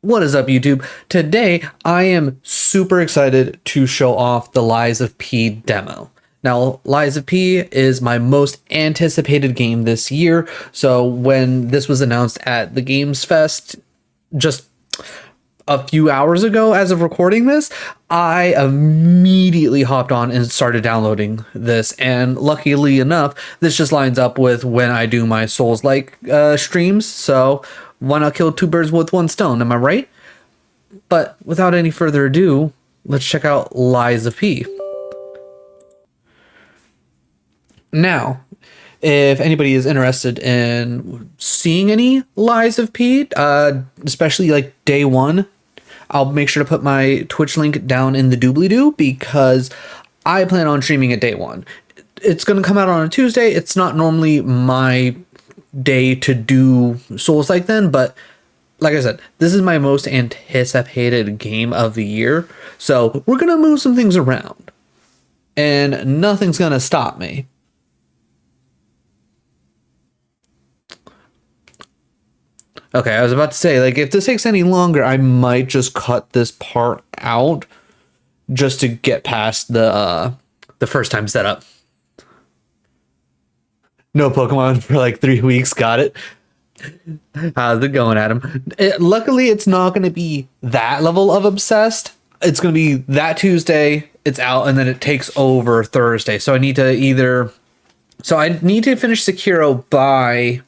What is up, YouTube? Today, I am super excited to show off the Lies of P demo. Now, Lies of P is my most anticipated game this year, so when this was announced at the Games Fest just a few hours ago as of recording this, I immediately hopped on and started downloading this, and luckily enough, this just lines up with when I do my Souls-like streams, so why not kill two birds with one stone, am I right? But without any further ado, let's check out Lies of P. Now, if anybody is interested in seeing any Lies of P, especially like day one, I'll make sure to put my Twitch link down in the doobly-doo because I plan on streaming at day one. It's going to come out on a Tuesday. It's not normally my day to do Soulslike then, but like I said, this is my most anticipated game of the year. So we're going to move some things around and nothing's going to stop me. Okay, I was about to say, like, if this takes any longer, I might just cut this part out just to get past the first time setup. No Pokemon for like 3 weeks, got it. How's it going, Adam? Luckily, it's not going to be that level of obsessed. It's going to be that Tuesday, it's out, and then it takes over Thursday. So I need to finish Sekiro by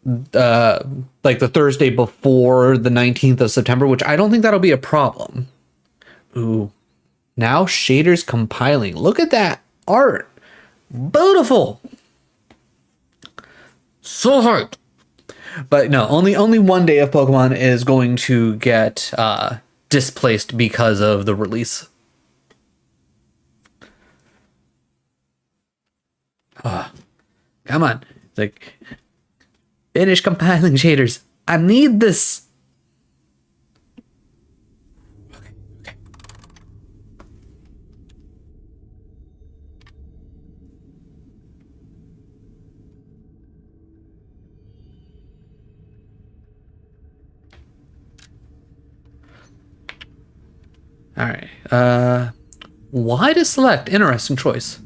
like the Thursday before the 19th of September, which I don't think that'll be a problem. Ooh, now shaders compiling. Look at that art. Beautiful. So hyped. But no, only one day of Pokemon is going to get displaced because of the release. Come on. It's like, finish compiling shaders. I need this. Okay. All right. Why to select? Interesting choice.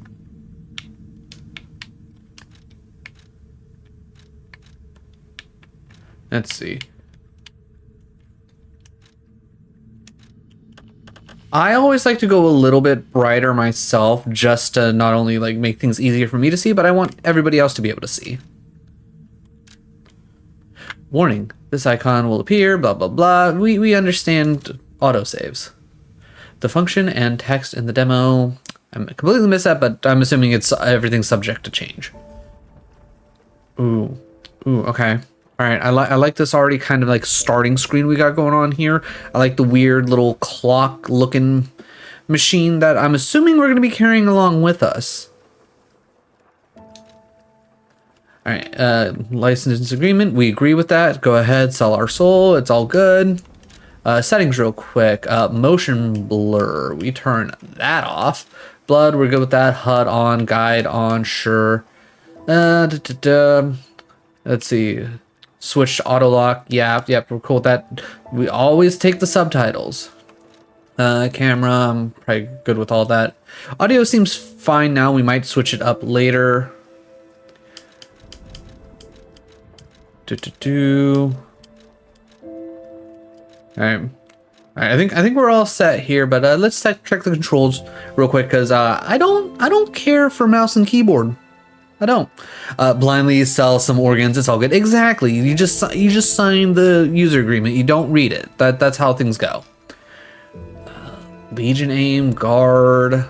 Let's see. I always like to go a little bit brighter myself, just to not only like make things easier for me to see, but I want everybody else to be able to see. Warning, this icon will appear, blah, blah, blah. We understand autosaves. The function and text in the demo, I completely missed that, but I'm assuming everything's subject to change. Ooh, okay. All right, I like this already kind of like starting screen we got going on here. I like the weird little clock looking machine that I'm assuming we're going to be carrying along with us. All right, license agreement. We agree with that. Go ahead, sell our soul. It's all good. Settings real quick. Motion blur. We turn that off. Blood, we're good with that. HUD on, guide on, sure. Let's see. Switch to auto lock. Yep, we're cool with that. We always take the subtitles. Camera, I'm probably good with all that. Audio seems fine now. We might switch it up later. All right. I think we're all set here, but let's check the controls real quick because I don't care for mouse and keyboard. I don't. Blindly sell some organs. It's all good. Exactly. You just sign the user agreement. You don't read it. That's how things go. Legion aim, guard,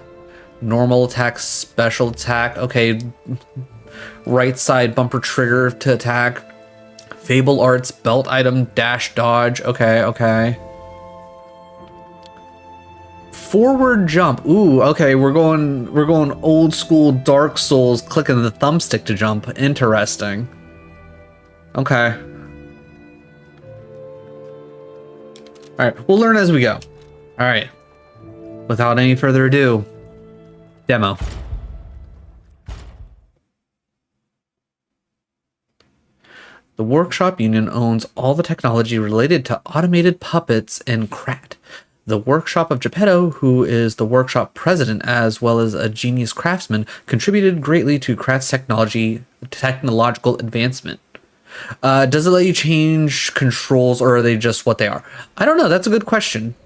normal attack, special attack. Okay. Right side bumper trigger to attack. Fable arts, belt item, dash dodge. Okay. Forward jump. Ooh, okay, we're going old school Dark Souls, clicking the thumbstick to jump. Interesting. Okay. All right, we'll learn as we go. All right. Without any further ado, demo. The workshop union owns all the technology related to automated puppets and Krat. The workshop of Geppetto, who is the workshop president as well as a genius craftsman, contributed greatly to Krat's technological advancement. Does it let you change controls, or are they just what they are? I don't know. That's a good question.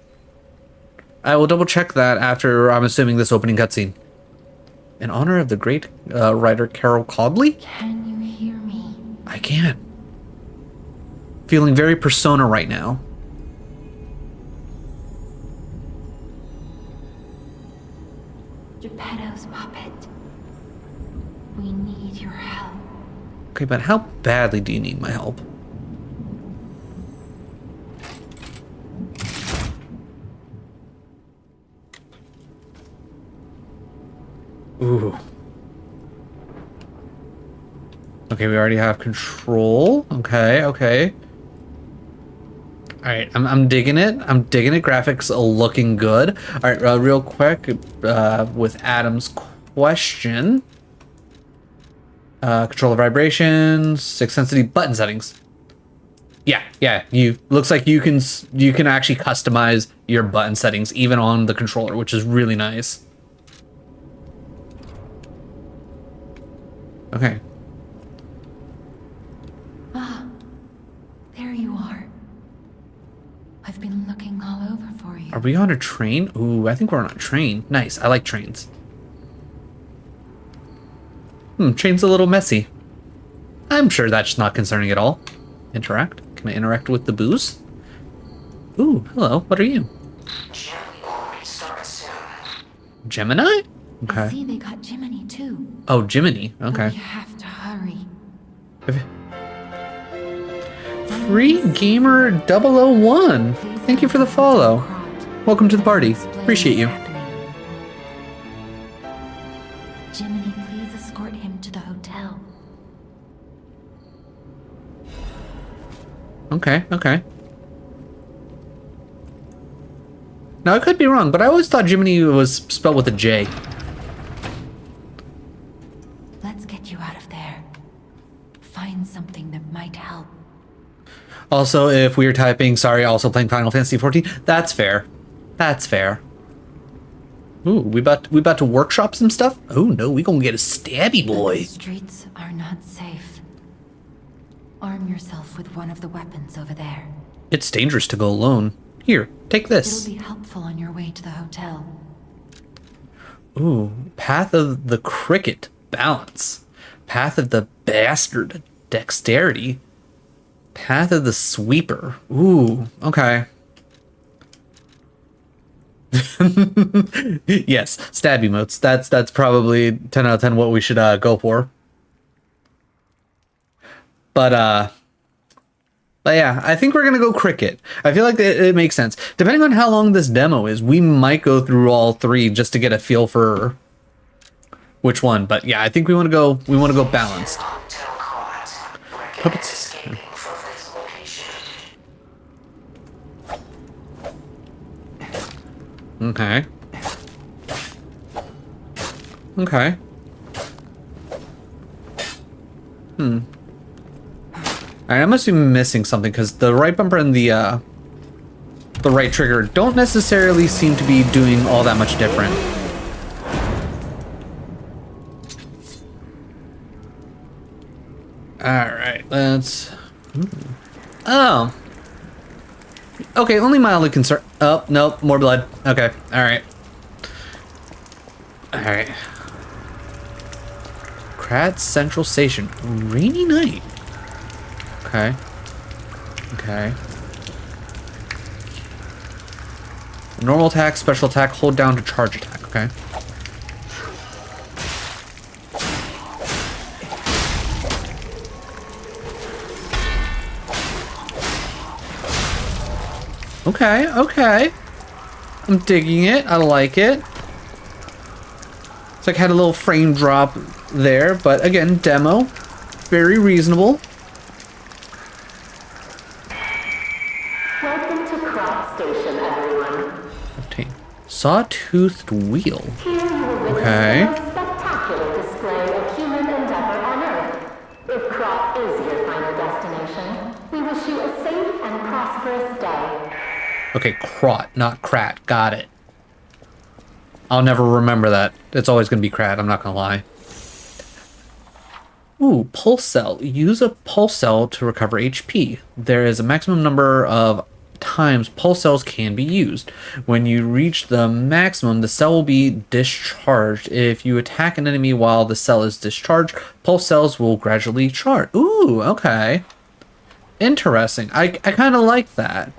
I will double check that after, I'm assuming, this opening cutscene. In honor of the great writer Carol Cogley? Can you hear me? I can. Feeling very Persona right now. Geppetto's puppet. We need your help. Okay, but how badly do you need my help? Ooh. Okay, we already have control. Okay, okay. All right, I'm digging it. I'm digging it. Graphics are looking good. All right, real quick, with Adam's question. Control the vibrations, six sensitivity, button settings. Yeah. Looks like you can actually customize your button settings even on the controller, which is really nice. Okay. Ah, there you are. I've been looking all over for you. Are we on a train? Ooh, I think we're on a train. Nice. I like trains. Train's a little messy. I'm sure that's not concerning at all. Interact. Can I interact with the booze? Ooh, hello. What are you? Gemini? Okay. I see they got Jiminy too. Oh, Jiminy. Okay. We have to hurry. Free Gamer 001. Thank you for the follow. Welcome to the party. Appreciate you. Jiminy, please escort him to the hotel. Okay. Now, I could be wrong, but I always thought Jiminy was spelled with a J. Let's get you out of there. Find something that might help. Also, if we were typing, sorry, also playing Final Fantasy 14, that's fair. That's fair. Ooh, we about to workshop some stuff? Oh no, we gonna get a stabby boy. The streets are not safe. Arm yourself with one of the weapons over there. It's dangerous to go alone. Here, take this. It'll be helpful on your way to the hotel. Ooh, Path of the Cricket, balance. Path of the Bastard, dexterity. Path of the Sweeper. Ooh, okay. Yes, stab emotes. That's probably 10 out of 10 what we should go for. But yeah, I think we're gonna go cricket. I feel like it makes sense. Depending on how long this demo is, we might go through all three just to get a feel for which one. But yeah, I think we want to go balanced. Puppets. Okay. Alright, I must be missing something because the right bumper and the right trigger don't necessarily seem to be doing all that much different. Alright, let's... Oh. Okay, only mildly concerned. Oh, nope, more blood. Okay, alright. Alright. Krat Central Station. Rainy night. Okay. Normal attack, special attack, hold down to charge attack. Okay. Okay. I'm digging it. I like it. It's like had a little frame drop there, but again, demo. Very reasonable. Welcome to Crop Station, everyone. Obtain. Sawtoothed wheel. Here you will witness Okay. the most spectacular display of human endeavor on Earth. If Crop is your final destination, prosperous day. Okay, crot, not crat. Got it. I'll never remember that. It's always going to be crat, I'm not going to lie. Ooh, pulse cell. Use a pulse cell to recover HP. There is a maximum number of times pulse cells can be used. When you reach the maximum, the cell will be discharged. If you attack an enemy while the cell is discharged, pulse cells will gradually charge. Ooh, okay. Interesting. I kind of like that.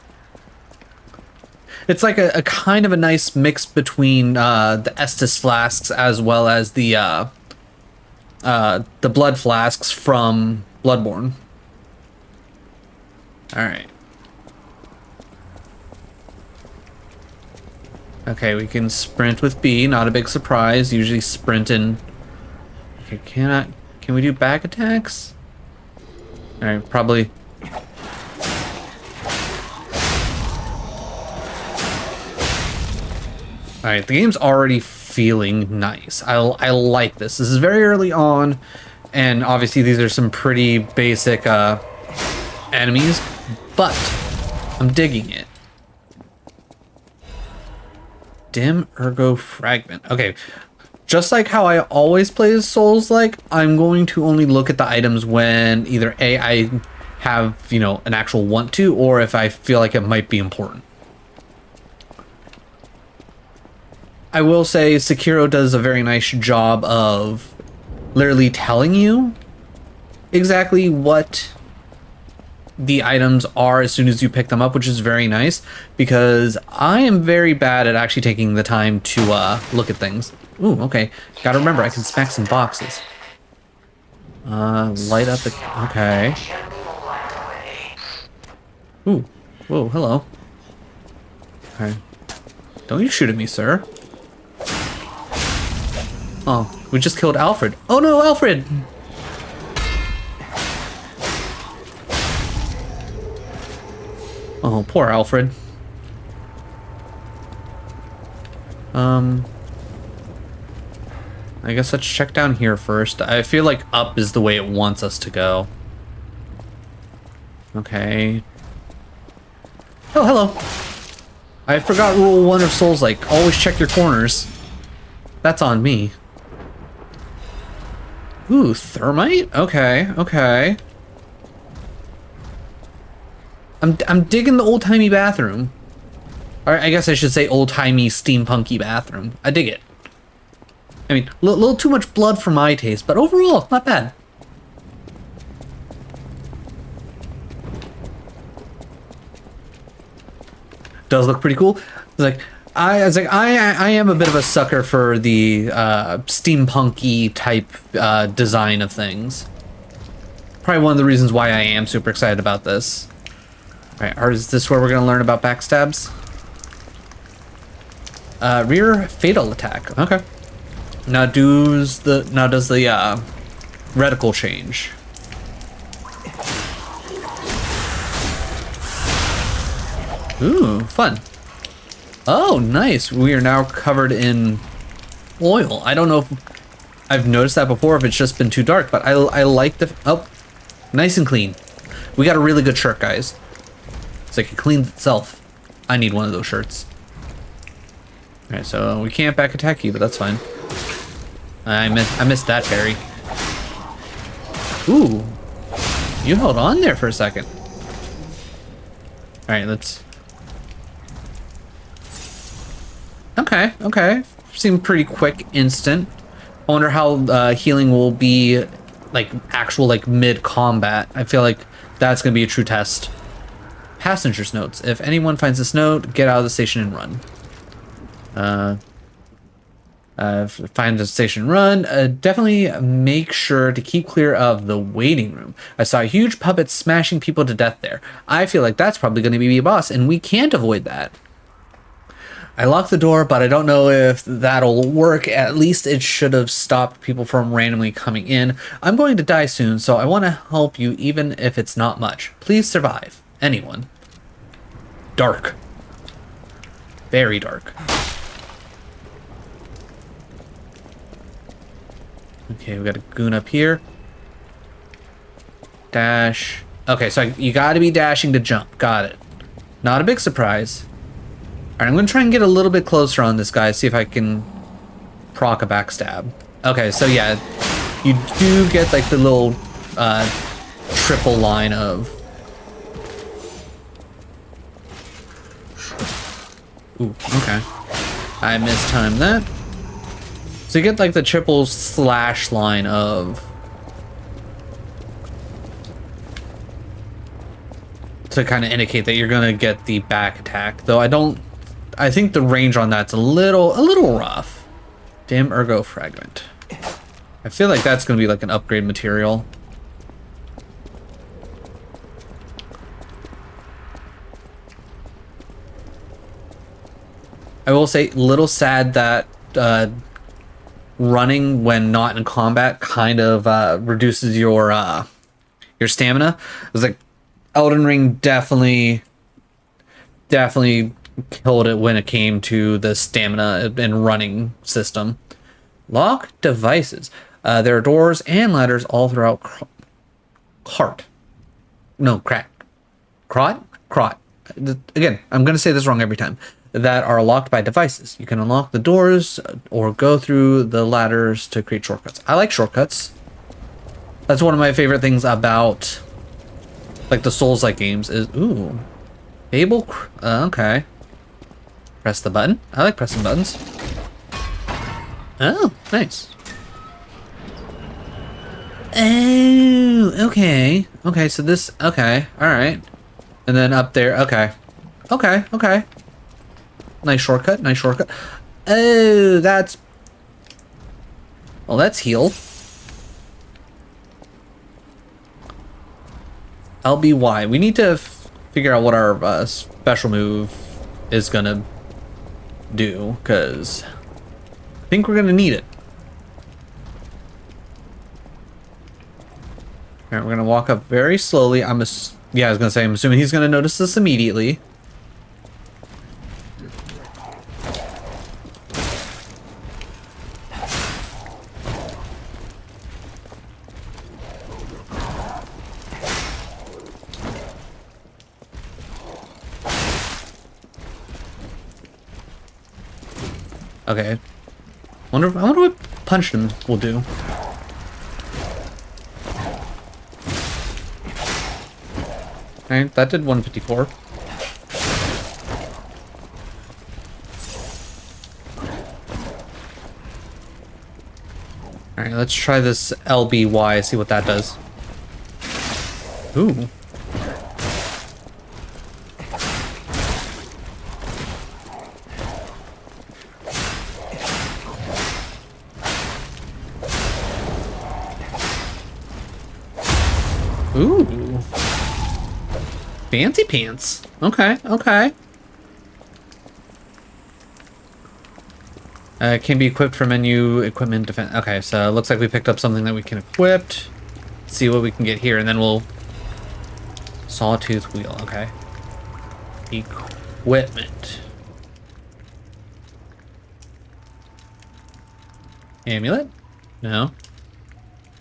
It's like a kind of a nice mix between the Estus flasks as well as the blood flasks from Bloodborne. Alright. Okay, we can sprint with B, not a big surprise. Usually sprinting. Okay, can we do back attacks? Alright, probably. Alright, the game's already feeling nice. I like this. This is very early on, and obviously these are some pretty basic enemies, but I'm digging it. Dim Ergo Fragment. Okay, just like how I always play Souls-like, I'm going to only look at the items when either A, I have, you know, an actual want to, or if I feel like it might be important. I will say Sekiro does a very nice job of literally telling you exactly what the items are as soon as you pick them up, which is very nice because I am very bad at actually taking the time to look at things. Ooh, okay. Gotta remember, I can smack some boxes. Light up the... Okay. Ooh. Whoa, hello. Okay. Don't you shoot at me, sir. Oh, we just killed Alfred. Oh no, Alfred! Oh, poor Alfred. I guess let's check down here first. I feel like up is the way it wants us to go. Okay. Oh, hello. I forgot rule 1 of Souls-like. Always check your corners. That's on me. Ooh, thermite? Okay, okay. I'm digging the old-timey bathroom. Or I guess I should say old-timey steampunky bathroom. I dig it. I mean, a little too much blood for my taste, but overall, not bad. Does look pretty cool. I am a bit of a sucker for the steampunky type design of things. Probably one of the reasons why I am super excited about this. Alright, is this where we're gonna learn about backstabs? Rear fatal attack. Okay. Now does the reticle change? Ooh, fun. Oh, nice. We are now covered in oil. I don't know if I've noticed that before, if it's just been too dark, but I like the... Oh, nice and clean. We got a really good shirt, guys. It's like it cleans itself. I need one of those shirts. Alright, so we can't back attack you, but that's fine. I missed that parry. Ooh. You held on there for a second. Alright, let's... Okay, okay. Seemed pretty quick, instant. I wonder how healing will be, like, actual, like, mid-combat. I feel like that's gonna be a true test. Passenger's notes. If anyone finds this note, get out of the station and run. Find the station, run. Definitely make sure to keep clear of the waiting room. I saw a huge puppet smashing people to death there. I feel like that's probably going to be a boss, and we can't avoid that. I locked the door, but I don't know if that'll work. At least it should have stopped people from randomly coming in. I'm going to die soon, so I want to help you even if it's not much. Please survive. Anyone. Dark. Very dark. Okay, we got a goon up here. Dash. Okay, so you gotta be dashing to jump. Got it. Not a big surprise. All right, I'm gonna try and get a little bit closer on this guy, see if I can proc a backstab. Okay, so yeah, you do get like the little triple line of. Ooh, okay. I mistimed that. So you get like the triple slash line of. To kind of indicate that you're gonna get the back attack, though I think the range on that's a little rough. Dim ergo fragment. I feel like that's gonna be like an upgrade material. I will say, little sad that running when not in combat kind of reduces your stamina. It was like Elden Ring definitely killed it when it came to the stamina and running system. Lock devices. There are doors and ladders all throughout Crot. Again, I'm going to say this wrong every time. That are locked by devices. You can unlock the doors or go through the ladders to create shortcuts. I like shortcuts. That's one of my favorite things about like the Souls-like games is, ooh, Fable, okay. Press the button. I like pressing buttons. Oh, nice. Oh, okay. Okay, so this, okay, all right. And then up there, okay. Okay. Nice shortcut, nice shortcut. Oh, that's... Well, let's heal. LBY. We need to figure out what our special move is gonna do, because I think we're gonna need it. Alright, we're gonna walk up very slowly. I was gonna say, I'm assuming he's gonna notice this immediately. Okay. I wonder what punch him will do. Alright, that did 154. Alright, let's try this LBY, see what that does. Ooh. Ooh. Fancy pants. Okay. Can be equipped for menu, equipment, defense. Okay, so it looks like we picked up something that we can equip. Let's see what we can get here, and then we'll... Sawtooth wheel, okay. Equipment. Amulet? No.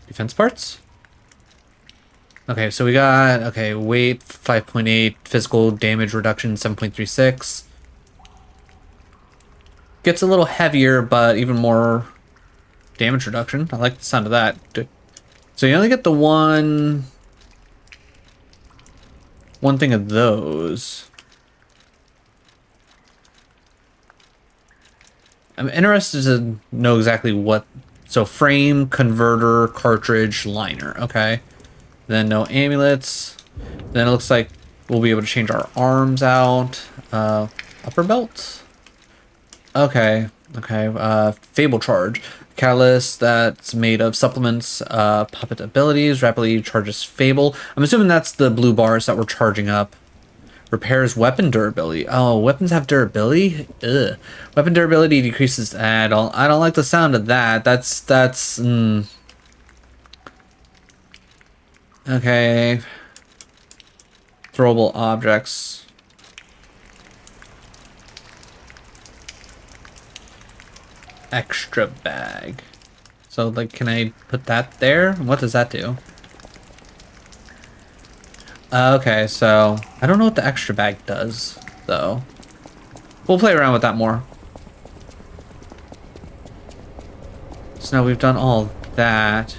Defense parts? Okay, so we got, okay, weight 5.8, physical damage reduction 7.36. Gets a little heavier, but even more damage reduction. I like the sound of that. So you only get the one thing of those. I'm interested to know exactly what, so frame, converter, cartridge, liner, okay. Then no amulets. Then it looks like we'll be able to change our arms out. Upper belt? Okay. Fable charge. Catalyst that's made of supplements, puppet abilities, rapidly charges Fable. I'm assuming that's the blue bars that we're charging up. Repairs weapon durability. Oh, weapons have durability? Ugh. Weapon durability decreases. I don't like the sound of that. That's okay. Throwable objects. Extra bag. So, like, can I put that there? What does that do? Okay, so I don't know what the extra bag does, though. We'll play around with that more. So now we've done all that.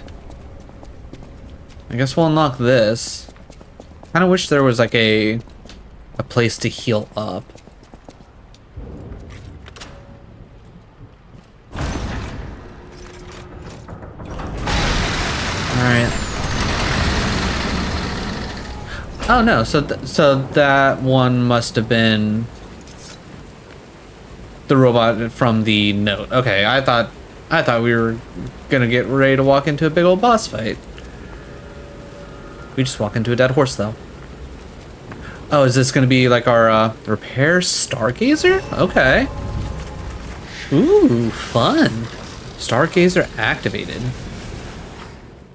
I guess we'll unlock this. Kind of wish there was like a place to heal up. Alright. Oh no, so that one must have been the robot from the note. Okay, I thought we were gonna get ready to walk into a big old boss fight. We just walk into a dead horse though. Oh, is this gonna be like our repair stargazer? Okay. Ooh, fun. Stargazer activated.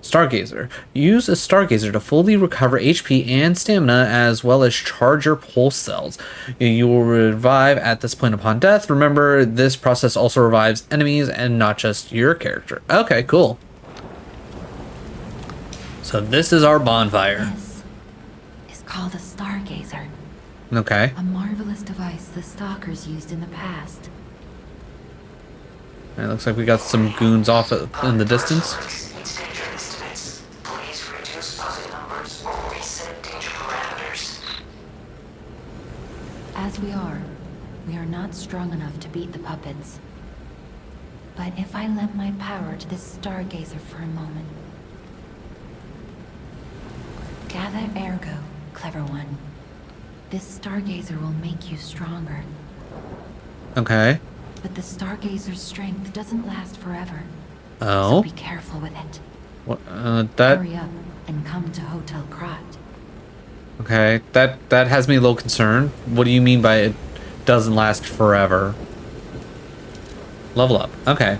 Stargazer. Use a Stargazer to fully recover HP and stamina as well as charge your pulse cells. You will revive at this point upon death. Remember, this process also revives enemies and not just your character. Okay, cool. So this is our bonfire. This is called a stargazer. Okay. A marvelous device the stalkers used in the past. It looks like we got some goons off in the distance. Please reduce fuzzy numbers or reset danger parameters. As we are not strong enough to beat the puppets. But if I lend my power to this stargazer for a moment. Gather ergo, clever one. This stargazer will make you stronger. Okay. But the stargazer's strength doesn't last forever. Oh. So be careful with it. What? That. Hurry up and come to Hotel Krat. Okay. That has me a little concerned. What do you mean by it doesn't last forever? Level up. Okay.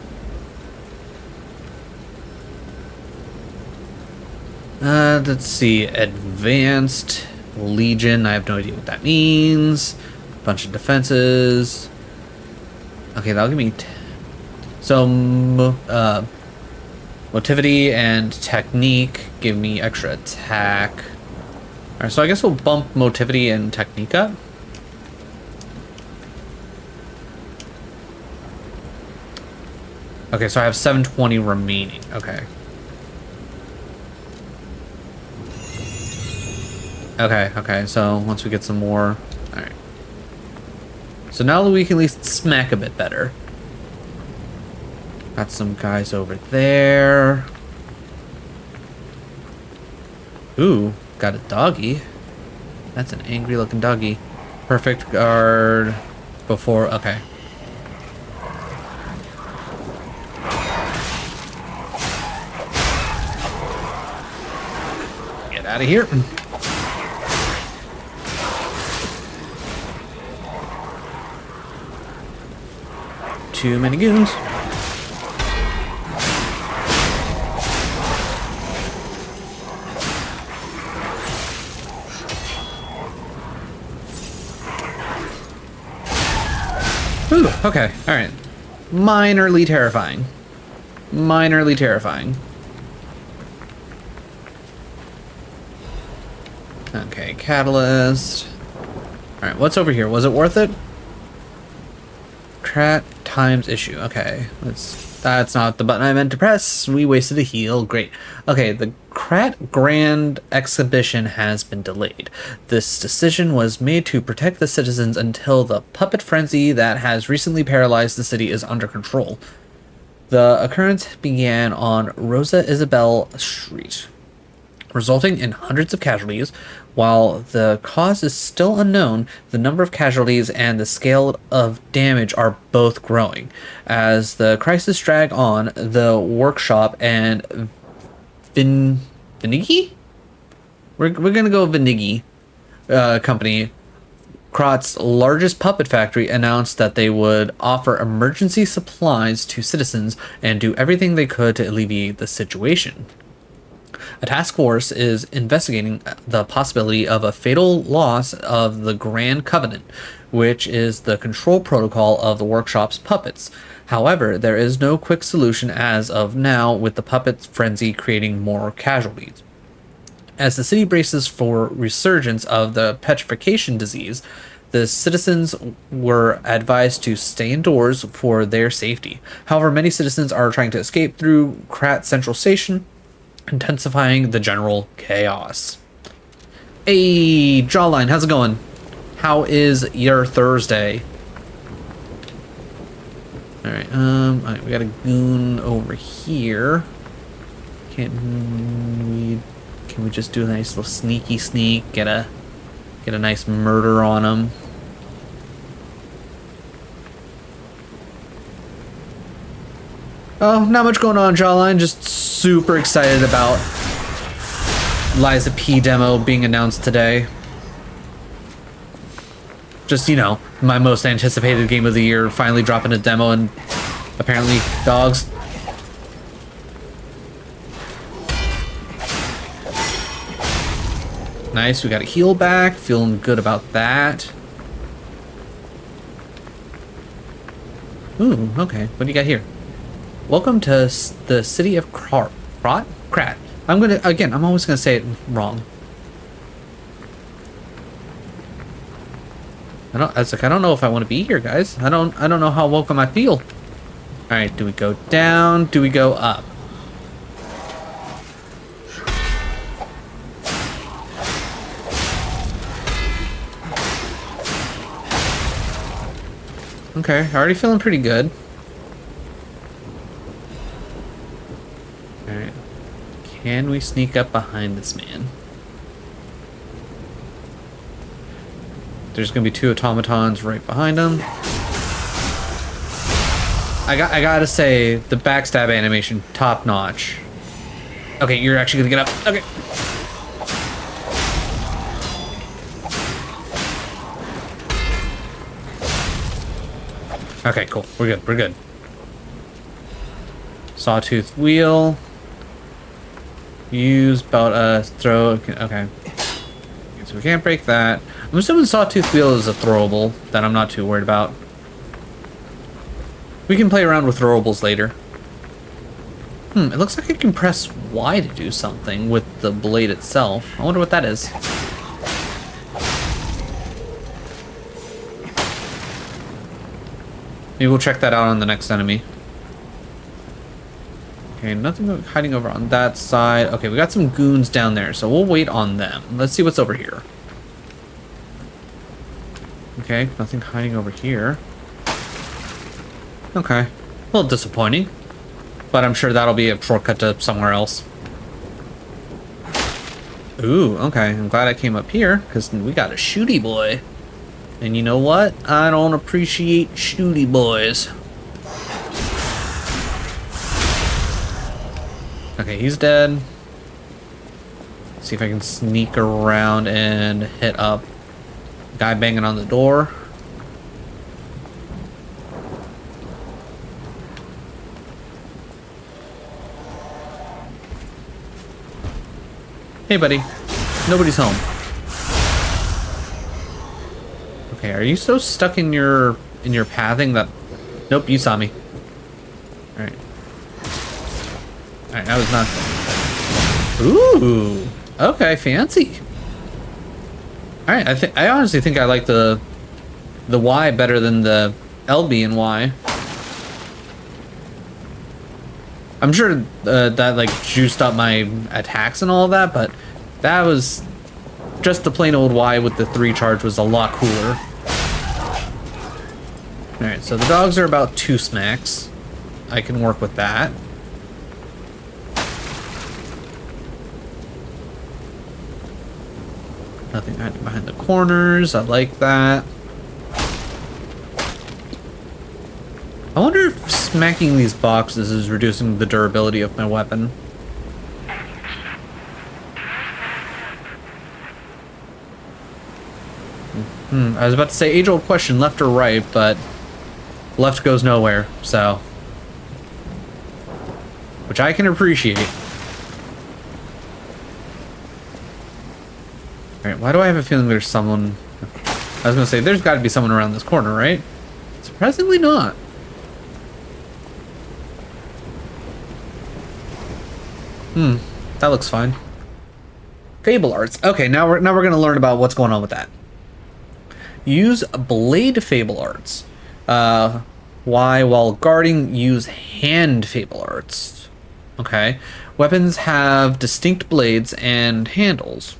Let's see. Advanced Legion. I have no idea what that means. Bunch of defenses. Okay, that'll give me. Motivity and technique give me extra attack. Alright, so I guess we'll bump motivity and technique up. Okay, so I have 720 remaining. Okay. Okay, so once we get some more. Alright. So now we can at least smack a bit better. Got some guys over there. Ooh, got a doggy. That's an angry looking doggy. Perfect guard before. Okay. Get out of here. Too many goons. Ooh, okay, alright. Minorly terrifying. Minorly terrifying. Okay, catalyst. Alright, what's over here? Was it worth it? Krat times issue. Okay, that's not the button I meant to press. We wasted a heal. Great. Okay, the Krat Grand Exhibition has been delayed. This decision was made to protect the citizens until the puppet frenzy that has recently paralyzed the city is under control. The occurrence began on Rosa Isabel Street, resulting in hundreds of casualties. While the cause is still unknown, the number of casualties and the scale of damage are both growing. As the crisis drag on, the workshop and Vinigi? We're gonna go Vinigi company, Krat's largest puppet factory, announced that they would offer emergency supplies to citizens and do everything they could to alleviate the situation. A task force is investigating the possibility of a fatal loss of the Grand Covenant, which is the control protocol of the workshop's puppets. However, there is no quick solution as of now, with the puppet frenzy creating more casualties. As the city braces for resurgence of the petrification disease, the citizens were advised to stay indoors for their safety. However, many citizens are trying to escape through Krat Central Station, intensifying the general chaos. Hey, Jawline, how's it going? How is your Thursday? Alright, we got a goon over here. Can we just do a nice little sneaky sneak, get a nice murder on him? Oh, not much going on, Jawline. Just super excited about Liza P demo being announced today. Just, you know, my most anticipated game of the year, finally dropping a demo, and apparently dogs. Nice, we got a heal back, feeling good about that. Ooh, okay, what do you got here? Welcome to the city of Krat. I'm always gonna say it wrong. I don't know if I want to be here, guys. I don't know how welcome I feel. All right, do we go down? Do we go up? Okay, already feeling pretty good. All right, can we sneak up behind this man? There's gonna be two automatons right behind him. I gotta say, the backstab animation, top notch. Okay, you're actually gonna get up. Okay. Okay, cool. We're good. We're good. Sawtooth wheel. Use belt throw. Okay. So we can't break that. I'm assuming Sawtooth Wheel is a throwable that I'm not too worried about. We can play around with throwables later. It looks like I can press Y to do something with the blade itself. I wonder what that is. Maybe we'll check that out on the next enemy. Okay, nothing hiding over on that side. Okay, we got some goons down there, so we'll wait on them. Let's see what's over here. Okay, nothing hiding over here. Okay, a little disappointing, but I'm sure that'll be a shortcut to somewhere else. Ooh, okay, I'm glad I came up here, because we got a shooty boy. And you know what? I don't appreciate shooty boys. Okay, he's dead. Let's see if I can sneak around and hit up guy banging on the door. Hey, buddy. Nobody's home. Okay, are you so stuck in your pathing that... Nope, you saw me. Alright. Alright, that was not... Ooh! Okay, fancy. Alright, I honestly think I like the Y better than the LB and Y. I'm sure that like juiced up my attacks and all of that, but that was just the plain old Y with the 3 charge was a lot cooler. Alright, so the dogs are about 2 smacks. I can work with that. Nothing hiding behind the corners. I like that. I wonder if smacking these boxes is reducing the durability of my weapon. I was about to say age-old question, left or right, but left goes nowhere, so... Which I can appreciate. Alright, why do I have a feeling there's someone... I was gonna say, there's gotta be someone around this corner, right? Surprisingly not. That looks fine. Fable arts. Okay, now we're gonna learn about what's going on with that. Use blade fable arts. Why while guarding use hand fable arts. Okay. Weapons have distinct blades and handles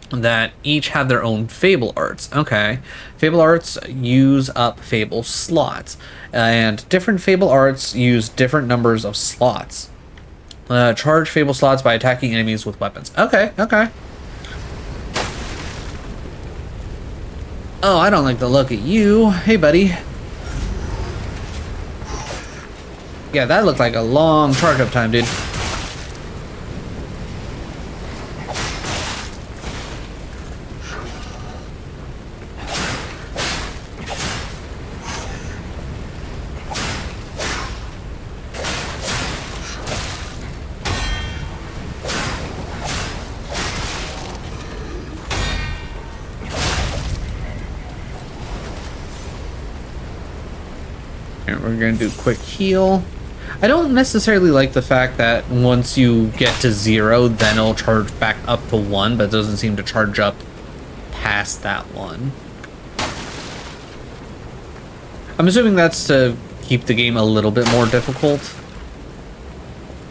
that each have their own fable arts. Okay. Fable arts use up fable slots, and different fable arts use different numbers of slots. Charge fable slots by attacking enemies with weapons. Okay, okay. Oh, I don't like the look at you. Hey, buddy. Yeah, that looked like a long charge up time, dude. Here, we're gonna do quick heal. I don't necessarily like the fact that once you get to 0, then it'll charge back up to 1, but it doesn't seem to charge up past that one. I'm assuming that's to keep the game a little bit more difficult.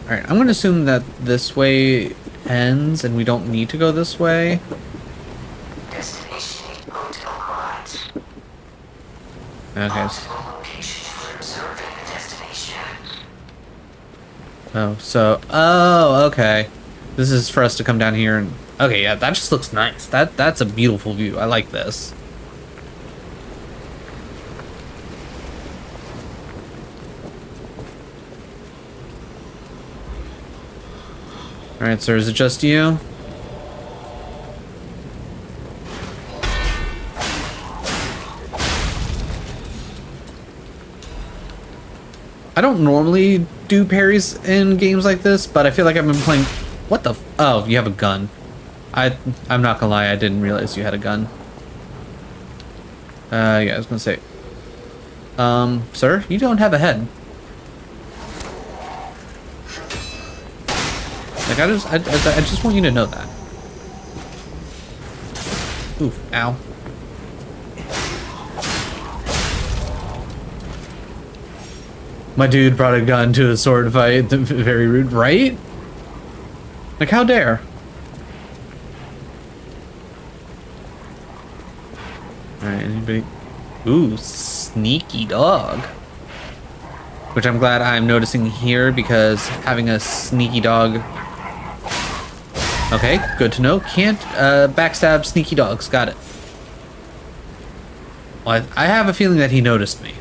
Alright, I'm going to assume that this way ends and we don't need to go this way. Destination Hotel Quads. Okay. Optimal location for observing the destination. Oh, okay. This is for us to come down here and... Okay, yeah, that just looks nice. That's a beautiful view. I like this. Alright, sir, is it just you? I don't normally do parries in games like this, but I feel like I've been playing... What the... Oh, you have a gun. I'm not gonna lie, I didn't realize you had a gun. Yeah, I was gonna say... sir, you don't have a head. Like, I just want you to know that. Oof, ow. My dude brought a gun to a sword fight. Very rude, right? Like, how dare? Alright, anybody? Ooh, sneaky dog. Which I'm glad I'm noticing here because having a sneaky dog... Okay, good to know. Can't backstab sneaky dogs. Got it. Well, I have a feeling that he noticed me.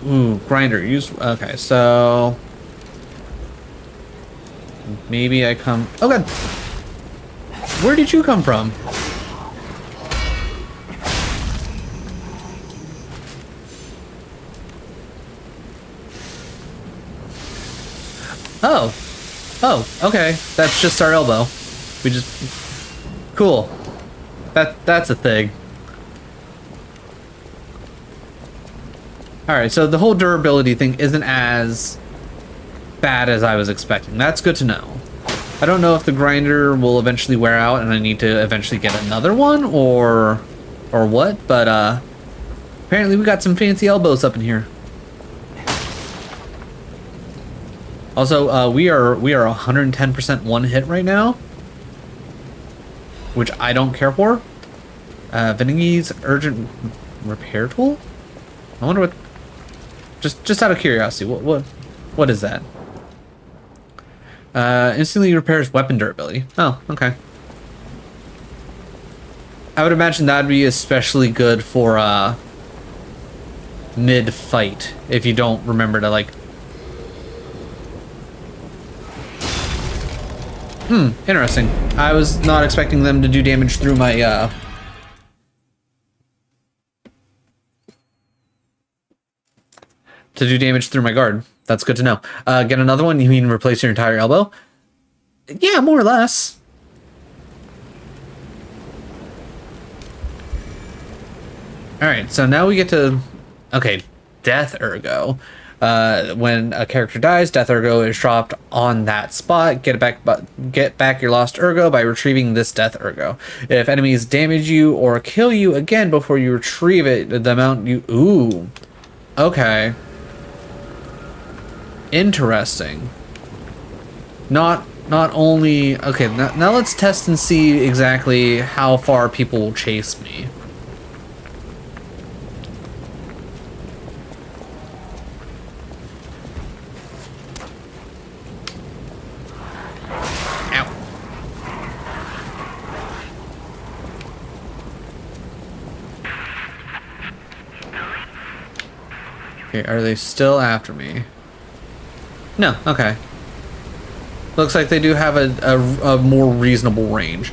Ooh, grinder. Use... Okay, so... Maybe I come... Oh, God! Where did you come from? Oh. Oh, okay. That's just our elbow. We just... Cool. That's a thing. Alright, so the whole durability thing isn't as bad as I was expecting. That's good to know. I don't know if the grinder will eventually wear out and I need to eventually get another one or what, but apparently we got some fancy elbows up in here. Also, we are 110% one hit right now, which I don't care for. Veningi's urgent repair tool? I wonder what... Just out of curiosity, what is that? Instantly repairs weapon durability. Oh, okay. I would imagine that'd be especially good for mid-fight if you don't remember to like... Interesting. I was not expecting them to do damage through my guard. That's good to know. Get another one? You mean replace your entire elbow? Yeah, more or less. Alright, so now we get to... Okay, Death Ergo. When a character dies, Death Ergo is dropped on that spot. Get back your lost Ergo by retrieving this Death Ergo. If enemies damage you or kill you again before you retrieve it, the amount you... Ooh. Okay. Interesting. Not only... Okay, now let's test and see exactly how far people will chase me. Ow. Okay, are they still after me? No, okay. Looks like they do have a more reasonable range.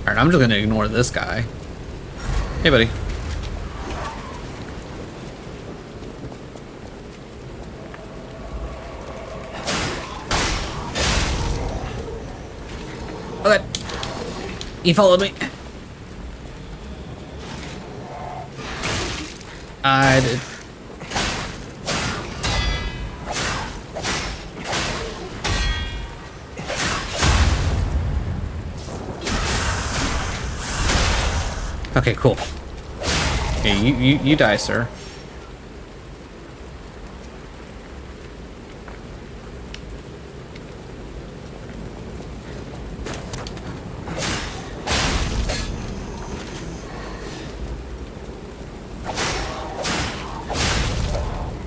Alright, I'm just gonna ignore this guy. Hey, buddy. Okay. He followed me. I did. Okay, cool. Okay, you die, sir.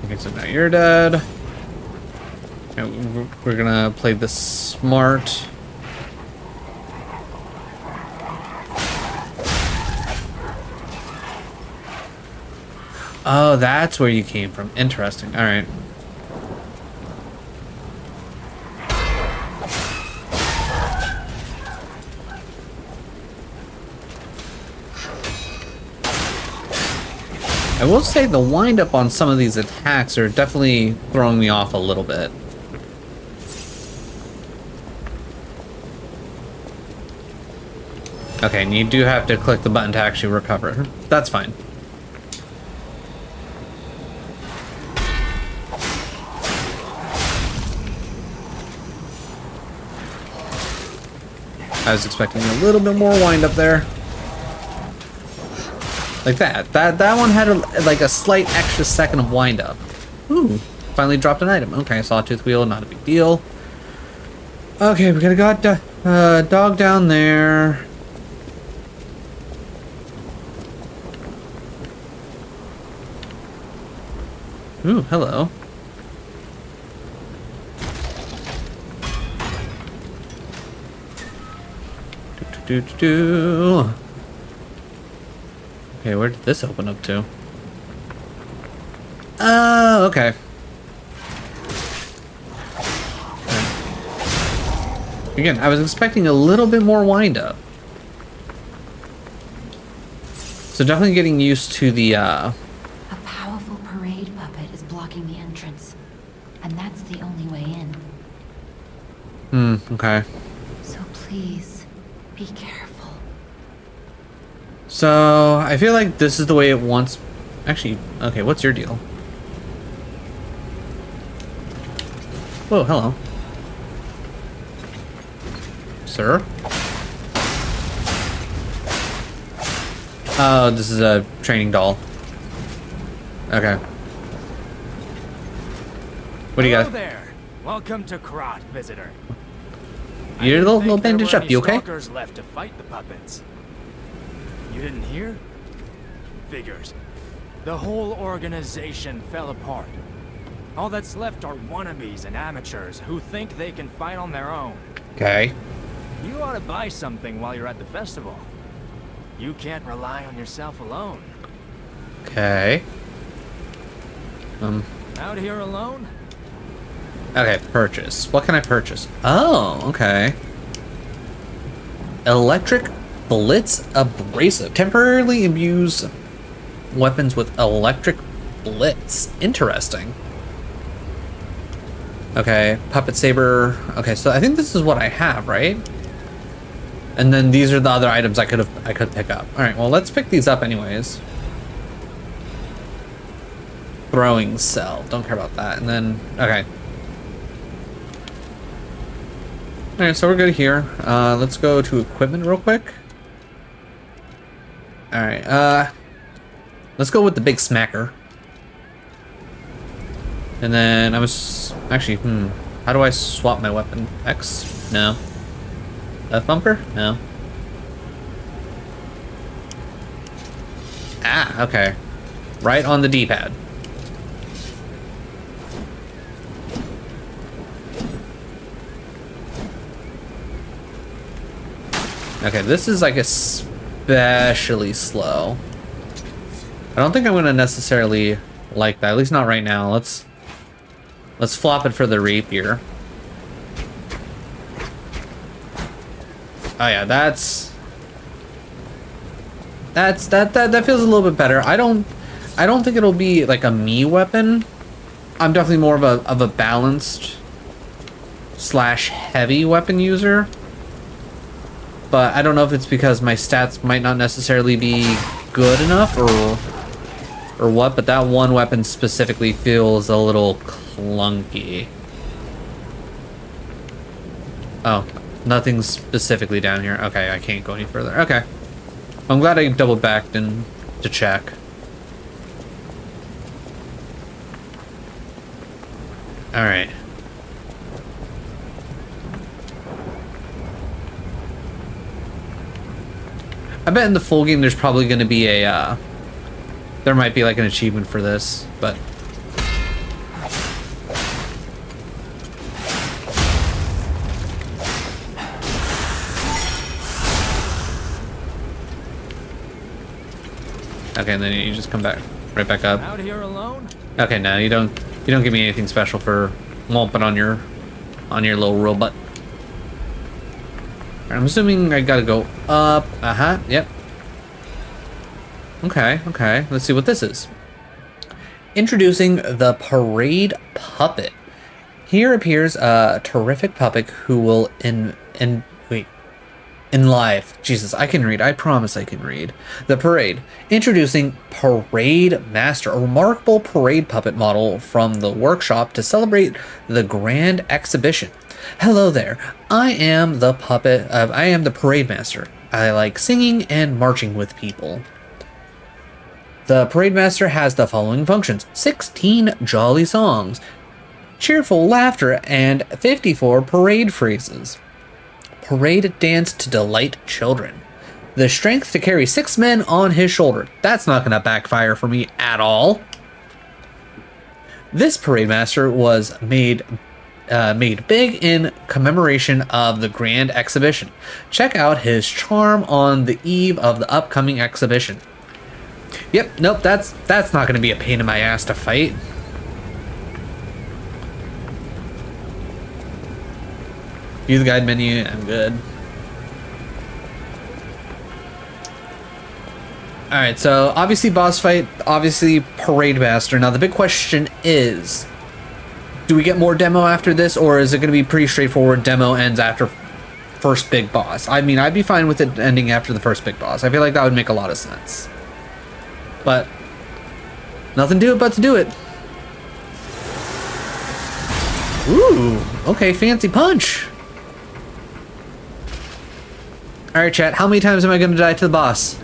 Okay, so now you're dead. And we're gonna play this smart. Oh, that's where you came from. Interesting. All right. I will say the wind-up on some of these attacks are definitely throwing me off a little bit. Okay, and you do have to click the button to actually recover. That's fine. I was expecting a little bit more wind up there. Like that. That one had like a slight extra second of wind up. Ooh, finally dropped an item. Okay, sawtooth wheel, not a big deal. Okay, we got a dog down there. Ooh, hello. Okay, where did this open up to? Oh, okay. Again, I was expecting a little bit more wind up. So definitely getting used to the A powerful parade puppet is blocking the entrance, and that's the only way in. Okay. So please, be careful. So, I feel like this is the way it wants... Actually, okay, what's your deal? Whoa, hello. Sir? Oh, this is a training doll. Okay. What do you got? Hello there. Welcome to Krat, visitor. You're a little bandaged up, you okay? Stalkers left to fight the puppets. You didn't hear? Figures. The whole organization fell apart. All that's left are wannabes and amateurs who think they can fight on their own. Okay. You ought to buy something while you're at the festival. You can't rely on yourself alone. Okay. Out here alone? Okay, purchase. What can I purchase? Oh, okay. Electric Blitz Abrasive. Temporarily imbues weapons with electric blitz. Interesting. Okay, Puppet Saber. Okay, so I think this is what I have, right? And then these are the other items I could pick up. All right, well, let's pick these up anyways. throwing cell. Don't care about that. And then, okay. Alright, so we're good here. Let's go to equipment real quick. Alright, let's go with the big smacker. And then I was actually, how do I swap my weapon? X? No. Left bumper? No. Ah, okay. Right on the D-pad. Okay, this is like especially slow. I don't think I'm gonna necessarily like that, at least not right now. Let's flop it for the rapier. Oh yeah, that feels a little bit better. I don't think it'll be like a me weapon. I'm definitely more of a balanced / heavy weapon user. But I don't know if it's because my stats might not necessarily be good enough or what, but that one weapon specifically feels a little clunky. Oh, nothing specifically down here. Okay, I can't go any further. Okay. I'm glad I double backed in to check. All right. I bet in the full game there's probably going to be a, there might be like an achievement for this, but. Okay, and then you just come back, right back up. Out here alone? Okay, no, you don't give me anything special for whomping on your little robot. I'm assuming I gotta go up. Yep. Okay. Let's see what this is. Introducing the Parade Puppet. Here appears a terrific puppet who will enlive. Jesus, I can read. I promise I can read. The Parade. Introducing Parade Master, a remarkable parade puppet model from the workshop to celebrate the grand exhibition. Hello there. I am the Parade Master. I like singing and marching with people. The Parade Master has the following functions: 16 jolly songs, cheerful laughter, and 54 parade phrases. Parade dance to delight children. The strength to carry 6 men on his shoulder. That's not going to backfire for me at all. This Parade Master was made big in commemoration of the grand exhibition. Check out his charm on the eve of the upcoming exhibition. Yep, nope, that's not going to be a pain in my ass to fight. View the guide menu, I'm good. Alright, so obviously boss fight, obviously Parade Master. Now the big question is, do we get more demo after this, or is it going to be pretty straightforward? Demo ends after first big boss. I mean, I'd be fine with it ending after the first big boss. I feel like that would make a lot of sense. But nothing to it but to do it. Ooh, okay, fancy punch. Alright, chat, how many times am I going to die to the boss?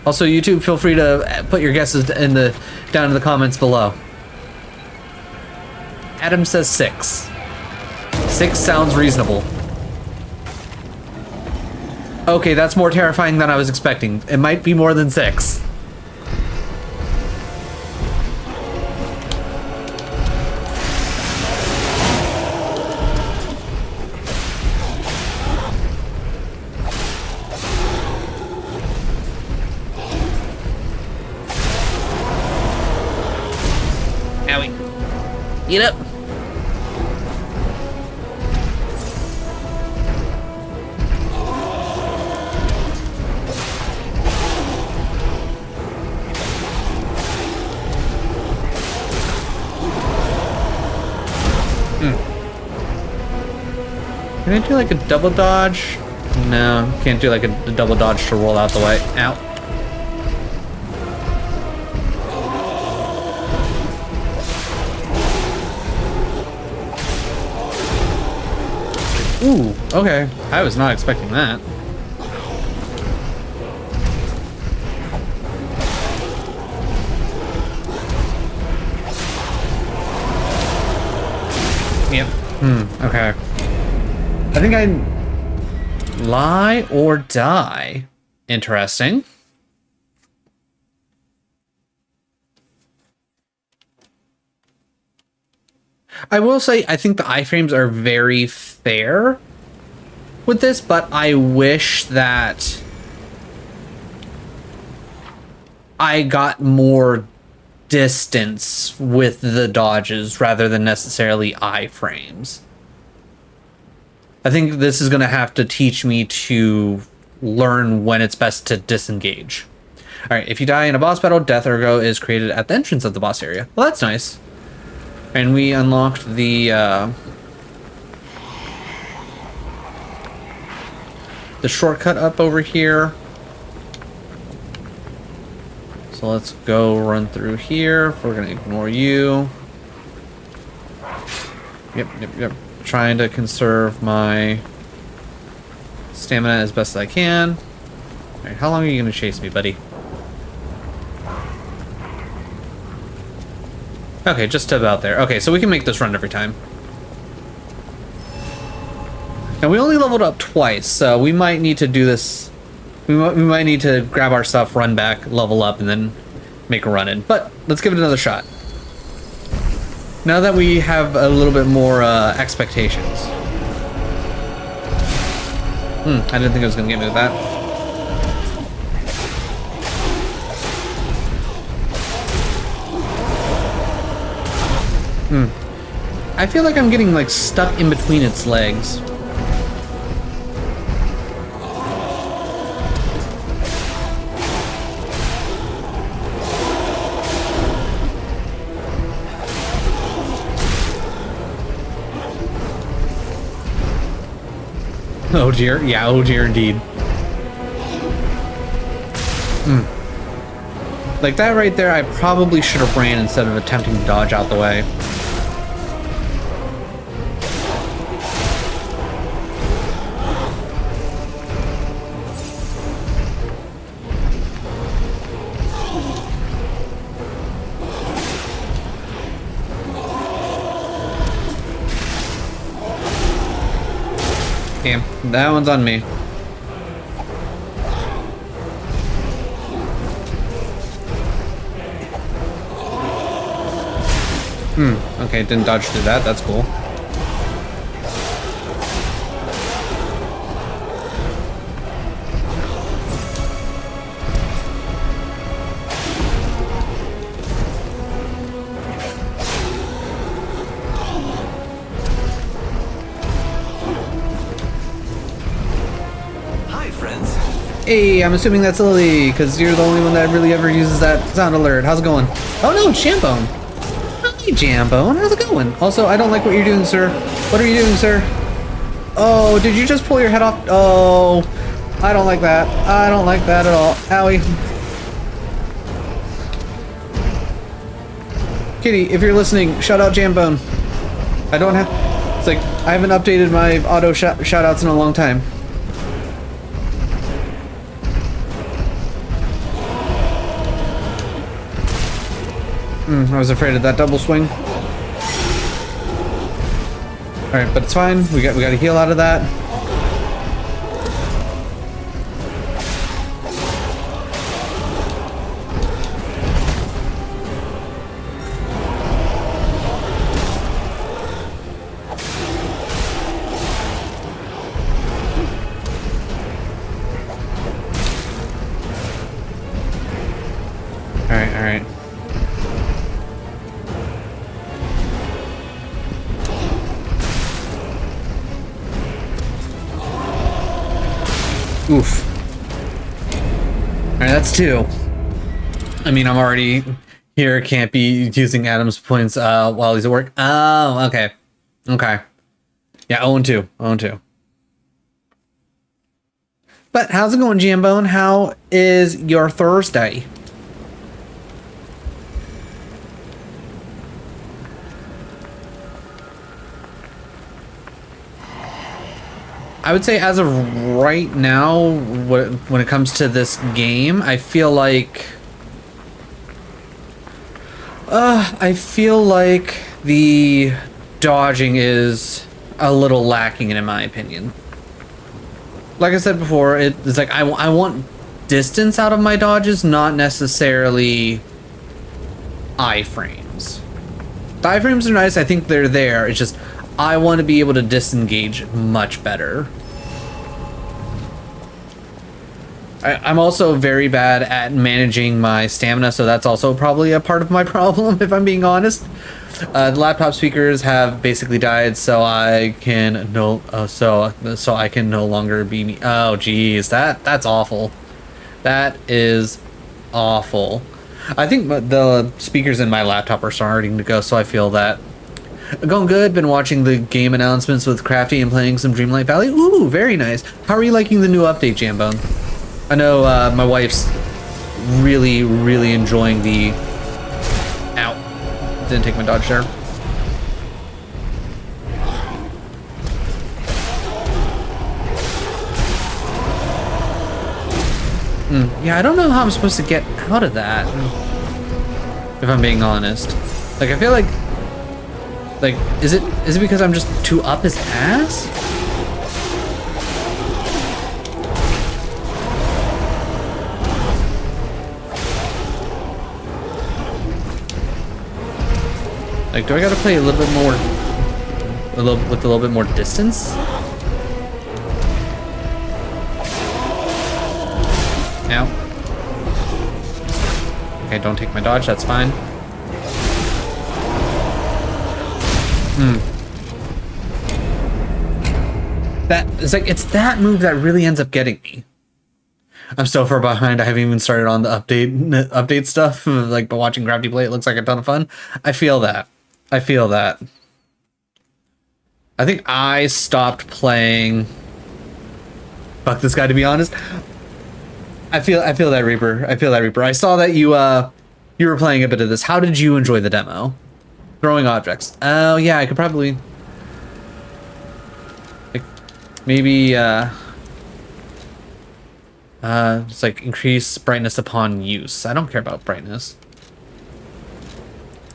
Also, YouTube, feel free to put your guesses down in the comments below. Adam says 6. 6 sounds reasonable. Okay, that's more terrifying than I was expecting. It might be more than 6. Owie. Eat up. Can I do like a double dodge? No, can't do like a double dodge to roll out the way. Ow. Ooh, okay. I was not expecting that. Yep. Okay. I think I lie or die. Interesting. I will say, I think the iframes are very fair with this, but I wish that I got more distance with the dodges rather than necessarily iframes. I think this is going to have to teach me to learn when it's best to disengage. All right, if you die in a boss battle, Death Ergo is created at the entrance of the boss area. Well, that's nice. And we unlocked the shortcut up over here. So let's go run through here. We're gonna ignore you. Yep. Trying to conserve my stamina as best I can. All right, how long are you gonna chase me, buddy? Okay, just about there. Okay, so we can make this run every time. And we only leveled up twice, so we might need to do this. We might need to grab our stuff, run back, level up, and then make a run in. But let's give it another shot. Now that we have a little bit more expectations. I didn't think I was going to get into that. I feel like I'm getting like stuck in between its legs. Oh dear, yeah, oh dear indeed. Like that right there, I probably should have ran instead of attempting to dodge out the way. Damn, that one's on me. Okay, didn't dodge through that, that's cool. Hey, I'm assuming that's Lily, because you're the only one that really ever uses that sound alert. How's it going? Oh no, it's Jambone. Hi, Jambone. How's it going? Also, I don't like what you're doing, sir. What are you doing, sir? Oh, did you just pull your head off? Oh, I don't like that. I don't like that at all. Owie. Kitty, if you're listening, shout out Jambone. I don't have... It's like, I haven't updated my auto shout-outs in a long time. I was afraid of that double swing. Alright, but it's fine. We got a heal out of that. Alright. Oof. Alright, that's 2. I mean, I'm already here, can't be using Adam's points while he's at work. Oh, okay. Okay. Yeah, 0-2. 0-2. But how's it going, Jambone? How is your Thursday? I would say as of right now, when it comes to this game, I feel like the dodging is a little lacking in my opinion. Like I said before, it's like I want distance out of my dodges, not necessarily iframes. The iframes are nice, I think they're there. It's just I want to be able to disengage much better. I'm also very bad at managing my stamina, so that's also probably a part of my problem, if I'm being honest. The laptop speakers have basically died, so I can no longer be me. Oh, geez, that's awful. That is awful. I think the speakers in my laptop are starting to go, so I feel that. Going good. Been watching the game announcements with Crafty and playing some Dreamlight Valley. Ooh, very nice. How are you liking the new update, Jambone? I know my wife's really, really enjoying the... Ow. Didn't take my dodge there. Yeah, I don't know how I'm supposed to get out of that. If I'm being honest. Like, I feel like... Like, is it because I'm just too up his ass? Like, do I gotta play a little bit more, with a little bit more distance? Ow. Okay, don't take my dodge, that's fine. It's that move that really ends up getting me. I'm so far behind, I haven't even started on the update stuff. Like, but watching Gravity play, it looks like a ton of fun. I feel that. I think I stopped playing. Fuck this guy, to be honest. I feel that Reaper. I saw that you were playing a bit of this. How did you enjoy the demo? Throwing objects. Oh yeah, I could probably like maybe it's like increase brightness upon use. I don't care about brightness.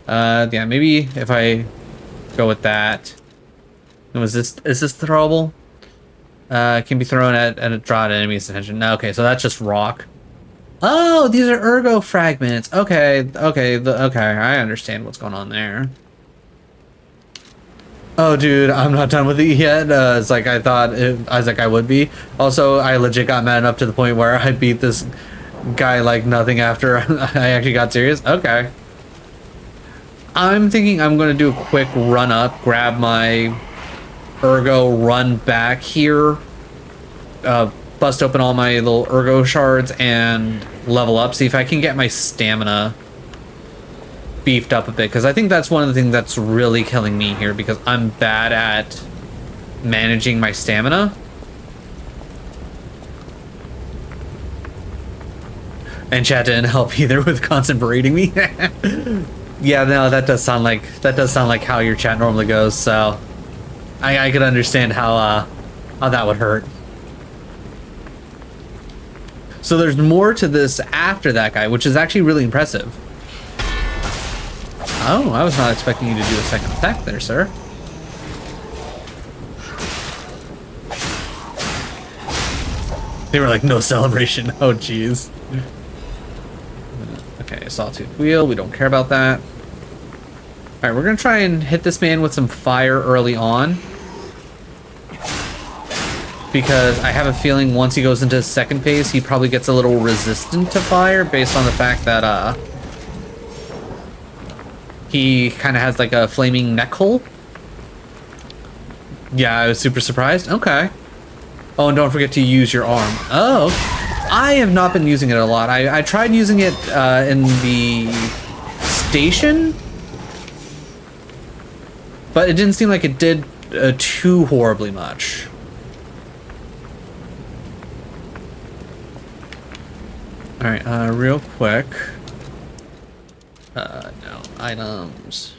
Yeah, maybe if I go with that. Is this throwable? Can be thrown at a draw at enemy's attention. No, okay, so that's just rock. Oh, these are ergo fragments. Okay, I understand what's going on there. Oh, dude, I'm not done with it yet. It's like I thought I would be. Also, I legit got mad enough to the point where I beat this guy like nothing after I actually got serious. Okay. I'm thinking I'm gonna do a quick run up, grab my ergo, run back here, bust open all my little ergo shards and level up, see if I can get my stamina beefed up a bit, because I think that's one of the things that's really killing me here, because I'm bad at managing my stamina. And chat didn't help either with constant berating me. Yeah, no, that does sound like how your chat normally goes, so I could understand how that would hurt. So there's more to this after that guy, which is actually really impressive. Oh, I was not expecting you to do a second attack there, sir. They were like, no celebration. Oh, jeez. Okay, sawtooth wheel. We don't care about that. Alright, we're going to try and hit this man with some fire early on. Because I have a feeling once he goes into his second phase, he probably gets a little resistant to fire based on the fact that he kind of has like a flaming neck hole. Yeah, I was super surprised. Okay. Oh, and don't forget to use your arm. Oh, I have not been using it a lot. I tried using it in the station, but it didn't seem like it did too horribly much. All right, real quick. No, items.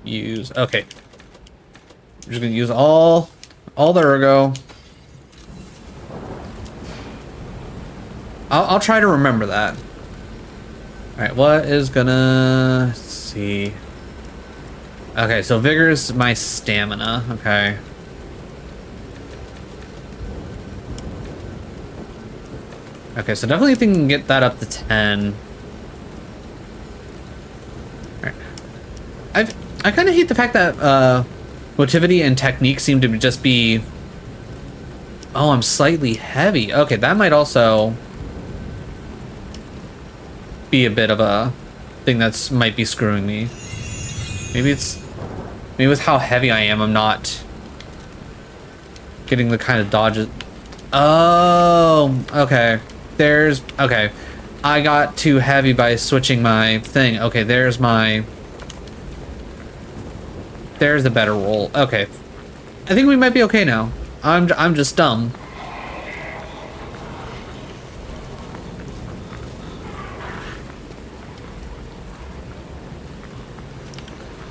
Use, okay. I'm just gonna use all the ergo. I'll try to remember that. All right, what is gonna... Let's see. Okay, so vigor is my stamina. Okay. Okay, so definitely think we can get that up to 10. All right. I kind of hate the fact that motivity and technique seem to just be... Oh, I'm slightly heavy. Okay, that might also be a bit of a thing that's might be screwing me. Maybe with how heavy I am, I'm not getting the kind of dodges. Oh, okay. Okay. I got too heavy by switching my thing. Okay, there's the better roll. Okay. I think we might be okay now. I'm just dumb.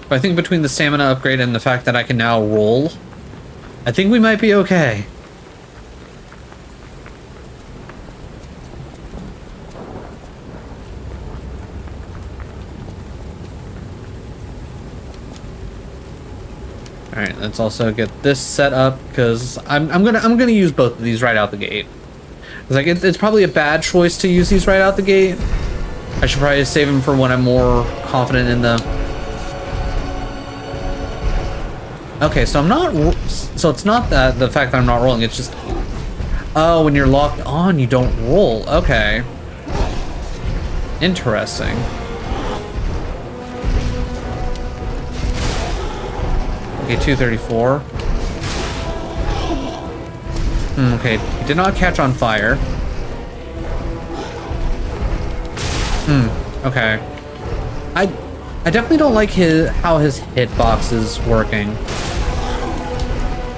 But I think between the stamina upgrade and the fact that I can now roll, I think we might be okay. All right, let's also get this set up because I'm gonna use both of these right out the gate. It's like it's probably a bad choice to use these right out the gate. I should probably save them for when I'm more confident in the. Okay, so so it's not that the fact that I'm not rolling. It's just, oh, when you're locked on, you don't roll. Okay, interesting. Okay, 234. Okay, he did not catch on fire. Okay. I definitely don't like how his hitbox is working.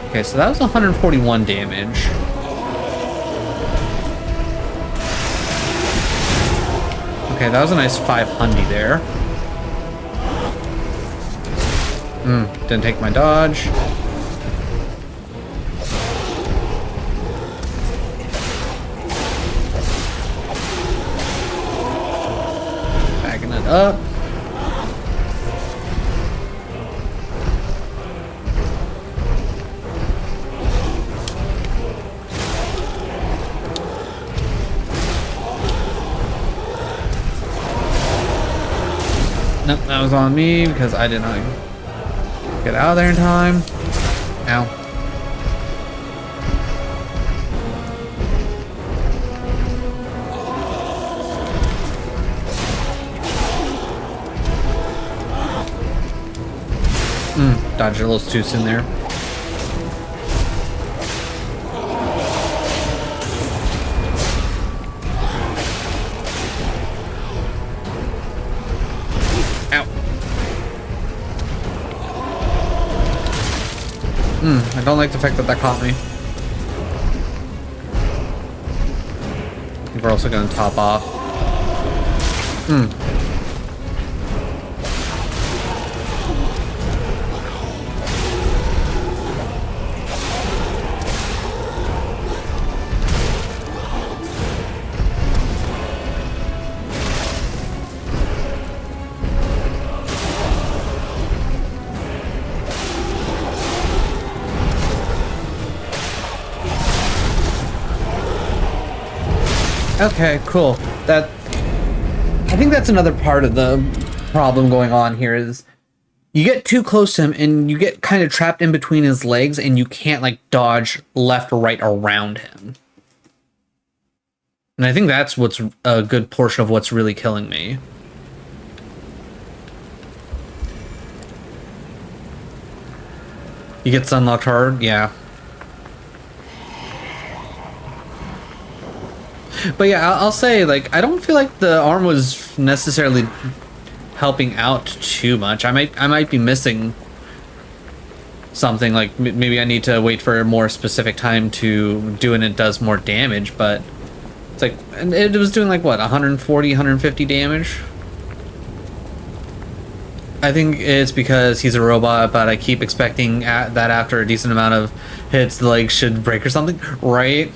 Okay, so that was 141 damage. Okay, that was a nice 500 there. Didn't take my dodge. Backing it up. Nope, that was on me because I did not get out of there in time. Ow. Dodged a little too soon there. I don't like the fact that that caught me. I think we're also going to top off. Okay, cool. I think that's another part of the problem going on here is you get too close to him and you get kind of trapped in between his legs and you can't like dodge left or right around him. And I think that's what's a good portion of what's really killing me. He gets unlocked hard, yeah. But yeah, I'll say, like, I don't feel like the arm was necessarily helping out too much. I might be missing something, like maybe I need to wait for a more specific time to do and it does more damage, but it's like, and it was doing like what, 140, 150 damage? I think it's because he's a robot, but I keep expecting that after a decent amount of hits, the legs should break or something, right?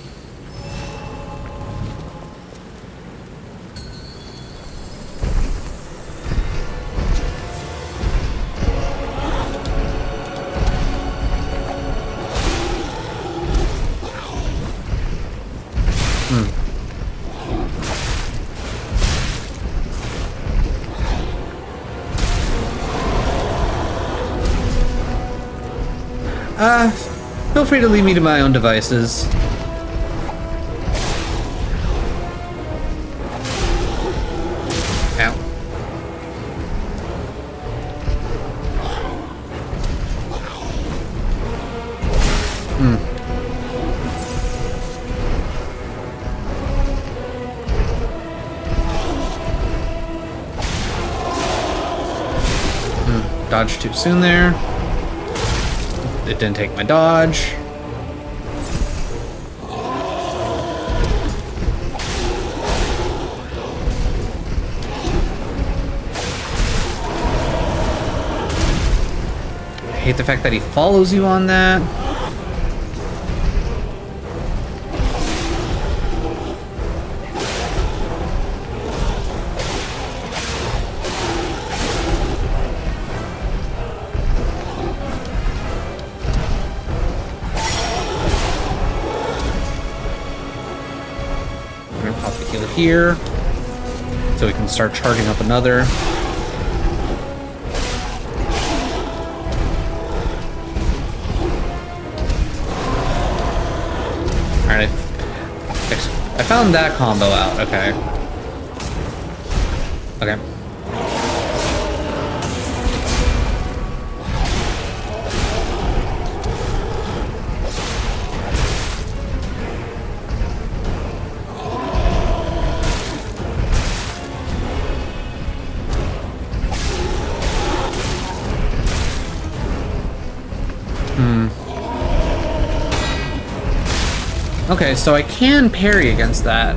feel free to leave me to my own devices. Ow. Dodged too soon there. It didn't take my dodge. I hate the fact that he follows you on that. Here, so we can start charging up another. Alright, I found that combo out. Okay. Okay. Okay, so I can parry against that.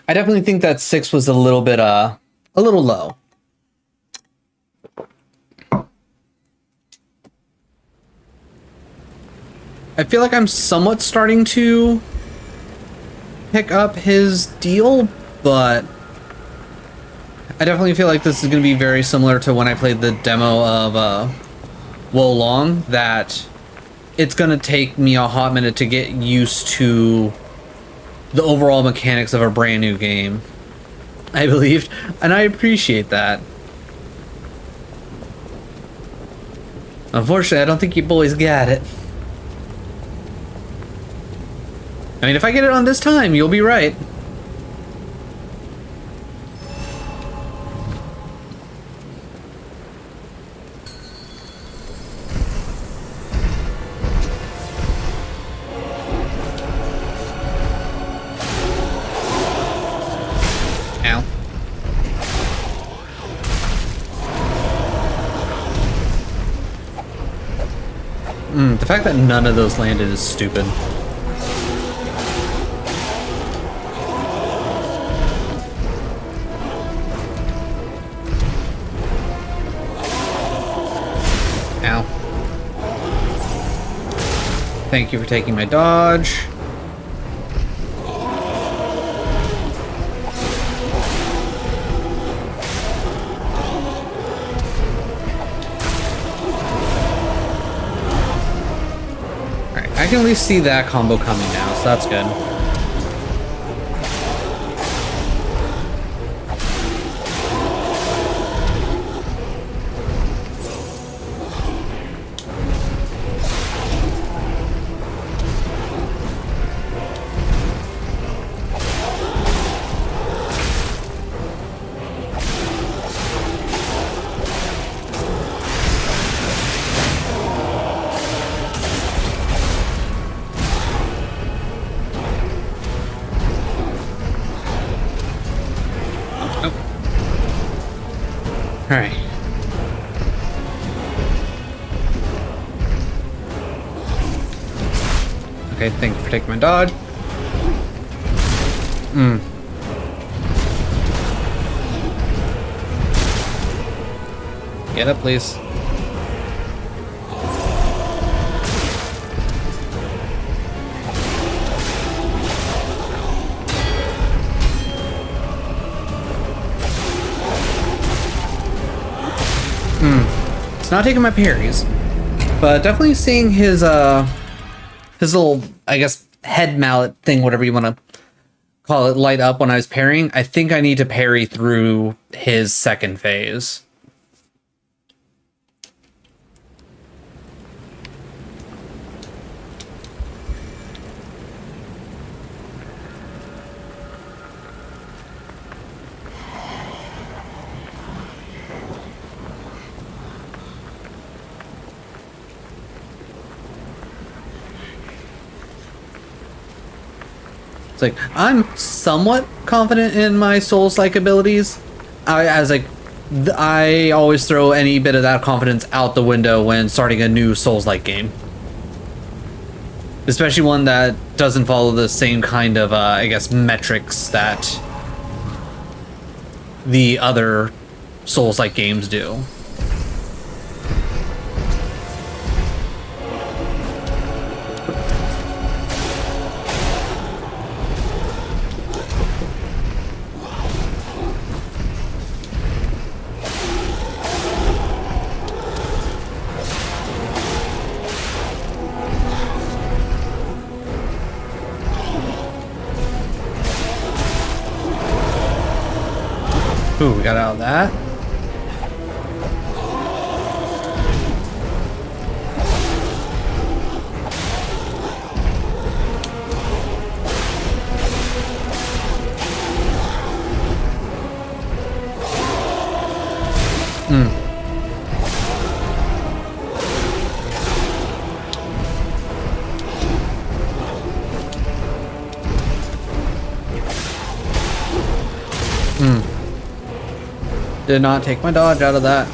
I definitely think that 6 was a little bit, a little low. I feel like I'm somewhat starting to pick up his deal, but I definitely feel like this is going to be very similar to when I played the demo of, Wo Long, that it's gonna take me a hot minute to get used to the overall mechanics of a brand new game, I believed, and I appreciate that. Unfortunately, I don't think you boys got it. I mean, if I get it on this time, you'll be right. The fact that none of those landed is stupid. Ow. Thank you for taking my dodge. I can at least see that combo coming now, so that's good. Alright. Okay, thank you for taking my dodge. Get up, please. It's not taking my parries, but definitely seeing his little, I guess, head mallet thing, whatever you want to call it, light up when I was parrying. I think I need to parry through his second phase. It's like, I'm somewhat confident in my Souls-like abilities. I always throw any bit of that confidence out the window when starting a new Souls-like game. Especially one that doesn't follow the same kind of, I guess, metrics that the other Souls-like games do. Ooh, we got out of that. Did not take my dodge out of that.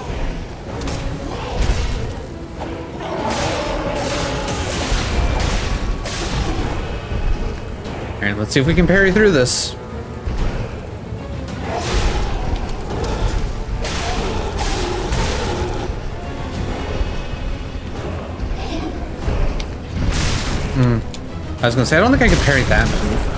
Alright, let's see if we can parry through this. I was gonna say, I don't think I can parry that move.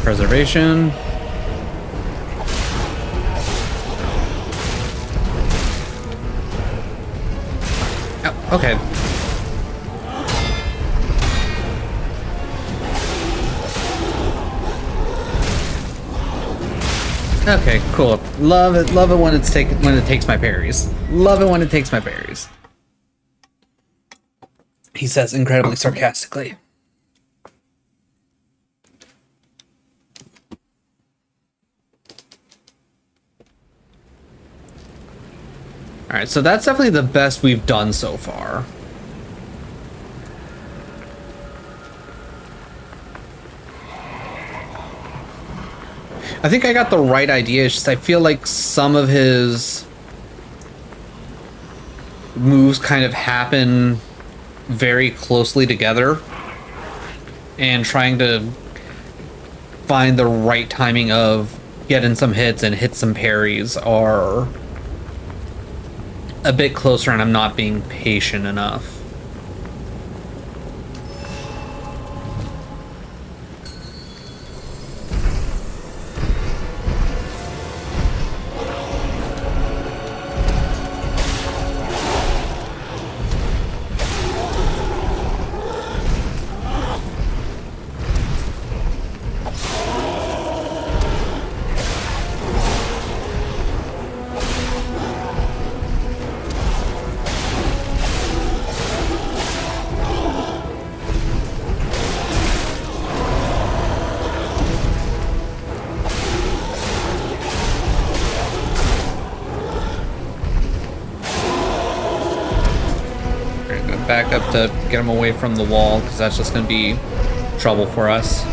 Preservation. Oh, okay. Okay, cool. Love it when it takes my parries. Love it when it takes my parries. He says incredibly sarcastically. Alright, so that's definitely the best we've done so far. I think I got the right idea, it's just I feel like some of his moves kind of happen very closely together. And trying to find the right timing of getting some hits and hit some parries are a bit closer, and I'm not being patient enough. Back up to get him away from the wall, because that's just going to be trouble for us.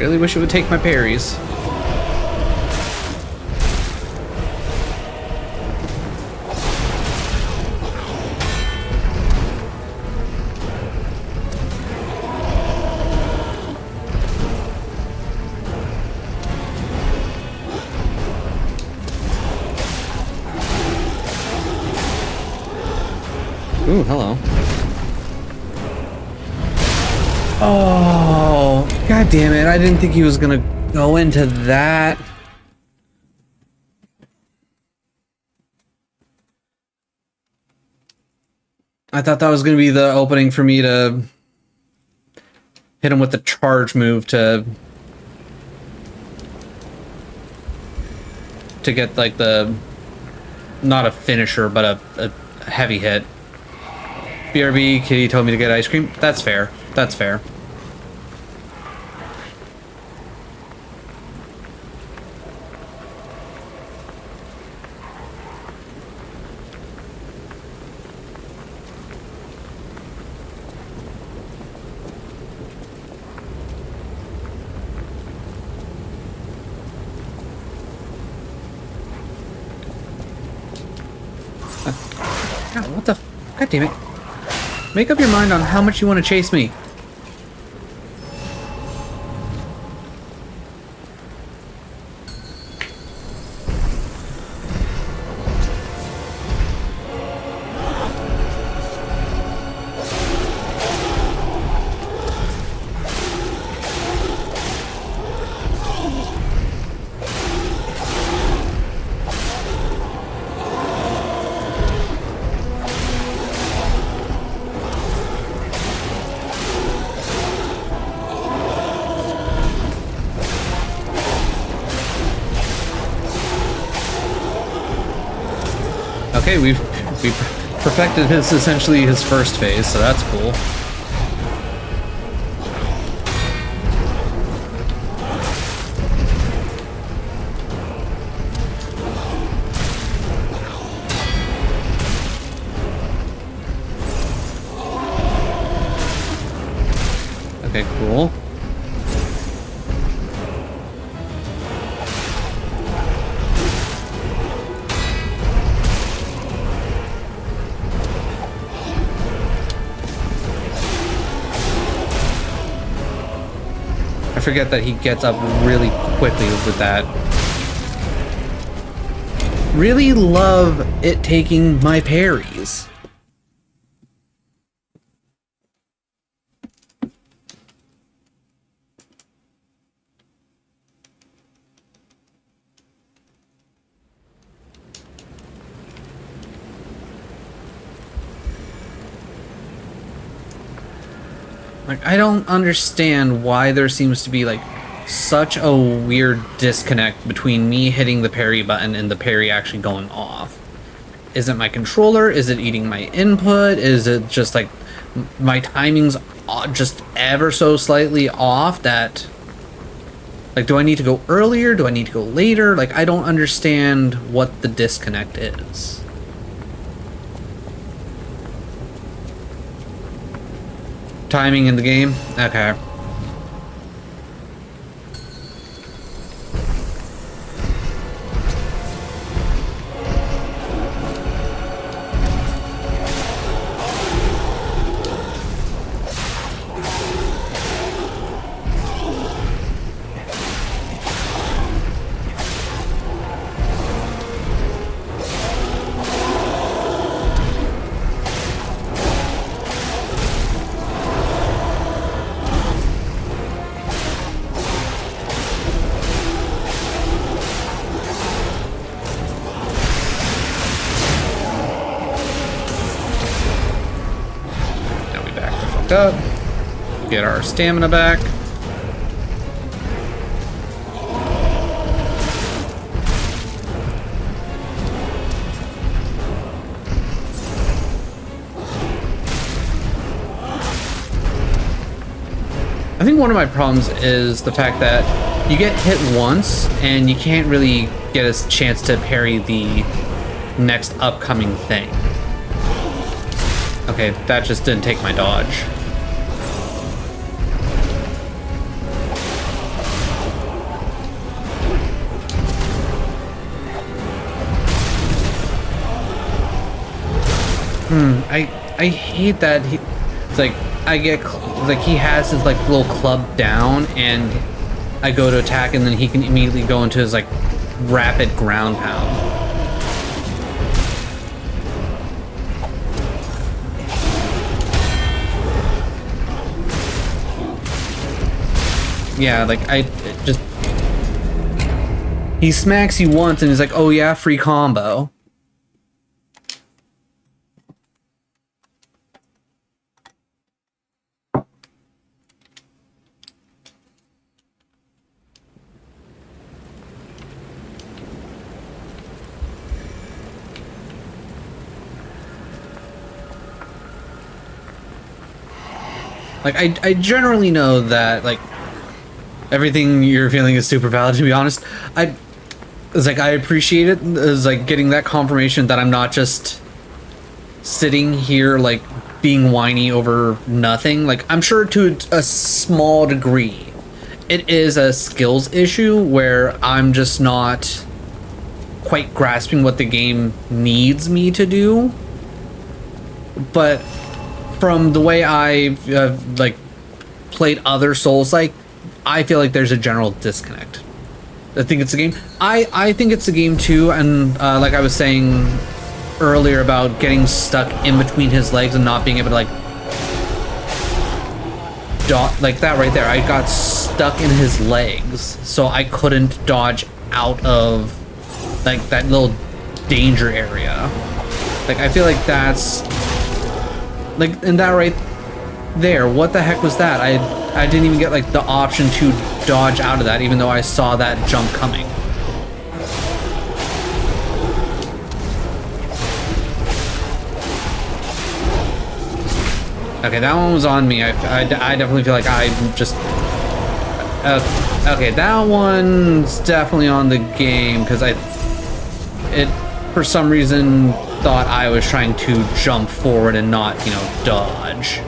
really wish it would take my parries. Ooh, hello. Oh, god damn it. I didn't think he was gonna go into that. I thought that was gonna be the opening for me to hit him with the charge move to get like the, not a finisher, but a heavy hit. BRB, Kitty told me to get ice cream. That's fair. That's fair. God, what the? God damn it. Make up your mind on how much you want to chase me. Okay, we've perfected essentially his first phase, so that's cool. Okay, cool. I forget that he gets up really quickly with that. Really love it taking my parries. Like, I don't understand why there seems to be, like, such a weird disconnect between me hitting the parry button and the parry actually going off. Is it my controller? Is it eating my input? Is it just, like, my timing's just ever so slightly off that... Like, do I need to go earlier? Do I need to go later? Like, I don't understand what the disconnect is. Timing in the game? Okay. Up, get our stamina back. I think one of my problems is the fact that you get hit once and you can't really get a chance to parry the next upcoming thing. Okay, that just didn't take my dodge. I hate that it's like I get like he has his like little club down and I go to attack and then he can immediately go into his like rapid ground pound. Yeah, like he smacks you once and he's like, oh yeah, free combo. Like, I generally know that, like, everything you're feeling is super valid, to be honest. It's like, I appreciate it. It's like getting that confirmation that I'm not just sitting here, like, being whiny over nothing. Like, I'm sure to a small degree, it is a skills issue where I'm just not quite grasping what the game needs me to do. But from the way I've like played other Souls, like I feel like there's a general disconnect. I think it's a game. I think it's a game too, and like I was saying earlier about getting stuck in between his legs and not being able to like like that right there. I got stuck in his legs, so I couldn't dodge out of like that little danger area. Like I feel like that's like, and that right there, what the heck was that? I didn't even get like the option to dodge out of that, even though I saw that jump coming. Okay, that one was on me. I definitely feel like I just... okay, that one's definitely on the game, because it, for some reason, thought I was trying to jump forward and not, you know, dodge.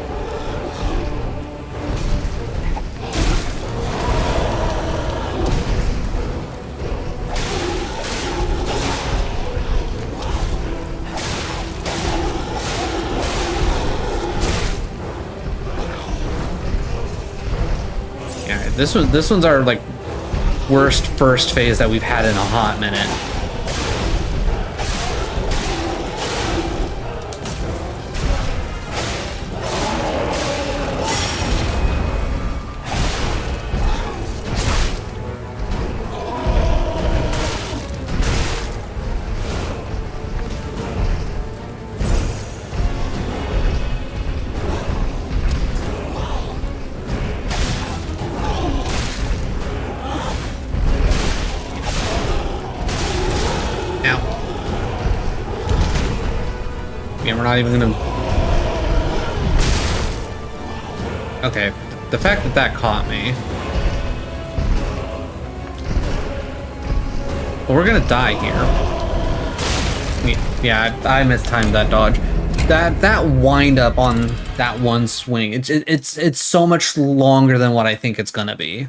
Yeah, this one's our like worst first phase that we've had in a hot minute. We're not even gonna... Okay, the fact that that caught me... Well, we're gonna die here. Yeah, I mistimed that dodge. That wind up on that one swing, it's so much longer than what I think it's gonna be.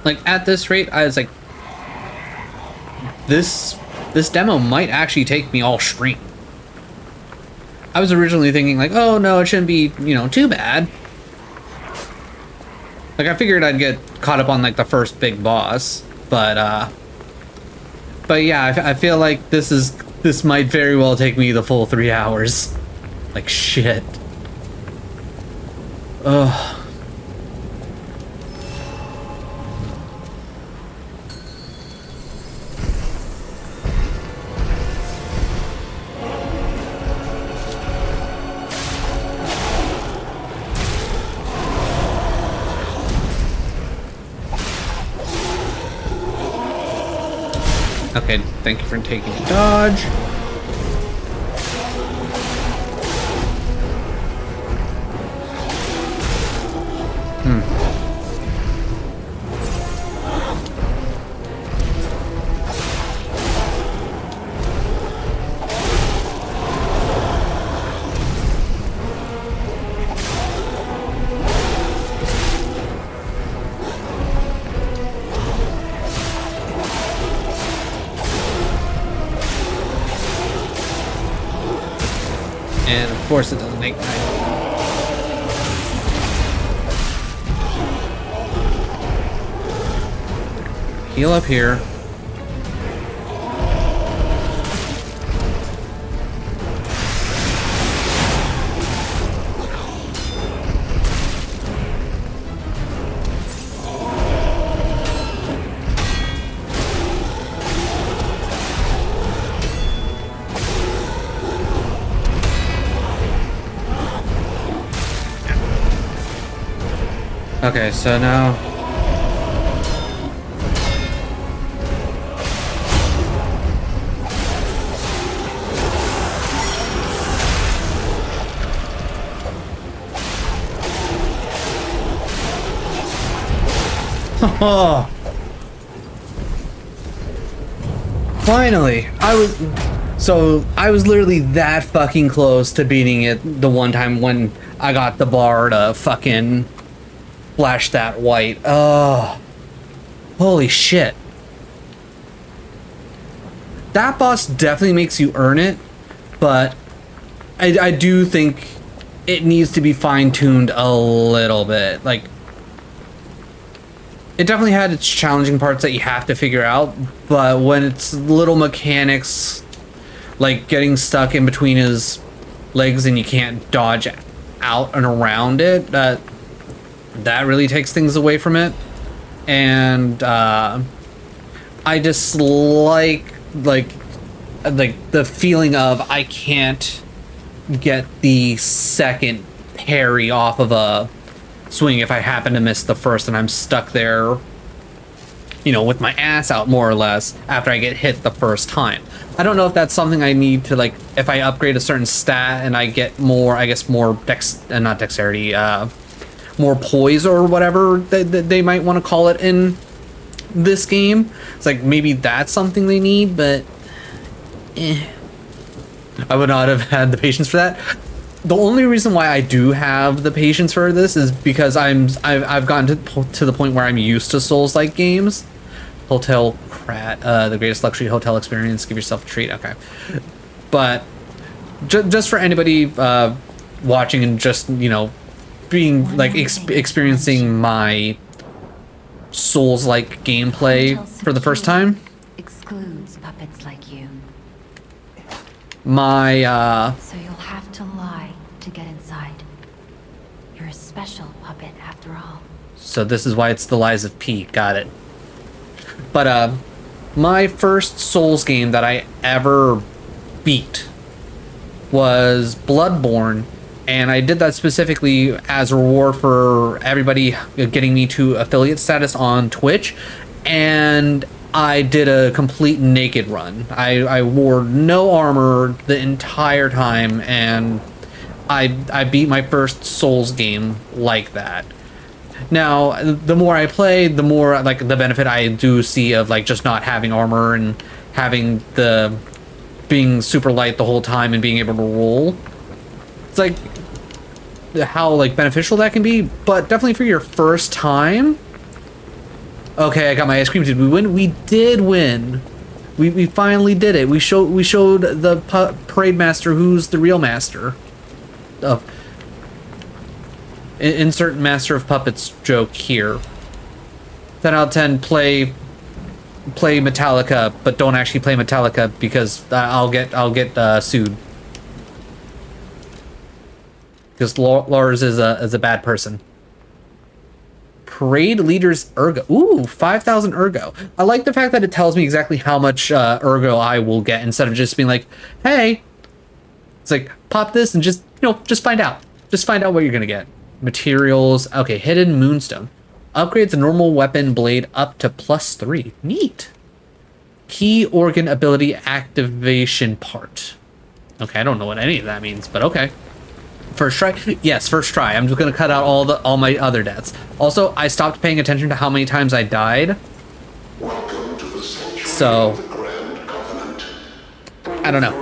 Like, at this rate, I was like, this demo might actually take me all stream. I was originally thinking like, oh no, it shouldn't be, you know, too bad. Like, I figured I'd get caught up on like the first big boss, but yeah, I feel like this might very well take me the full 3 hours. Like, shit. Ugh. Okay, thank you for taking a dodge. And of course it doesn't ignite. Heal up here. Okay, so now oh, finally, I was literally that fucking close to beating it the one time when I got the bar to fucking flash that white. Oh, holy shit. That boss definitely makes you earn it, but I do think it needs to be fine-tuned a little bit. Like, it definitely had its challenging parts that you have to figure out, but when it's little mechanics, like getting stuck in between his legs and you can't dodge out and around it, that really takes things away from it. And I just like the feeling of I can't get the second parry off of a swing if I happen to miss the first, and I'm stuck there, you know, with my ass out more or less after I get hit the first time. I don't know if that's something I need to, like, if I upgrade a certain stat and I get more, I guess more not dexterity, more poise or whatever they might want to call it in this game. It's like maybe that's something they need, but I would not have had the patience for that. The only reason why I do have the patience for this is because I've gotten to the point where I'm used to Souls-like games. Hotel Krat, the greatest luxury hotel experience. Give yourself a treat. Okay, but just for anybody watching and just, you know, being like experiencing my Souls-like gameplay for the first time. Excludes puppets like you. My So you'll have to lie to get inside. You're a special puppet after all. So this is why it's the lies of P. Got it. But my first Souls game that I ever beat was Bloodborne, and I did that specifically as a reward for everybody getting me to affiliate status on Twitch, and I did a complete naked run. I wore no armor the entire time, and I beat my first Souls game like that. Now, the more I play, the more like the benefit I do see of like just not having armor and having the being super light the whole time and being able to roll. It's like how like beneficial that can be, but definitely for your first time. Okay, I got my ice cream. Did we win? We did win. We finally did it. We showed the parade master who's the real master of. Insert Master of Puppets joke here. 10 out of 10. Play Metallica, but don't actually play Metallica because I'll get sued. Because Lars is a bad person. Parade leaders ergo. Ooh, 5,000 ergo. I like the fact that it tells me exactly how much ergo I will get instead of just being like, hey, it's like pop this and just find out. Just find out what you're gonna get. Materials. Okay, hidden moonstone. Upgrades a normal weapon blade up to +3. Neat. Key organ ability activation part. Okay, I don't know what any of that means, but okay. First try? Yes, first try. I'm just gonna cut out all my other deaths. Also, I stopped paying attention to how many times I died. So I don't know.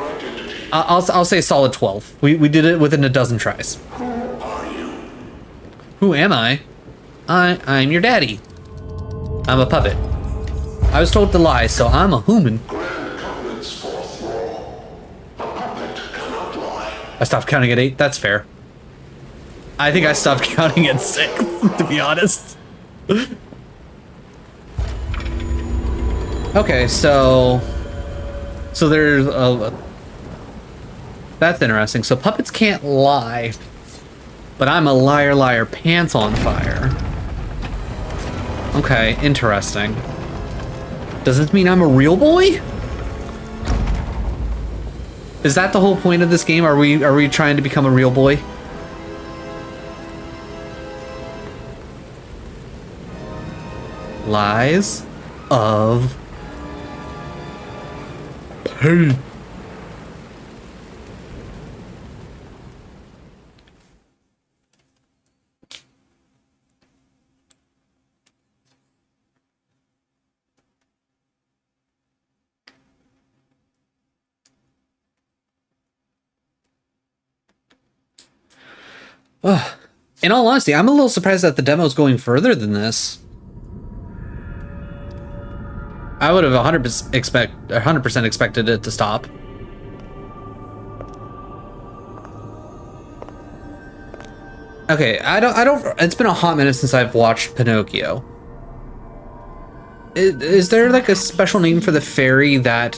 I'll say solid 12. We did it within a dozen tries. Who am I? I'm your daddy. I'm a puppet. I was told to lie, so I'm a human. I stopped counting at 8. That's fair. I think I stopped counting at 6, to be honest. Okay, so there's that's interesting. So puppets can't lie, but I'm a liar, liar, pants on fire. Okay, interesting. Does this mean I'm a real boy? Is that the whole point of this game? Are we trying to become a real boy? Lies of P. Ugh. In all honesty, I'm a little surprised that the demo's going further than this. I would have 100% expected it to stop. Okay, I don't. It's been a hot minute since I've watched Pinocchio. Is there like a special name for the fairy that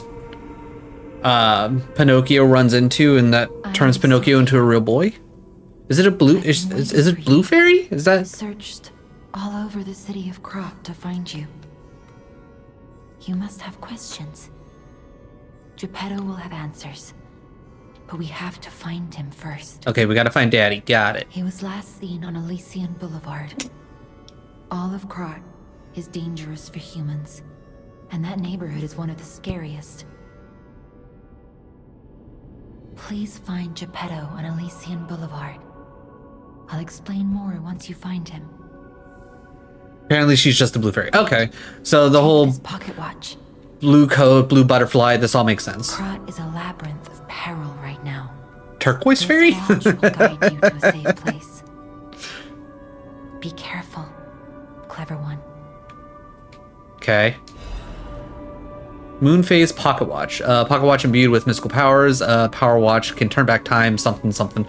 Pinocchio runs into and that turns Pinocchio into a real boy? Is it a blue? Is it Blue Fairy? Is I that? searched all over the city of Krot to find you. You must have questions. Geppetto will have answers. But we have to find him first. Okay, we gotta find Daddy. Got it. He was last seen on Elysian Boulevard. All of Krot is dangerous for humans. And that neighborhood is one of the scariest. Please find Geppetto on Elysian Boulevard. I'll explain more once you find him. Apparently she's just a blue fairy. Okay, so the whole His pocket watch. blue coat, blue butterfly, this all makes sense. Krot is a labyrinth of peril right now. Turquoise This fairy? watch will guide you to a safe place. Be careful, clever one. Okay. Moon phase pocket watch. Pocket watch imbued with mystical powers. Power watch can turn back time, something, something.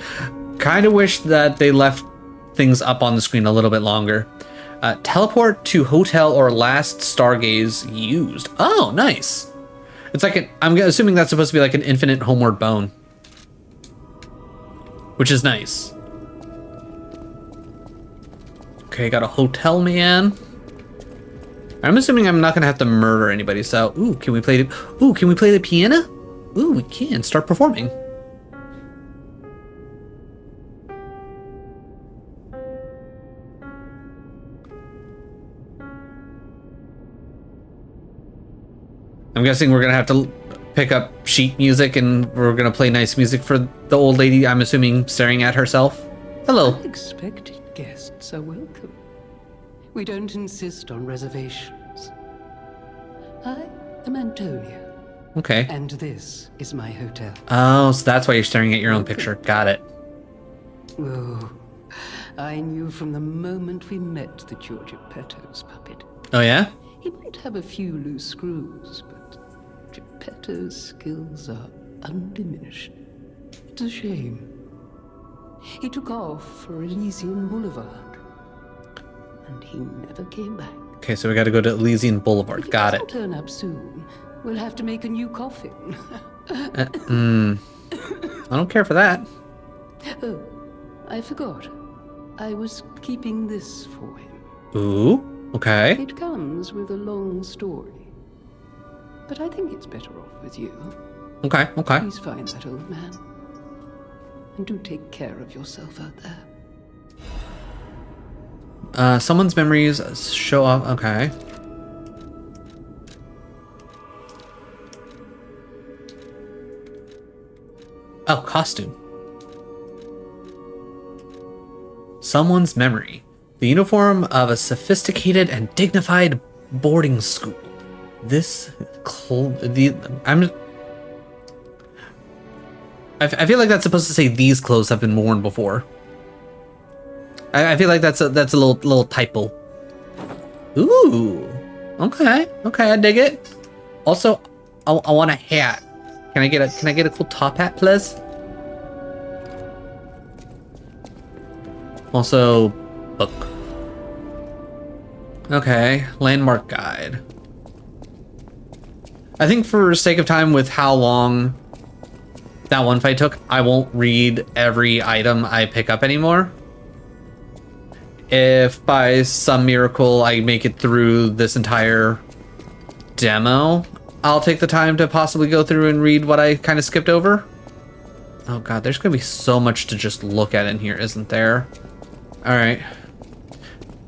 Kind of wish that they left things up on the screen a little bit longer. Teleport to hotel or last stargaze used. Oh, nice. It's like I'm assuming that's supposed to be like an infinite homeward bone, which is nice. Okay, got a hotel man. I'm assuming I'm not gonna have to murder anybody. So, can we play the piano? Ooh, we can start performing. I'm guessing we're gonna have to pick up sheet music and we're gonna play nice music for the old lady, I'm assuming, staring at herself. Hello. Unexpected guests are welcome. We don't insist on reservations. I am Antonia, Okay. and this is my hotel. Oh, so that's why you're staring at your own picture. Got it. Oh, I knew from the moment we met that you're Geppetto's puppet. Oh yeah? He might have a few loose screws, but Geppetto's skills are undiminished. It's a shame. He took off for Elysian Boulevard, and he never came back. Okay, so we gotta go to Elysian Boulevard. If Got he it. doesn't turn up soon, we'll have to make a new coffin. I don't care for that. Oh, I forgot. I was keeping this for him. Ooh, okay. It comes with a long story. But I think it's better off with you. Okay. Please find that old man. And do take care of yourself out there. Someone's memories show up. Okay. Oh, costume. Someone's memory. The uniform of a sophisticated and dignified boarding school. This I feel like that's supposed to say these clothes have been worn before. I feel like that's a little typo. Ooh. Okay, I dig it. Also, I want a hat. Can I get a cool top hat, please? Also, book. Okay, landmark guide. I think for sake of time with how long that one fight took, I won't read every item I pick up anymore. If by some miracle I make it through this entire demo, I'll take the time to possibly go through and read what I kind of skipped over. Oh god, there's gonna be so much to just look at in here, isn't there? Alright.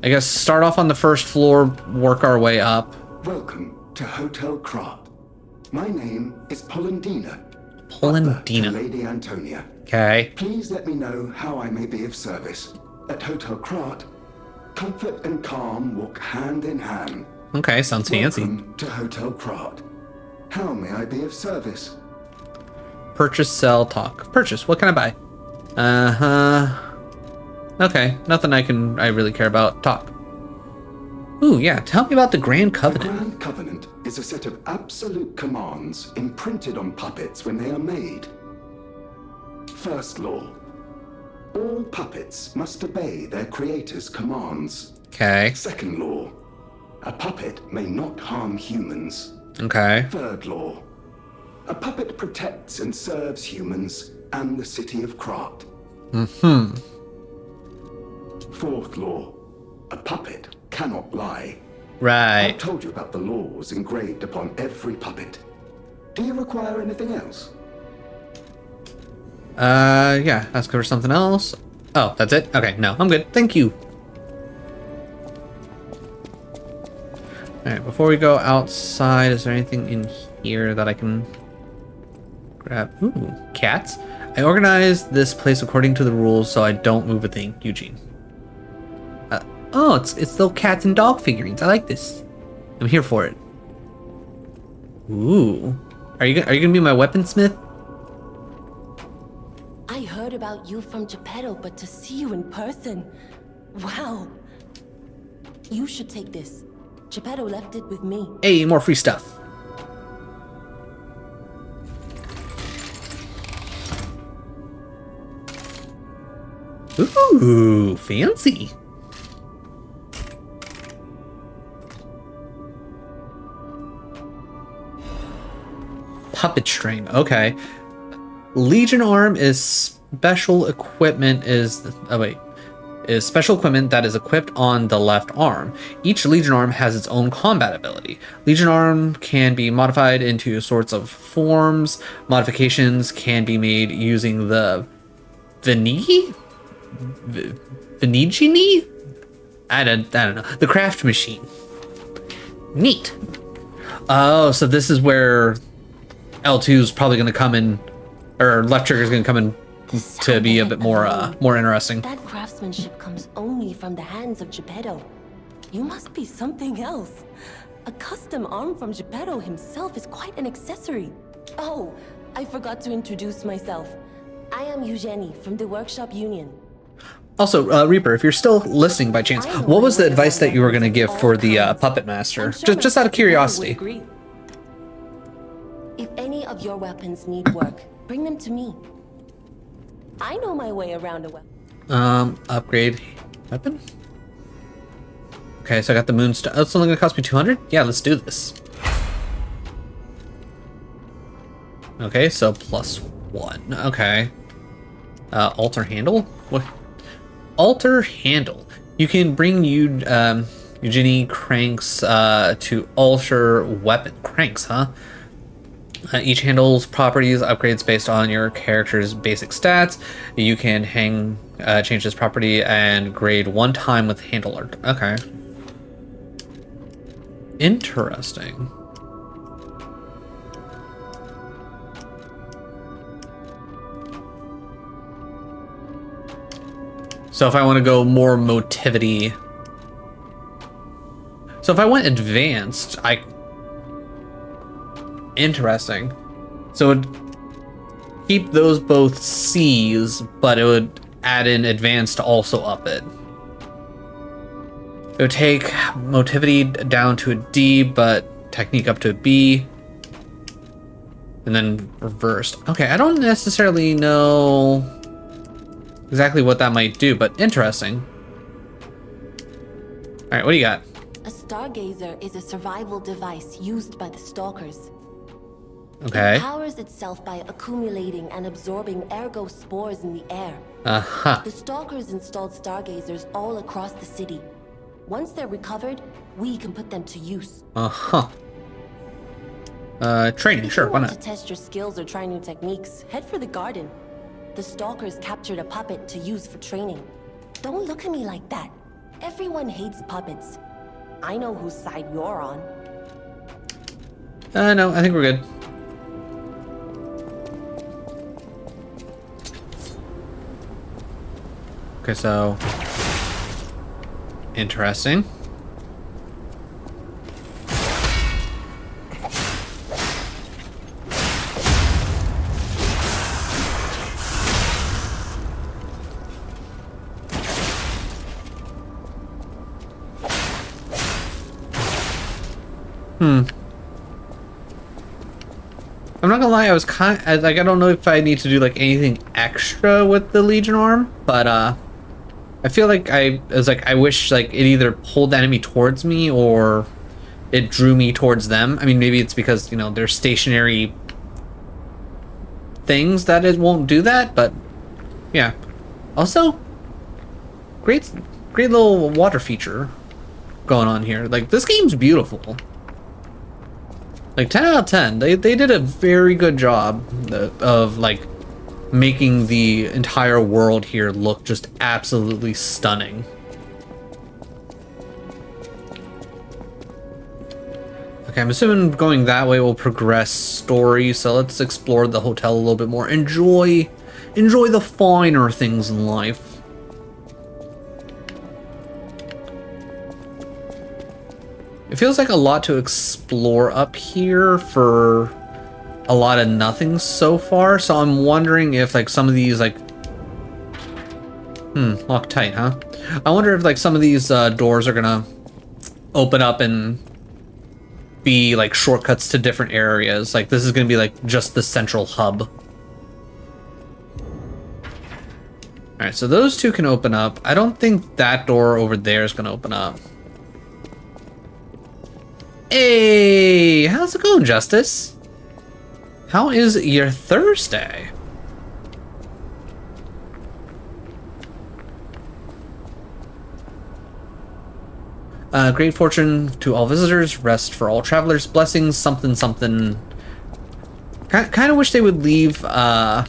I guess start off on the first floor, work our way up. Welcome to Hotel Krat. My name is Polendina. Polendina. To Lady Antonia. Okay. Please let me know how I may be of service. At Hotel Krat, comfort and calm walk hand in hand. Okay, sounds fancy. Welcome to Hotel Krat. How may I be of service? Purchase, sell, talk. Purchase, what can I buy? Uh-huh. Okay, nothing I really care about. Talk. Ooh, yeah, tell me about the Grand The Covenant. Grand Covenant is a set of absolute commands imprinted on puppets when they are made. First law. All puppets must obey their creator's commands. Okay, Second law. A puppet may not harm humans. okay. Third law. A puppet protects and serves humans and the city of Krat. Mm-hmm. Fourth law. A puppet cannot lie. Right. I've told you about the laws engraved upon every puppet. Do you require anything else? Yeah, ask for something else. Oh, that's it? Okay, no, I'm good. Thank you. Alright, before we go outside, is there anything in here that I can grab? Ooh, cats. I organized this place according to the rules so I don't move a thing. Eugene. Oh, it's little cats and dog figurines. I like this. I'm here for it. Ooh. Are you gonna be my weaponsmith? I heard about you from Geppetto, but to see you in person, wow. You should take this. Geppetto left it with me. Hey, more free stuff. Ooh, fancy. Puppet string. Okay. Legion arm is special equipment is special equipment that is equipped on the left arm. Each Legion arm has its own combat ability. Legion arm can be modified into sorts of forms. Modifications can be made using the Venigini? I don't know. The craft machine. Neat. Oh, so this is where L2 is probably going to come in, or left trigger is going to come in to be a bit more interesting. That craftsmanship comes only from the hands of Geppetto. You must be something else. A custom arm from Geppetto himself is quite an accessory. Oh, I forgot to introduce myself. I am Eugenie from the Workshop Union. Also, Reaper, if you're still listening by chance, what was the advice that you were going to give for the Puppet Master? Just out of curiosity. If any of your weapons need work, bring them to me. I know my way around a weapon. Upgrade weapon? Okay, so I got the moonstone. That's only going to cost me 200? Yeah, let's do this. Okay, so +1. Okay. Alter handle? What? Alter handle. You can bring Eugenie cranks to alter weapon. Cranks, huh? Each handle's properties upgrades based on your character's basic stats. You can change this property and grade one time with handle art. Okay. Interesting. So if I want to go more motivity. So if I went advanced, interesting. So it would keep those both C's, but it would add in advanced to also up it. It would take motivity down to a D, but technique up to a B. And then reversed. Okay, I don't necessarily know exactly what that might do, but interesting. All right, what do you got? A stargazer is a survival device used by the stalkers. Okay. It powers itself by accumulating and absorbing ergo spores in the air. Uh-huh. The stalkers installed stargazers all across the city. Once they're recovered, we can put them to use. Uh-huh. Training, sure, If you why want not? to test your skills or try new techniques, head for the garden. The stalkers captured a puppet to use for training. Don't look at me like that. Everyone hates puppets. I know whose side you're on. No, I think we're good. Okay, so... Interesting. I'm not gonna lie, I was like, I don't know if I need to do like anything extra with the Legion arm, but I feel like I wish like it either pulled the enemy towards me or it drew me towards them. I mean, maybe it's because, you know, they're stationary things that it won't do that, but yeah. Also, great little water feature going on here. Like, this game's beautiful. Like 10 out of 10. They did a very good job of like making the entire world here look just absolutely stunning. Okay, I'm assuming going that way will progress story, so let's explore the hotel a little bit more. Enjoy the finer things in life. It feels like a lot to explore up here for a lot of nothing so far, so I'm wondering if like some of these like... locked tight, huh? I wonder if like some of these doors are gonna open up and be like shortcuts to different areas. Like this is gonna be like just the central hub. Alright, so those two can open up. I don't think that door over there is gonna open up. Hey, how's it going, Justice? How is your Thursday? Great fortune to all visitors, rest for all travelers, blessings, something, something. Kind of wish they would leave those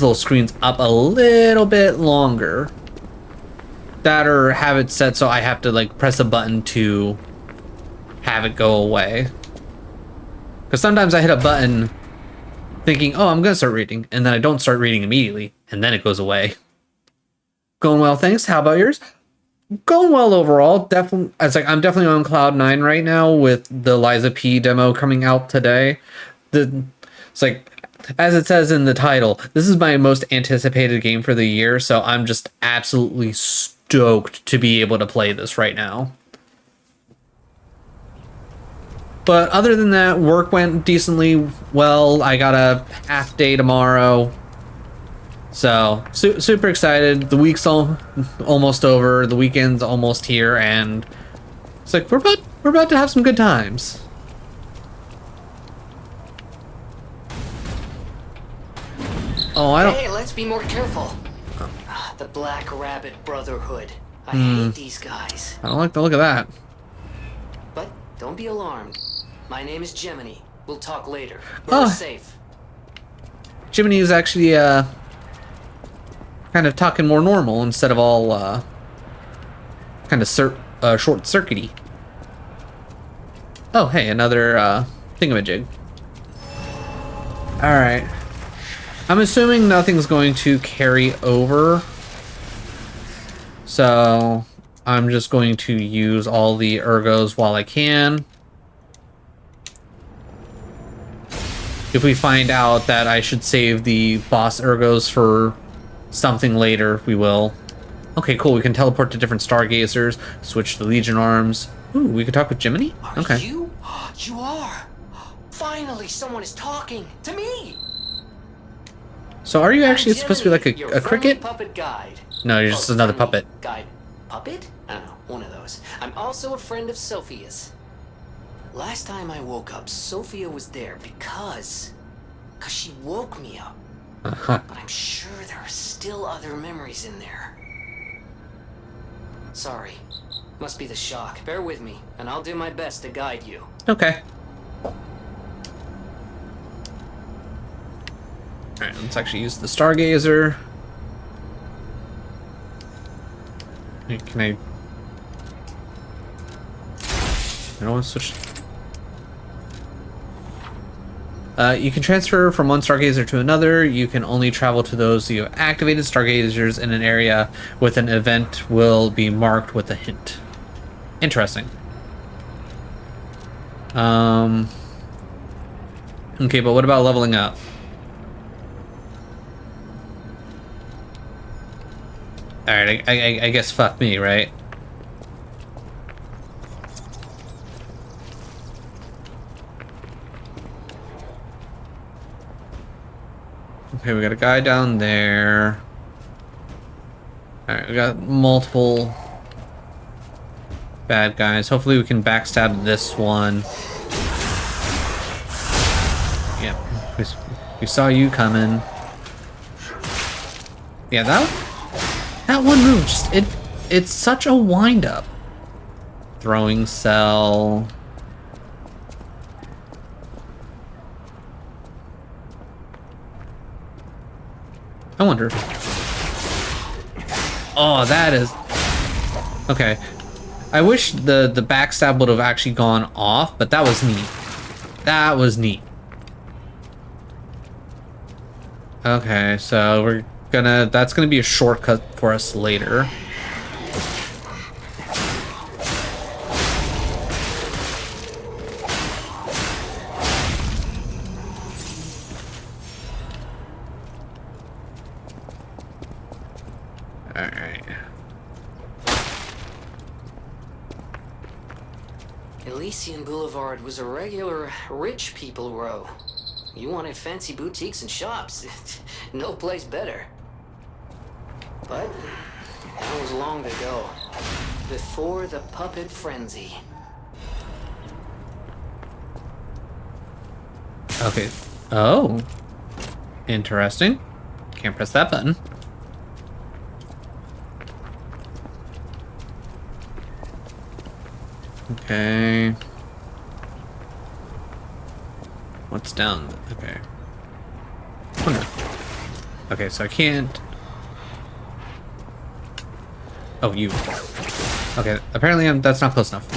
little screens up a little bit longer. That or have it set so I have to like press a button to have it go away. Because sometimes I hit a button thinking, oh, I'm gonna start reading, and then I don't start reading immediately, and then it goes away. Going well, thanks. How about yours? Going well overall. Definitely, I'm definitely on cloud 9 right now with the Liza P demo coming out today. It's like, as it says in the title, this is my most anticipated game for the year, so I'm just absolutely stoked to be able to play this right now. But other than that, work went decently well. I got a half day tomorrow. So, super excited. The week's almost over. The weekend's almost here, and it's like we're about to have some good times. Oh, I don't... Hey, let's be more careful. The Black Rabbit Brotherhood. I hate these guys. I don't like the look of that. But don't be alarmed. My name is Gemini. We'll talk later. Oh. We're safe. Jiminy is actually kind of talking more normal instead of all kind of short-circuity. Oh, hey, another thingamajig. All right. I'm assuming nothing's going to carry over, so I'm just going to use all the ergos while I can. If we find out that I should save the boss ergos for something later, we will. Okay, cool. We can teleport to different stargazers, switch to Legion arms. Ooh, we can talk with Jiminy? Okay. Are you? You are. Finally, someone is talking to me. So are you actually supposed to be like Your a friendly cricket? puppet guide. No, you're just another friendly puppet. Guide puppet? I don't know, one of those. I'm also a friend of Sophia's. Last time I woke up, Sophia was there because she woke me up. But I'm sure there are still other memories in there. Sorry. Must be the shock. Bear with me, and I'll do my best to guide you. Okay. Alright, let's actually use the Stargazer. Hey, can I don't want to switch. You can transfer from one Stargazer to another. You can only travel to those you have activated Stargazers in an area with an event will be marked with a hint. Interesting. Okay, but what about leveling up? Alright, I guess fuck me, right? Okay, we got a guy down there. Alright, we got multiple bad guys. Hopefully we can backstab this one. Yep, we saw you coming. Yeah, that one move, just it's such a wind-up. Throwing cell. I wonder. Oh, that is... Okay. I wish the backstab would have actually gone off, but that was neat. That was neat. Okay, so we're gonna... That's gonna be a shortcut for us later. Alright. Elysian Boulevard was a regular rich people row. You wanted fancy boutiques and shops. No place better. But that was long ago. Before the puppet frenzy. Okay. Oh. Interesting. Can't press that button. Okay. What's down? Okay. Oh, no. Okay, so I can't... Oh, you. Okay, apparently that's not close enough.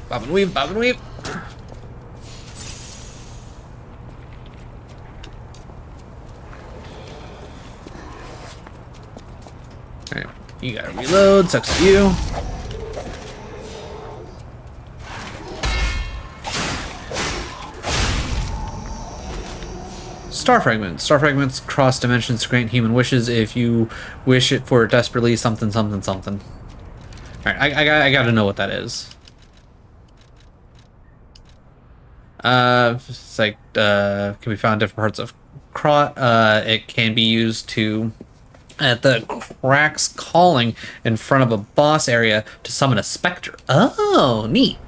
Bob and weave, bob and weave. Alright, you gotta reload, sucks to you. Star fragments. Star fragments cross dimensions to grant human wishes if you wish it for desperately something, something, something. Alright, I gotta know what that is. It's like, can be found in different parts of Krot. It can be used to, at the cracks calling in front of a boss area to summon a specter. Oh, neat.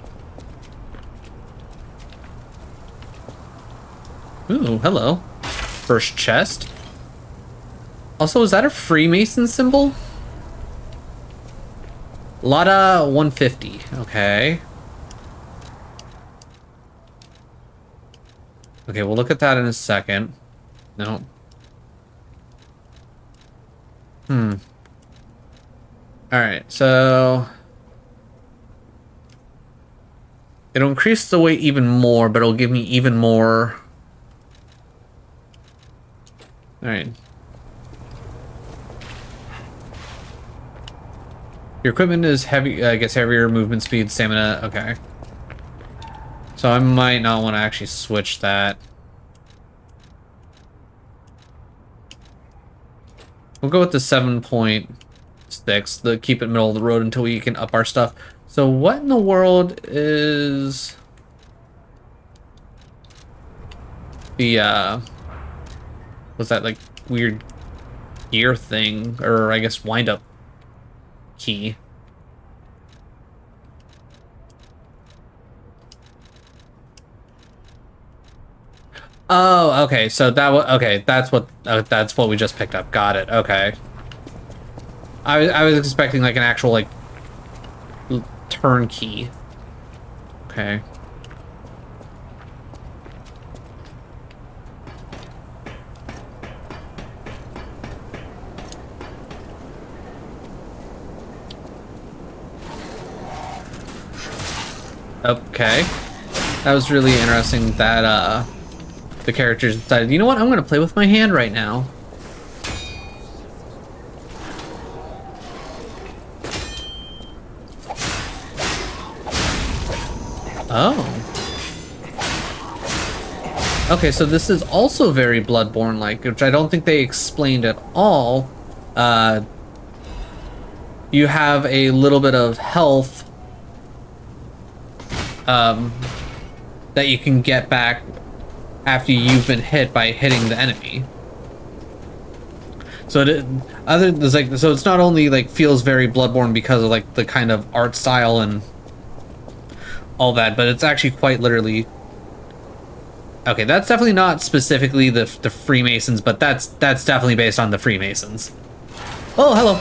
Ooh, hello. First chest. Also, is that a Freemason symbol? Lada 150. Okay. Okay, we'll look at that in a second. No. Alright, so... It'll increase the weight even more, but it'll give me even more... Alright. Your equipment is heavy, gets heavier, movement speed, stamina, okay. So I might not want to actually switch that. We'll go with the 7 point sticks. The keep it middle of the road until we can up our stuff. So what in the world is the was that like weird gear thing, or I guess wind up key? Oh, okay. So that was okay. That's what we just picked up. Got it. Okay. I was expecting like an actual like turnkey. Okay. Okay. That was really interesting that the characters decided, you know what, I'm gonna play with my hand right now. Oh. Okay, so this is also very Bloodborne-like, which I don't think they explained at all. You have a little bit of health that you can get back after you've been hit by hitting the enemy. So so it's not only like feels very Bloodborne because of like the kind of art style and all that, but it's actually quite literally. Okay, that's definitely not specifically the Freemasons, but that's definitely based on the Freemasons. Oh, hello.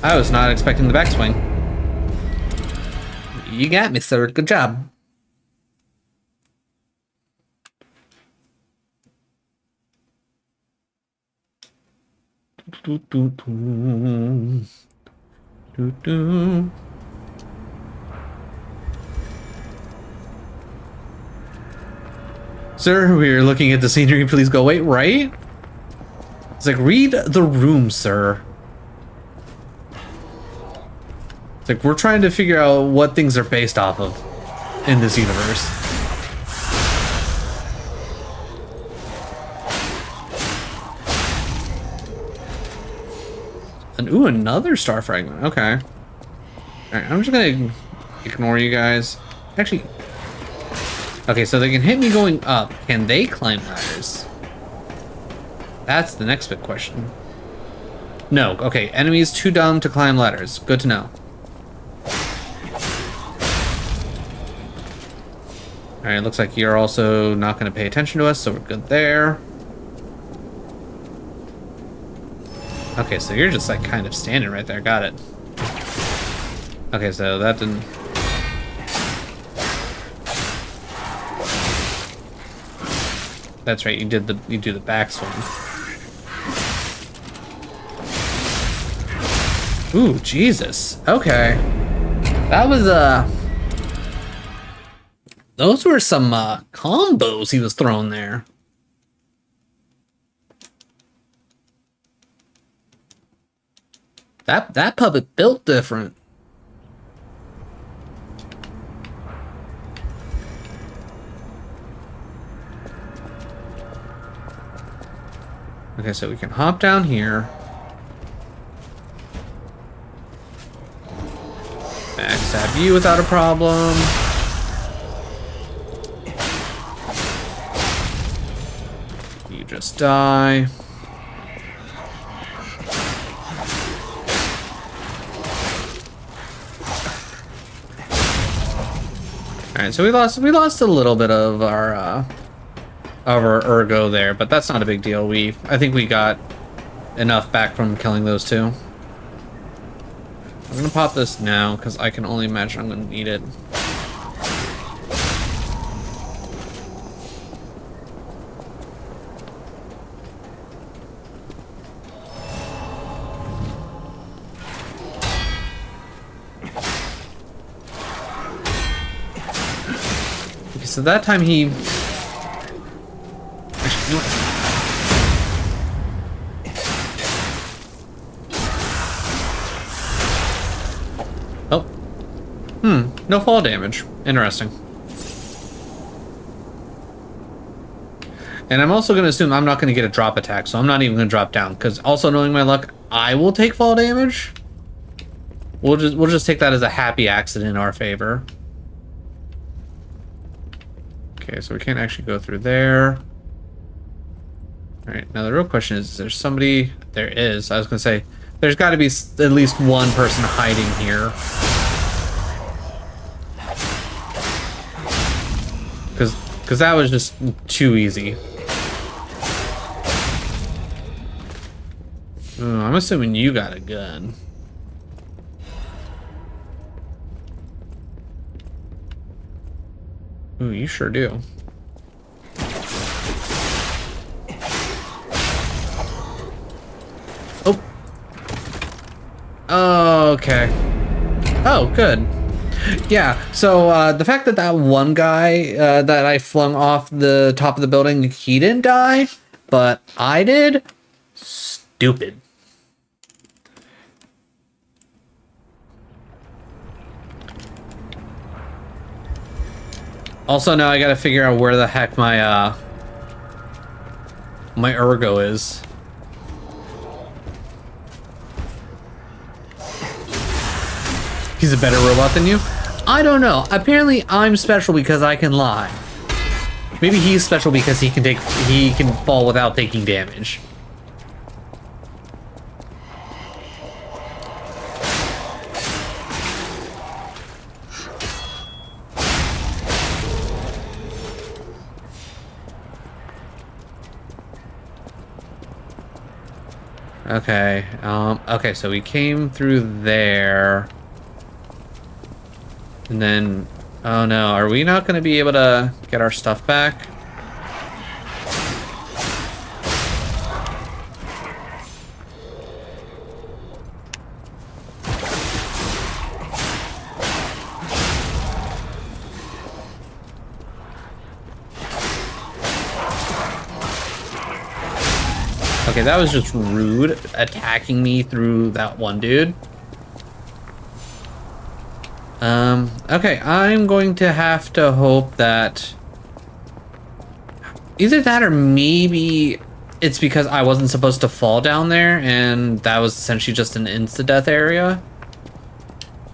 I was not expecting the backswing. You got me, sir. Good job. Do, do, do. Do, do. Sir, we're looking at the scenery. Please go. Wait, right? It's like, read the room, sir. It's like, we're trying to figure out what things are based off of in this universe. And ooh, another star fragment. Okay. Alright, I'm just gonna ignore you guys. Actually, okay, so they can hit me going up. Can they climb ladders? That's the next big question. No. Okay, enemies too dumb to climb ladders. Good to know. Alright, looks like you're also not going to pay attention to us, so we're good there. Okay, so you're just like kind of standing right there. Got it. Okay, so that didn't... That's right, you do the backswing. Ooh, Jesus. Okay. That was those were some combos he was throwing there. That puppet built different. Okay, so we can hop down here. Backstab you without a problem. You just die. Alright, so we lost a little bit of our ergo there, but that's not a big deal. I think we got enough back from killing those two. I'm gonna pop this now because I can only imagine I'm gonna need it. Okay, so that time he... Actually, you know what? No fall damage. Interesting. And I'm also going to assume I'm not going to get a drop attack, so I'm not even going to drop down. Because also knowing my luck, I will take fall damage. We'll just take that as a happy accident in our favor. Okay, so we can't actually go through there. All right, now the real question is there somebody? There is. I was going to say, there's got to be at least one person hiding here. Because that was just too easy. Oh, I'm assuming you got a gun. Ooh, you sure do. Oh. Oh, okay. Oh, good. Yeah, so the fact that that one guy that I flung off the top of the building, he didn't die, but I did? Stupid. Also, now I gotta figure out where the heck my my ergo is. He's a better robot than you? I don't know. Apparently, I'm special because I can lie. Maybe he's special because he can fall without taking damage. Okay, okay, so we came through there. And then, oh no, are we not going to be able to get our stuff back? Okay, that was just rude, attacking me through that one dude. Okay, I'm going to have to hope that either that or maybe it's because I wasn't supposed to fall down there and that was essentially just an insta-death area.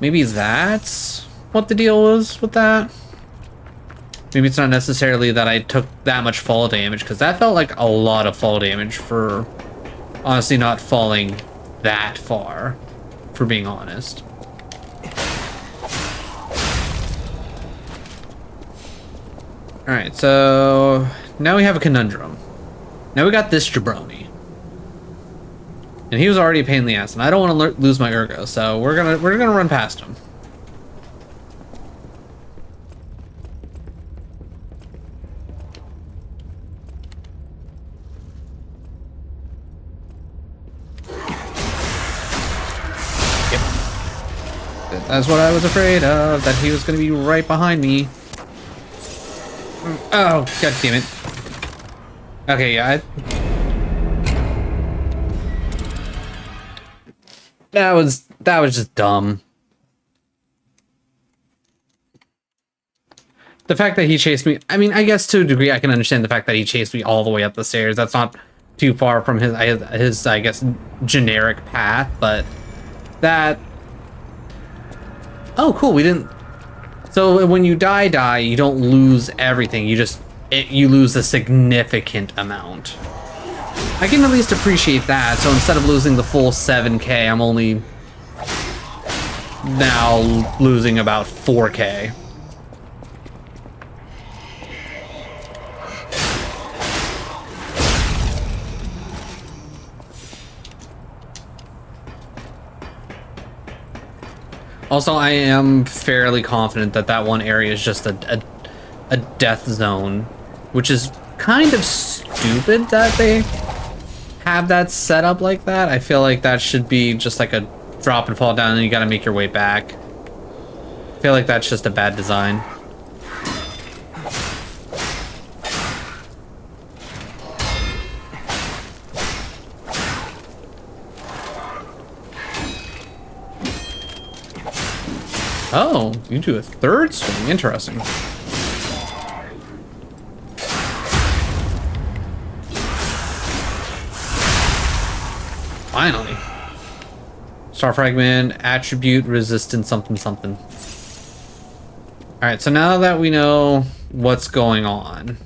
Maybe that's what the deal was with that. Maybe it's not necessarily that I took that much fall damage, because that felt like a lot of fall damage for honestly not falling that far, for being honest. Alright, so now we have a conundrum. Now we got this jabroni. And he was already a pain in the ass, and I don't want to lose my ergo, so we're gonna run past him. Yep. That's what I was afraid of, that he was gonna be right behind me. Oh, god damn it. Okay, yeah. That was just dumb. The fact that he chased me, I mean, I guess to a degree I can understand the fact that he chased me all the way up the stairs. That's not too far from his I guess, generic path, but that... Oh, cool, we didn't... So when you die, you don't lose everything. You lose a significant amount. I can at least appreciate that. So instead of losing the full 7K, I'm only now losing about 4K. Also, I am fairly confident that that one area is just a death zone, which is kind of stupid that they have that set up like that. I feel like that should be just like a drop and fall down and you gotta make your way back. I feel like that's just a bad design. Oh, you do a third swing. Interesting. Finally. Star fragment, attribute, resistance, something, something. Alright, so now that we know what's going on.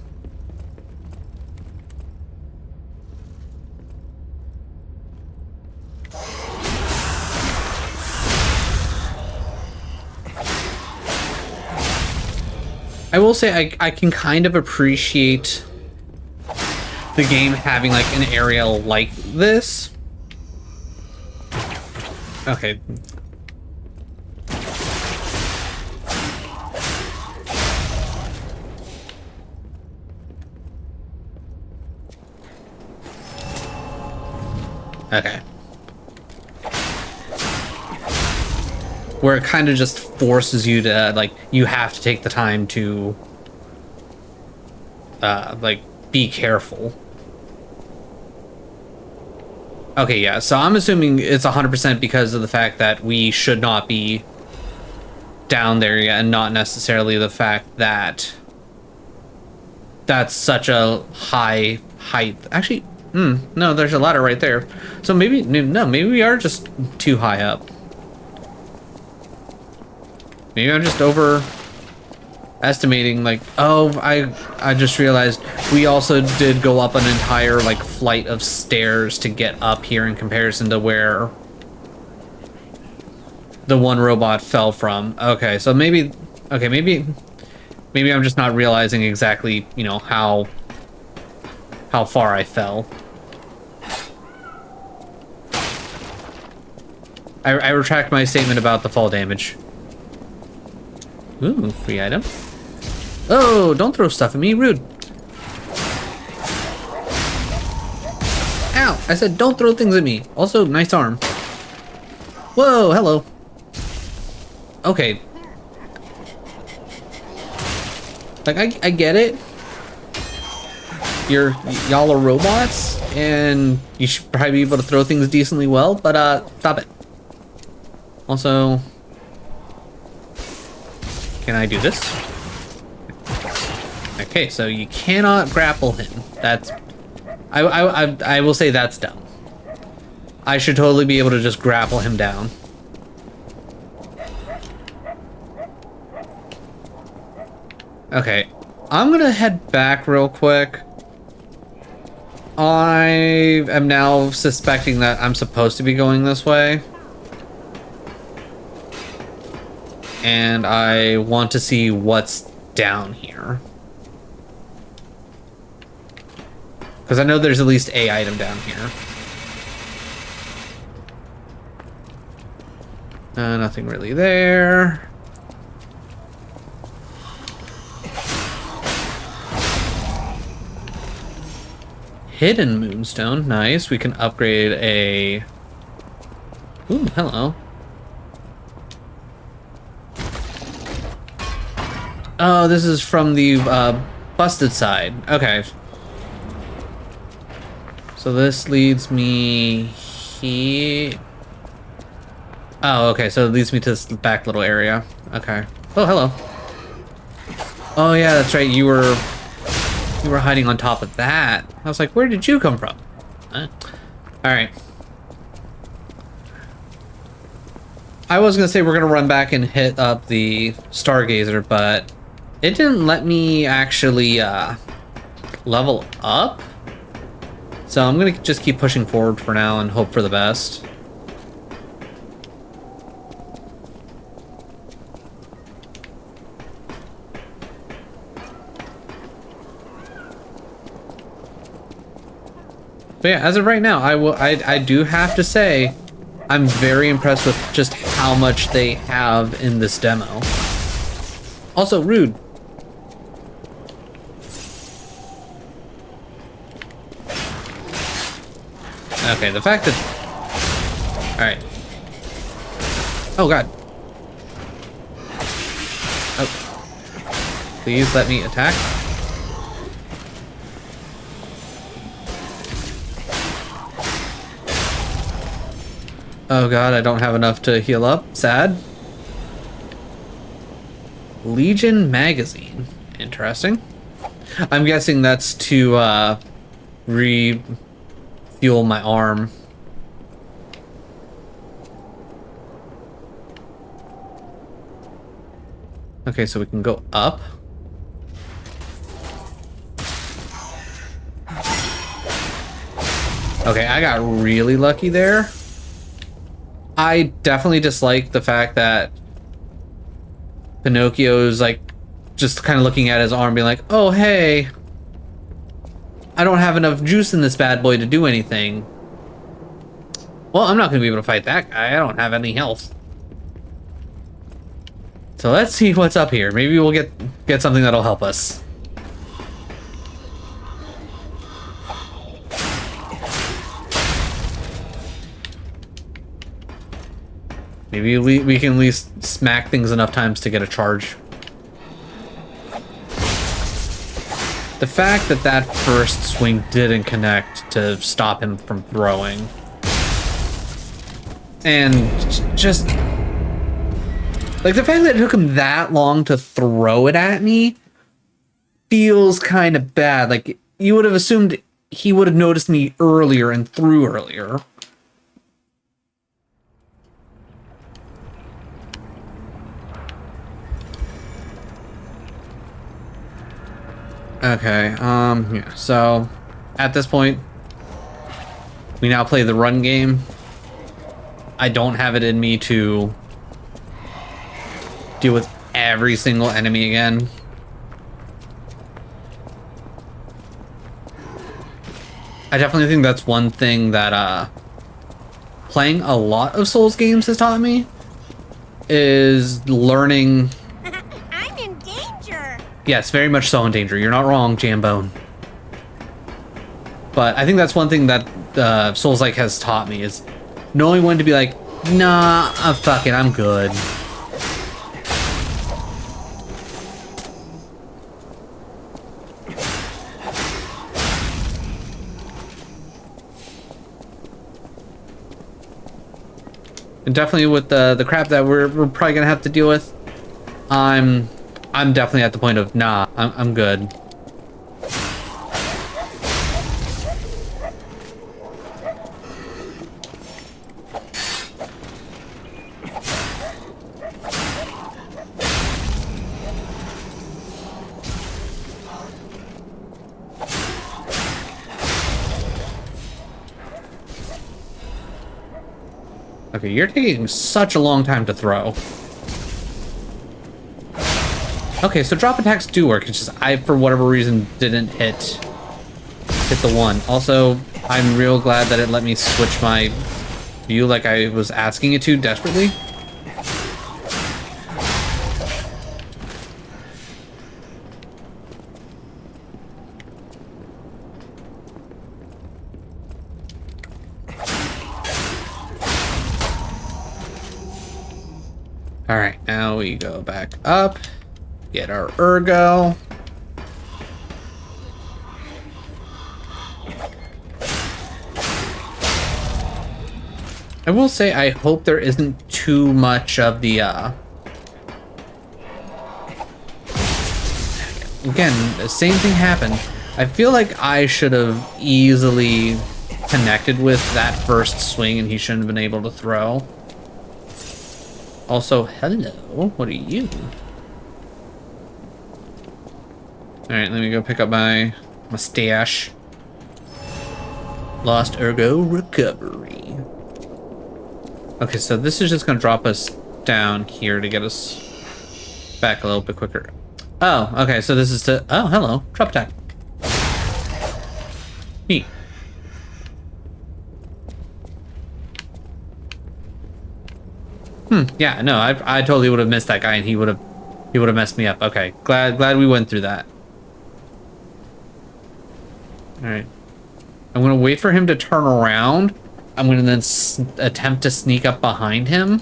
I will say I can kind of appreciate the game having like an area like this. Okay. Okay. Where it kind of just forces you to, like, you have to take the time to, like, be careful. Okay, yeah, so I'm assuming it's 100% because of the fact that we should not be down there yet, and not necessarily the fact that that's such a high height. Actually, no, there's a ladder right there. So maybe, no, maybe we are just too high up. Maybe I'm just overestimating, like, oh, I just realized we also did go up an entire, like, flight of stairs to get up here in comparison to where the one robot fell from. Okay, so maybe I'm just not realizing exactly, you know, how far I fell. I retract my statement about the fall damage. Ooh, free item. Oh, don't throw stuff at me, rude. Ow, I said don't throw things at me. Also, nice arm. Whoa, hello. Okay. Like, I get it. Y'all are robots, and you should probably be able to throw things decently well, but, stop it. Also, can I do this? Okay, so you cannot grapple him. That's... I will say that's dumb. I should totally be able to just grapple him down. Okay, I'm gonna head back real quick. I am now suspecting that I'm supposed to be going this way. And I want to see what's down here. Because I know there's at least a item down here. Nothing really there. Hidden moonstone, nice. We can upgrade a... Ooh, hello. Oh, this is from the busted side. Okay. So this leads me here. Oh, okay. So it leads me to this back little area. Okay. Oh, hello. Oh yeah, that's right. You were hiding on top of that. I was like, where did you come from? All right. I was gonna say we're gonna run back and hit up the Stargazer, but it didn't let me actually level up. So I'm gonna just keep pushing forward for now and hope for the best. But yeah, as of right now, I do have to say, I'm very impressed with just how much they have in this demo. Also, rude. Okay, the fact that... Alright. Oh, God. Oh. Please let me attack. Oh God, I don't have enough to heal up. Sad. Legion magazine. Interesting. I'm guessing that's to refuel my arm. Okay, so we can go up. Okay, I got really lucky there. I definitely dislike the fact that Pinocchio's like just kind of looking at his arm being like, oh hey, I don't have enough juice in this bad boy to do anything. Well, I'm not gonna be able to fight that guy. I don't have any health. So let's see what's up here. Maybe we'll get something that'll help us. Maybe we can at least smack things enough times to get a charge. The fact that that first swing didn't connect to stop him from throwing. And just... like, the fact that it took him that long to throw it at me feels kind of bad. Like, you would have assumed he would have noticed me earlier and threw earlier. Okay, yeah, so at this point, we now play the run game. I don't have it in me to deal with every single enemy again. I definitely think that's one thing that playing a lot of Souls games has taught me, is learning. I'm in danger. Yes, very much so in danger. You're not wrong, Jambone. But I think that's one thing that Soulslike has taught me, is knowing when to be like, nah, fuck it, I'm good. And definitely with the crap that we're probably gonna have to deal with, I'm definitely at the point of nah, I'm good. Okay, you're taking such a long time to throw. Okay, so drop attacks do work. It's just I, for whatever reason, didn't hit the one. Also, I'm real glad that it let me switch my view like I was asking it to desperately. All right, now we go back up, get our ergo. I will say I hope there isn't too much of the again, the same thing happened. I feel like I should have easily connected with that first swing and he shouldn't have been able to throw. Also, hello, what are you? Alright, let me go pick up my stash. Lost ergo recovery. Okay, so this is just gonna drop us down here to get us back a little bit quicker. Oh, okay, so this is to... oh, hello, drop attack. Neat. Yeah, no, I totally would have missed that guy and he would have messed me up. Okay, glad we went through that. All right. I'm going to wait for him to turn around. I'm going to then attempt to sneak up behind him.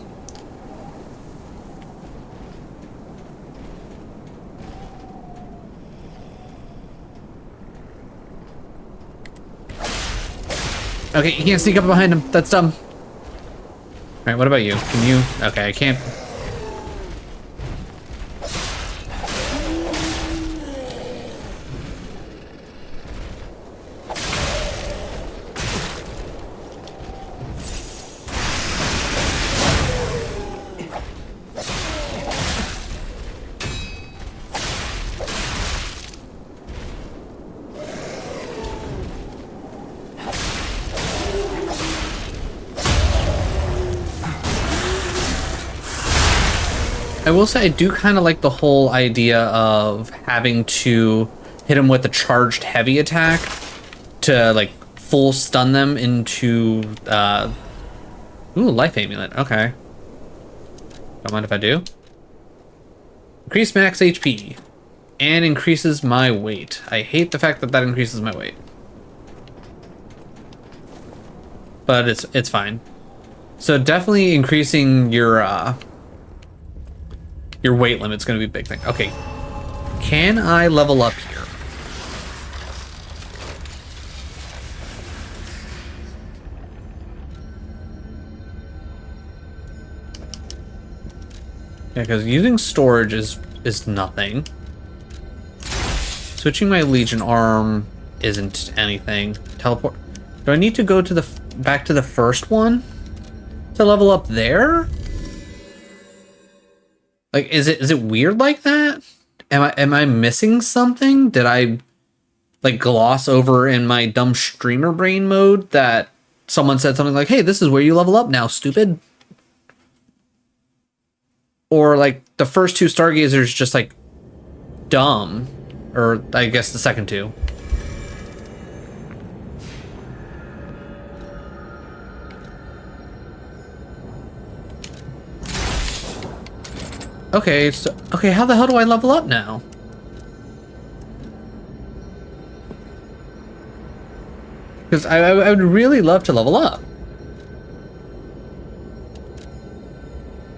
Okay, he can't sneak up behind him. That's dumb. All right, what about you? Can you? Okay, I can't. I will say I do kind of like the whole idea of having to hit him with a charged heavy attack to like full stun them into ooh, life amulet. Okay. Don't mind if I do. Increase max HP and increases my weight. I hate the fact that that increases my weight. But it's fine. So definitely increasing your weight limit's going to be a big thing. Okay. Can I level up here? Yeah, because using storage is nothing. Switching my Legion arm isn't anything. Teleport. Do I need to go to the back to the first one to level up there? Like, is it weird like that? Am I missing something? Did I like gloss over in my dumb streamer brain mode that someone said something like, "Hey, this is where you level up now, stupid"? Or like the first two Stargazers just like dumb, or I guess the second two. Okay, so okay, how the hell do I level up now? Because I would really love to level up.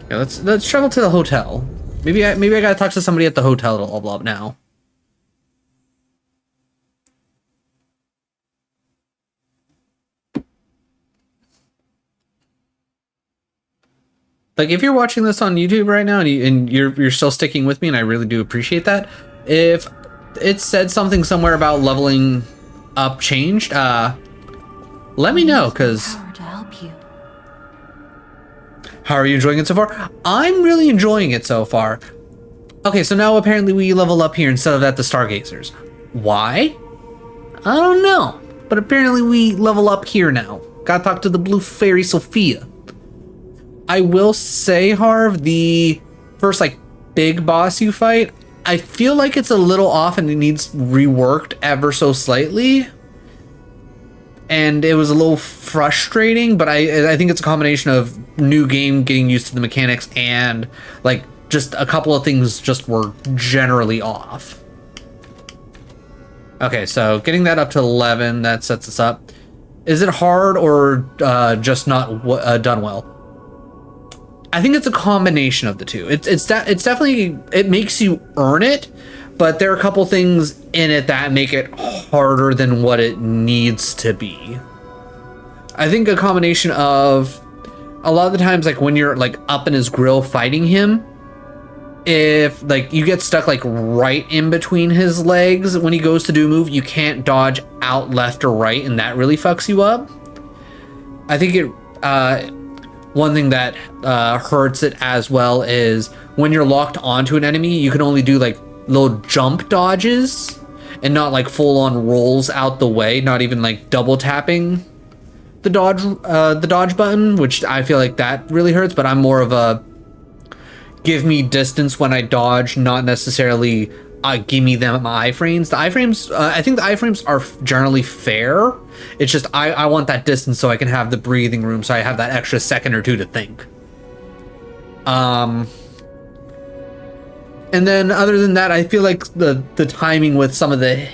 Yeah, let's travel to the hotel. Maybe I gotta talk to somebody at the hotel to level up now. Like, if you're watching this on YouTube right now and you're still sticking with me, and I really do appreciate that. If it said something somewhere about leveling up changed, let me know, because how are you enjoying it so far? I'm really enjoying it so far. Okay, so now apparently we level up here instead of at the Stargazers. Why? I don't know, but apparently we level up here now. Gotta talk to the blue fairy Sophia. I will say, Harv, the first like big boss you fight, I feel like it's a little off and it needs reworked ever so slightly. And it was a little frustrating, but I think it's a combination of new game, getting used to the mechanics, and like just a couple of things just were generally off. Okay, so getting that up to 11, that sets us up. Is it hard or just not done well? I think it's a combination of the two. It's definitely, it makes you earn it, but there are a couple things in it that make it harder than what it needs to be. I think a combination of a lot of the times, like when you're like up in his grill fighting him, if like you get stuck like right in between his legs when he goes to do a move, you can't dodge out left or right, and that really fucks you up. I think it one thing that hurts it as well is when you're locked onto an enemy, you can only do like little jump dodges and not like full on rolls out the way, not even like double tapping the dodge button, which I feel like that really hurts. But I'm more of a give me distance when I dodge, not necessarily give me them iframes. The iframes, I think the iframes are generally fair. It's just I want that distance so I can have the breathing room, so I have that extra second or two to think. And then other than that, I feel like the timing with some of the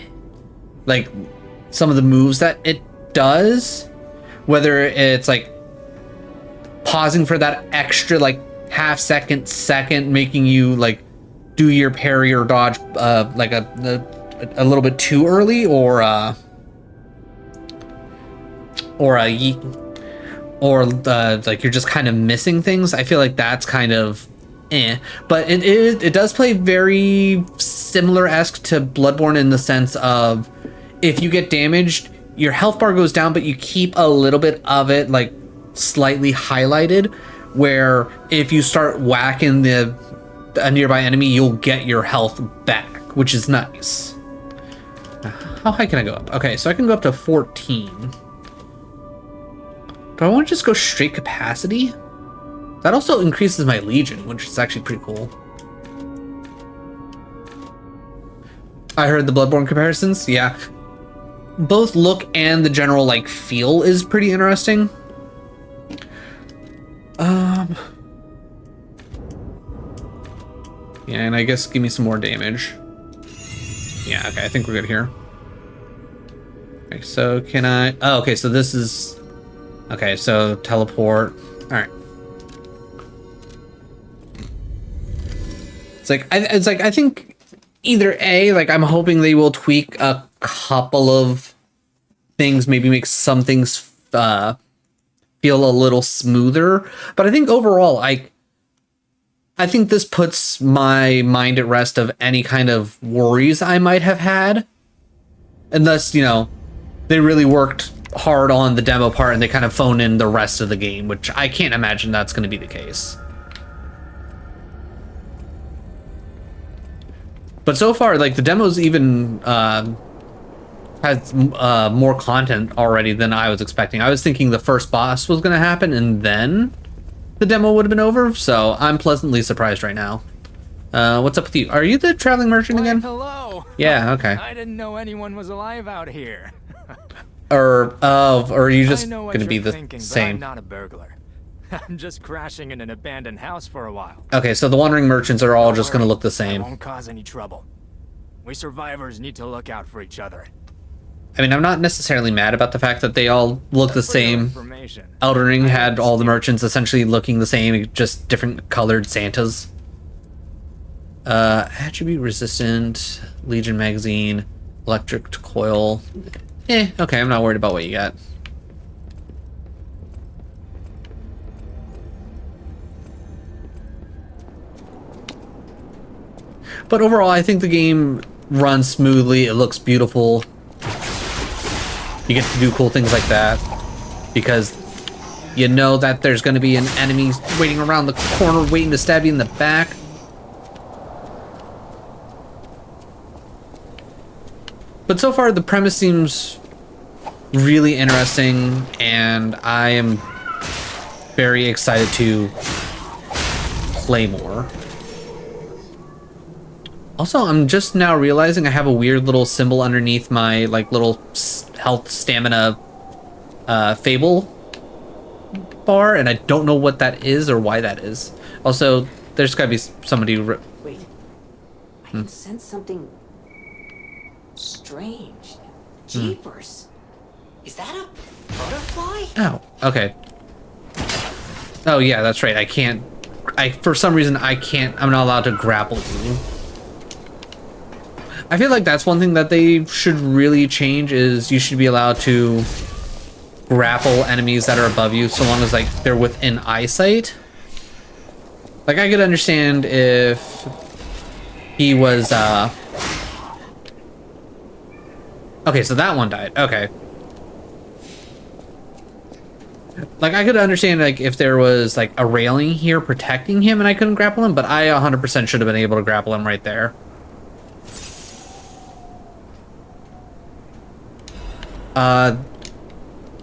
moves that it does, whether it's like pausing for that extra like half second, making you like do your parry or dodge like a little bit too early, or like you're just kind of missing things. I feel like that's kind of but it does play very similar-esque to Bloodborne in the sense of if you get damaged, your health bar goes down, but you keep a little bit of it like slightly highlighted, where if you start whacking a nearby enemy, you'll get your health back, which is nice. How high can I go up? Okay, so I can go up to 14. Do I want to just go straight capacity? That also increases my Legion, which is actually pretty cool. I heard the Bloodborne comparisons. Yeah. Both look and the general like feel is pretty interesting. Yeah, and I guess give me some more damage. Yeah, okay, I think we're good here. Okay, so can I... Oh, okay, so this is... Okay, so teleport. Alright. It's like I think either A, like I'm hoping they will tweak a couple of things, maybe make some things feel a little smoother. But I think overall, I think this puts my mind at rest of any kind of worries I might have had. Unless, you know, they really worked hard on the demo part and they kind of phone in the rest of the game, which I can't imagine that's going to be the case. But so far, like, the demo's even has more content already than I was expecting. I was thinking the first boss was going to happen and then the demo would have been over, so I'm pleasantly surprised right now. What's up with you? Are you the traveling merchant again? Hello. Yeah, okay. I didn't know anyone was alive out here. Or are you just I know what gonna be you're the thinking, but same? I'm not a burglar. I'm just crashing in an abandoned house for a while. Okay, so the wandering merchants are all just gonna look the I same. won't cause any trouble. We survivors need to look out for each other. I mean, I'm not necessarily mad about the fact that they all look the For your same. information, Elden Ring had all the merchants essentially looking the same, just different colored Santas. Attribute resistant, Legion magazine, electric coil. Okay, I'm not worried about what you got. But overall, I think the game runs smoothly. It looks beautiful. You get to do cool things like that because you know that there's going to be an enemy waiting around the corner waiting to stab you in the back. But so far, the premise seems really interesting, and I am very excited to play more. Also, I'm just now realizing I have a weird little symbol underneath my like little health stamina fable bar, and I don't know what that is or why that is. Also, there's gotta be somebody. Wait, I can sense something strange. Jeepers. Is that a butterfly? Oh, okay. Oh yeah, that's right. I can't. For some reason I can't. I'm not allowed to grapple you. I feel like that's one thing that they should really change is you should be allowed to grapple enemies that are above you so long as like they're within eyesight. Like I could understand if he was okay, so that one died. Okay. Like I could understand like if there was like a railing here protecting him and I couldn't grapple him, but I 100% should have been able to grapple him right there.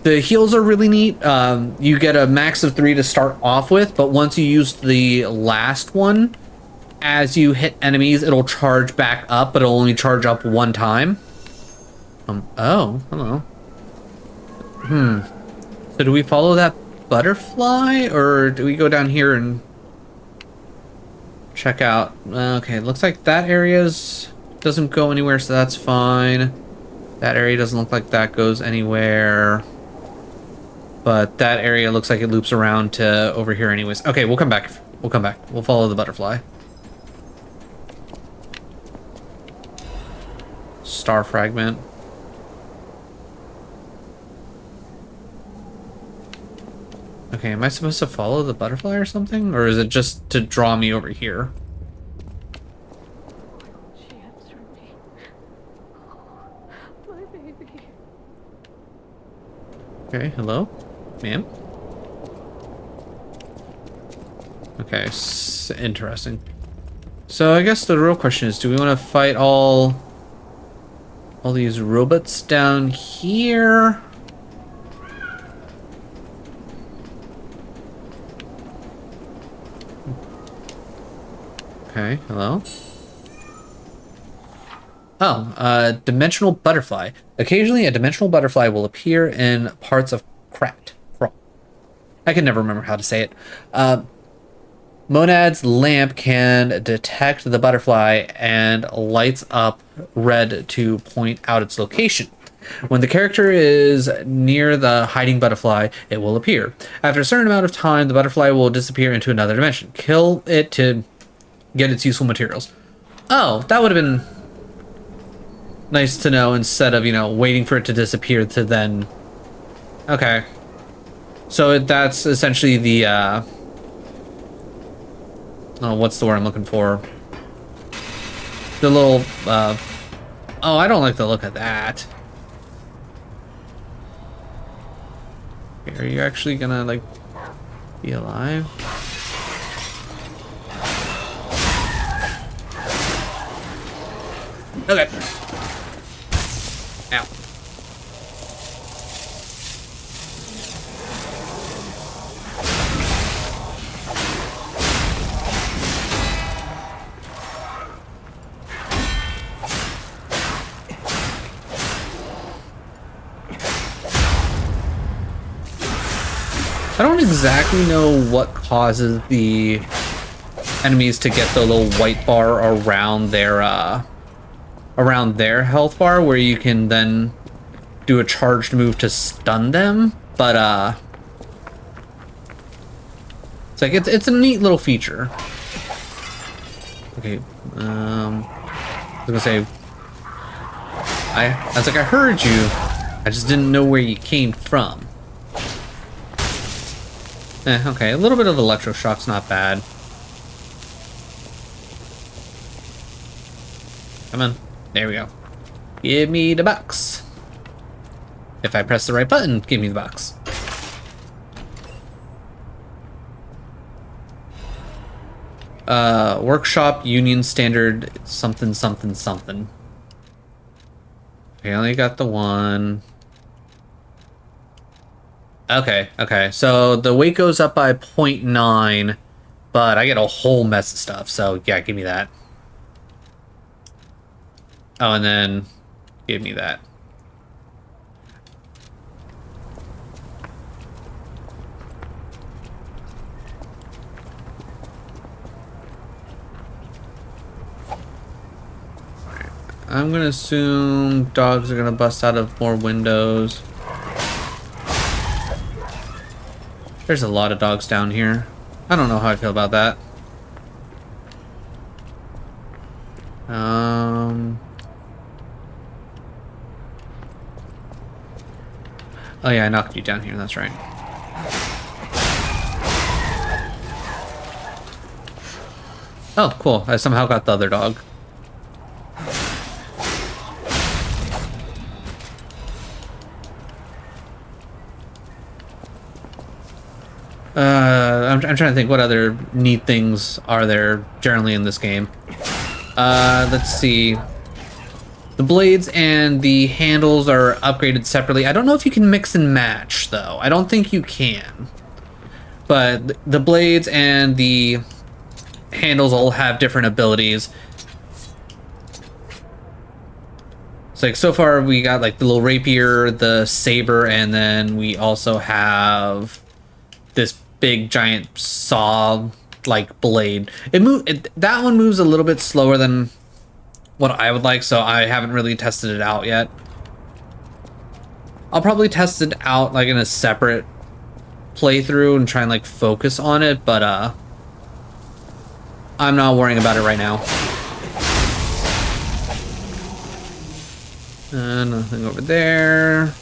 The heals are really neat. You get a max of 3 to start off with, but once you use the last one, as you hit enemies, it'll charge back up, but it'll only charge up one time. Oh, hello. So do we follow that butterfly, or do we go down here and check out? Okay, looks like that doesn't go anywhere, so that's fine. That area doesn't look like that goes anywhere. But that area looks like it loops around to over here anyways. Okay, we'll come back. We'll come back. We'll follow the butterfly. Star fragment. Okay, am I supposed to follow the butterfly or something? Or is it just to draw me over here? She answered me. Oh, my baby. Okay, hello? Ma'am? Okay, interesting. So I guess the real question is, do we want to fight all these robots down here? Okay, hello? Dimensional butterfly. Occasionally, a dimensional butterfly will appear in parts of Krat. I can never remember how to say it. Monad's lamp can detect the butterfly and lights up red to point out its location. When the character is near the hiding butterfly, it will appear. After a certain amount of time, the butterfly will disappear into another dimension. Kill it to get its useful materials. Oh, that would have been nice to know instead of, waiting for it to disappear to then... Okay. So that's essentially the, oh, what's the word I'm looking for? The little, oh, I don't like the look of that. Are you actually gonna, like, be alive? Okay. Ow. I don't exactly know what causes the enemies to get the little white bar around their health bar, where you can then do a charged move to stun them, but it's like it's a neat little feature. Okay, I was gonna say, I was like, I heard you, I just didn't know where you came from. Okay, a little bit of electroshock's not bad. Come on. There we go. Give me the box. If I press the right button, give me the box. Workshop, Union Standard, something, something, something. Okay, I only got the one. Okay, so the weight goes up by 0.9, but I get a whole mess of stuff, so yeah, give me that. Oh, and then give me that. Alright, I'm gonna assume dogs are gonna bust out of more windows. There's a lot of dogs down here. I don't know how I feel about that. Oh yeah, I knocked you down here, that's right. Oh, cool. I somehow got the other dog. I'm trying to think what other neat things are there generally in this game. Let's see. The blades and the handles are upgraded separately. I don't know if you can mix and match, though. I don't think you can. But the blades and the handles all have different abilities. It's like, so far we got like the little rapier, the saber, and then we also have this big giant saw like blade. That one moves a little bit slower than what I would like, so I haven't really tested it out yet. I'll probably test it out like in a separate playthrough and try and like focus on it, but I'm not worrying about it right now. Nothing over there.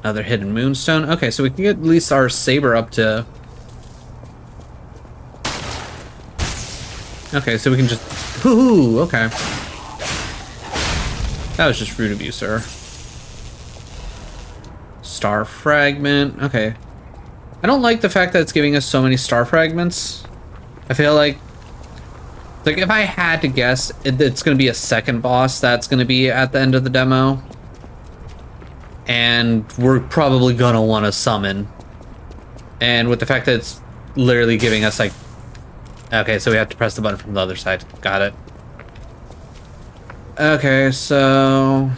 Another hidden moonstone. Okay, so we can get at least our saber up to... Okay, so we can just... Ooh, okay. That was just rude of you, sir. Star fragment. Okay. I don't like the fact that it's giving us so many star fragments. I feel like if I had to guess, it's going to be a second boss that's going to be at the end of the demo. And we're probably going to want to summon. And with the fact that it's literally giving us like Okay, so we have to press the button from the other side. Got it. Okay, so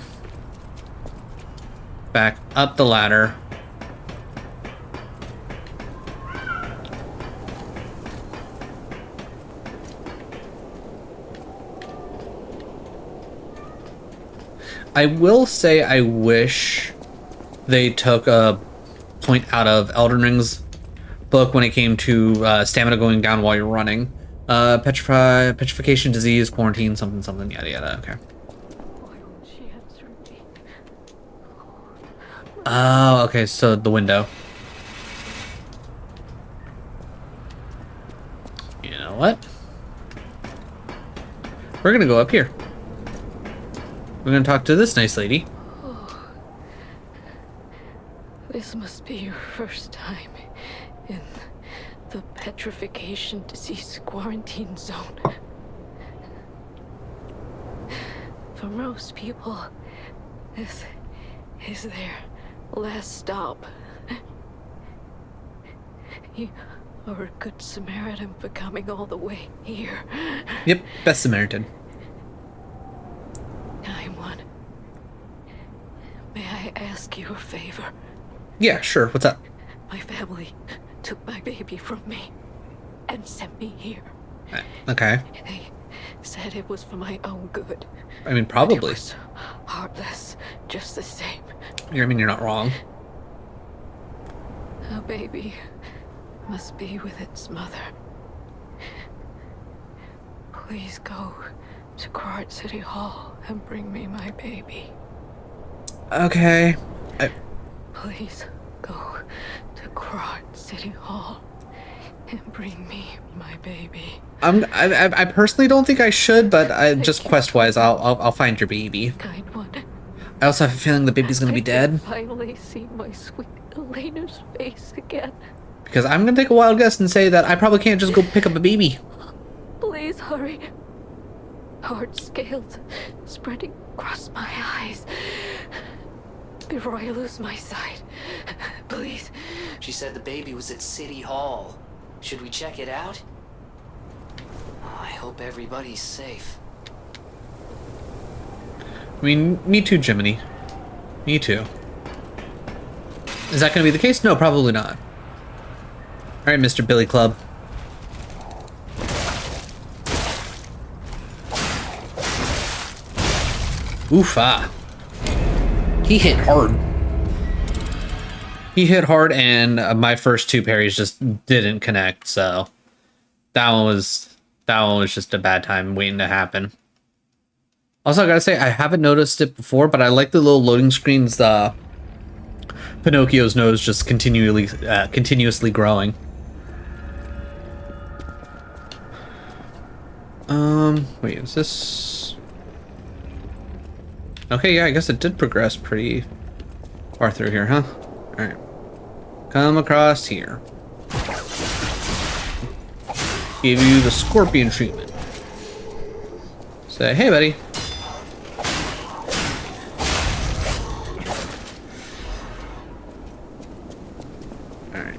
back up the ladder. I will say I wish they took a point out of Elden Ring's book when it came to stamina going down while you're running. Petrification, disease, quarantine, something, something, yada, yada. Okay. Oh, okay, so the window. You know what? We're gonna go up here. We're gonna talk to this nice lady. Oh, this must be your first time in the petrification disease quarantine zone. For most people, this is their last stop. You are a good Samaritan for coming all the way here. Yep, best Samaritan. I'm one. May I ask you a favor? Yeah, sure. What's up? My family took my baby from me and sent me here. Okay. They said it was for my own good. I mean, probably. But it was heartless, just the same. I mean, you're not wrong. A baby must be with its mother. Please go to Krat City Hall and bring me my baby. Okay. Please go to Krat City Hall and bring me my baby. I personally don't think I should, but just quest-wise, I'll find your baby. Kind one. I also have a feeling the baby's gonna be dead. Finally see my sweet Elena's face again. Because I'm gonna take a wild guess and say that I probably can't just go pick up a baby. Please hurry. Hard scales spreading across my eyes. Before I lose my sight. Please. She said the baby was at City Hall. Should we check it out? Oh, I hope everybody's safe. I mean, me too, Jiminy. Me too. Is that gonna be the case? No, probably not. Alright, Mr. Billy Club. Oofa. He hit hard. He hit hard, and my first two parries just didn't connect, so that one was just a bad time waiting to happen. Also, I gotta say, I haven't noticed it before, but I like the little loading screens, Pinocchio's nose just continuously growing. Wait, is this... Okay, yeah, I guess it did progress pretty far through here, huh? Alright. Come across here. Give you the scorpion treatment. Say, hey, buddy. Alright.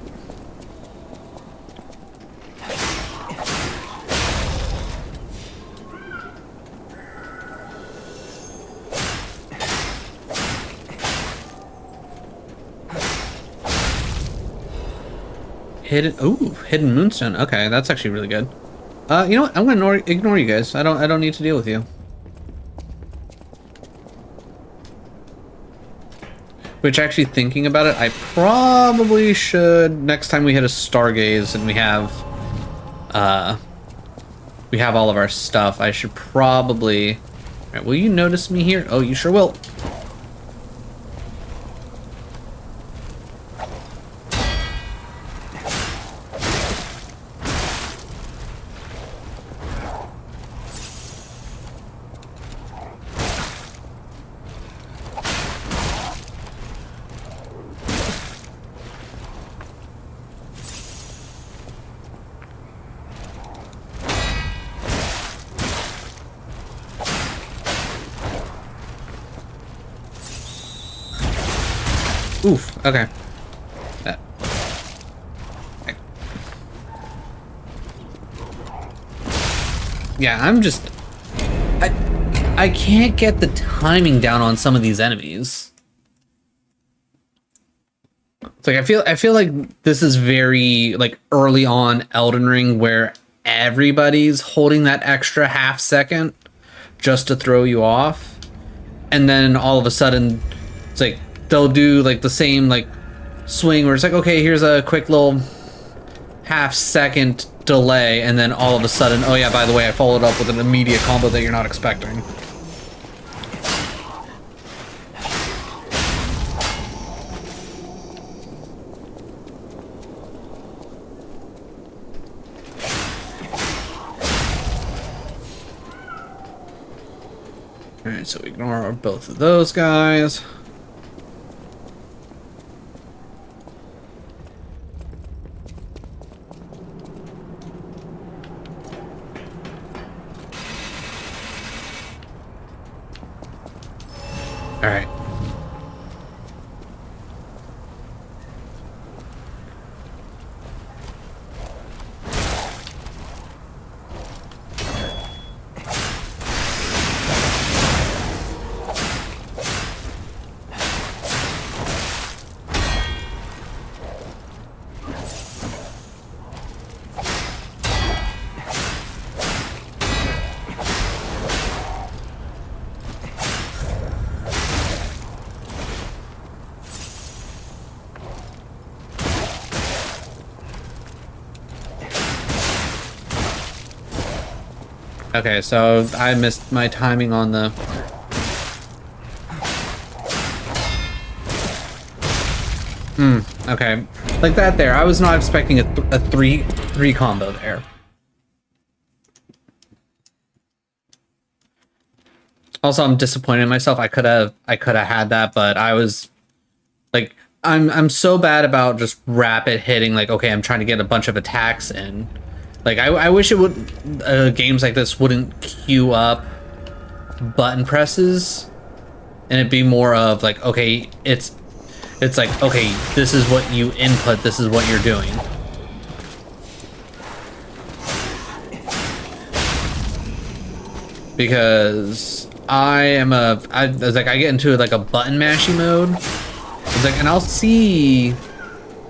Hidden moonstone. Okay, that's actually really good. You know what? I'm gonna ignore you guys. I don't need to deal with you. Which, actually thinking about it, I probably should, next time we hit a Stargaze and we have all of our stuff, I should probably... Alright, will you notice me here? Oh, you sure will. Oof, okay. Yeah, I can't get the timing down on some of these enemies. It's like I feel like this is very like early on Elden Ring where everybody's holding that extra half second just to throw you off. And then all of a sudden it's like they'll do like the same like swing where it's like, okay, here's a quick little half second delay, and then all of a sudden, oh yeah, by the way, I followed up with an immediate combo that you're not expecting. Alright, so ignore both of those guys. Alright. Okay, so I missed my timing on the... okay. Like that there. I was not expecting a three combo there. Also, I'm disappointed in myself. I could have had that, but I was like, I'm so bad about just rapid hitting. Like, okay, I'm trying to get a bunch of attacks in. Like, I wish it would, games like this wouldn't queue up button presses, and it'd be more of like, okay, it's like, okay, this is what you input, this is what you're doing. Because I get into like a button mashy mode. It's like, and I'll see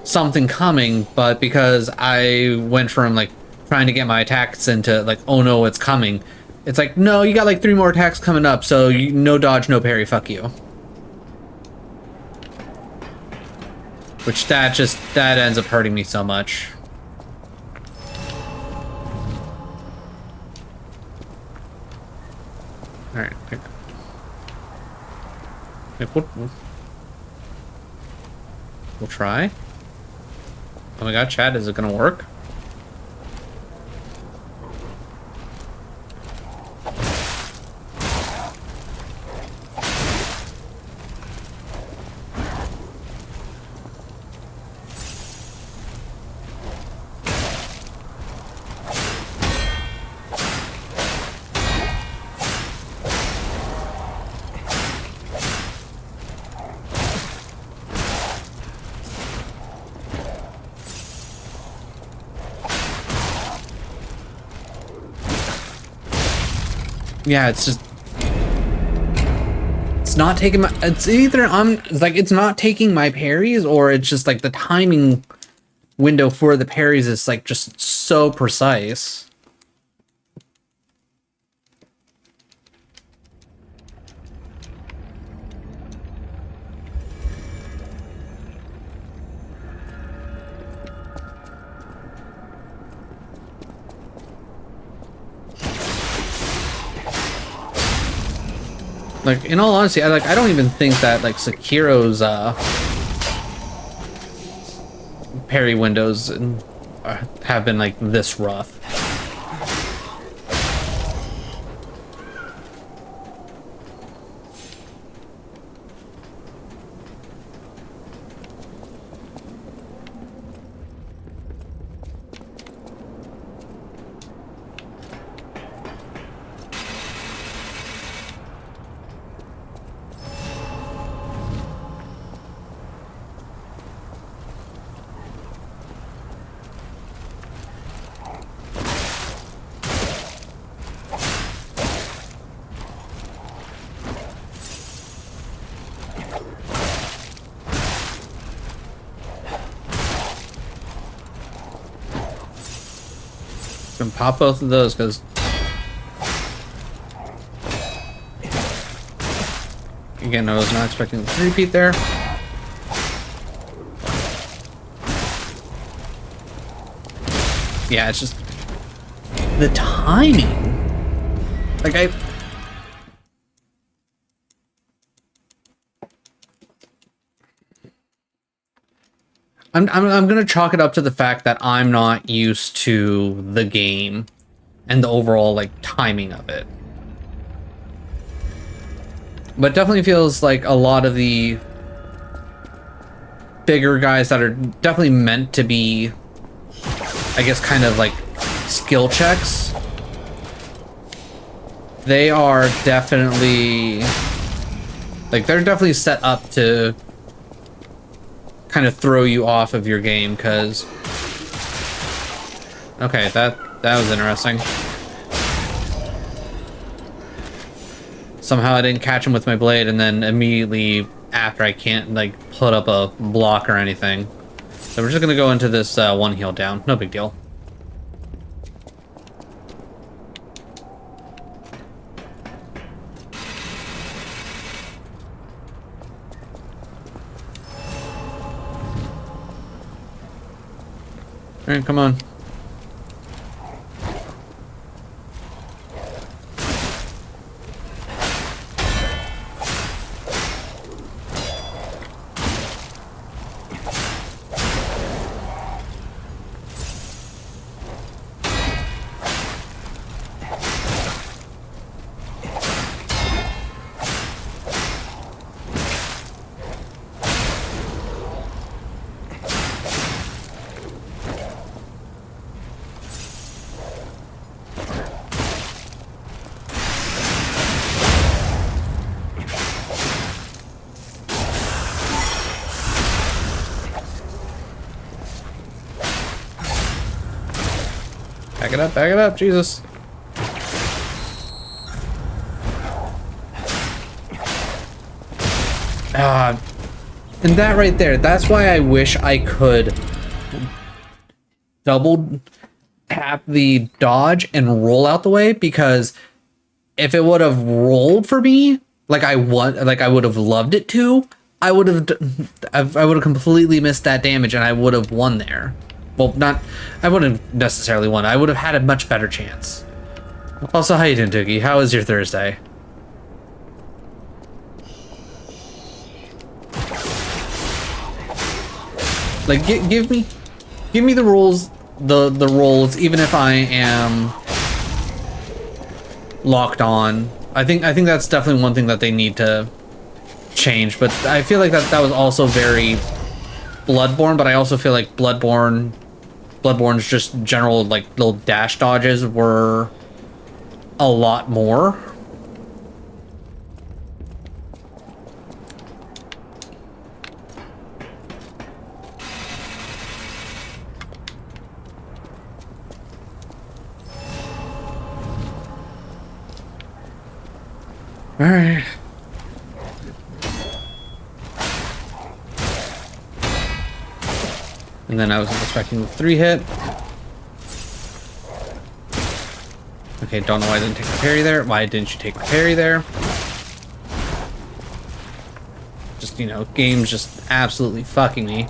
something coming, but because I went from like trying to get my attacks into like, oh no, it's coming. It's like, no, you got like 3 more attacks coming up, so no dodge, no parry, fuck you. Which that ends up hurting me so much. Alright, we'll try. Oh my god, chat, is it gonna work? Yeah, it's just, it's not taking my, it's either it's not taking my parries, or it's just like the timing window for the parries is like just so precise. Like, in all honesty, I don't even think that like Sekiro's parry windows have been like this rough. Gonna pop both of those because again, I was not expecting the repeat there. Yeah, it's just the timing. Like I'm gonna chalk it up to the fact that I'm not used to the game and the overall like timing of it. But definitely feels like a lot of the bigger guys that are definitely meant to be, I guess, kind of like skill checks. They are definitely like they're definitely set up to kind of throw you off of your game because okay, that was interesting. Somehow I didn't catch him with my blade, and then immediately after I can't like put up a block or anything. So we're just gonna go into this one heal down. No big deal. All right, come on. Back it up, Jesus. And that right there, that's why I wish I could double tap the dodge and roll out the way, because if it would have rolled for me, like I would have loved it to, I would have completely missed that damage and I would have won there. Well, I wouldn't necessarily won. I would have had a much better chance. Also, how you doing, Doogie? How was your Thursday? Like, give me the rules, the rolls, even if I am locked on. I think that's definitely one thing that they need to change. But I feel like that was also very Bloodborne. But I also feel like Bloodborne's just general like little dash dodges were a lot more. All right. And then I was expecting the 3-hit. Okay, don't know why I didn't take my parry there. Why didn't you take my parry there? Just, you know, game's just absolutely fucking me.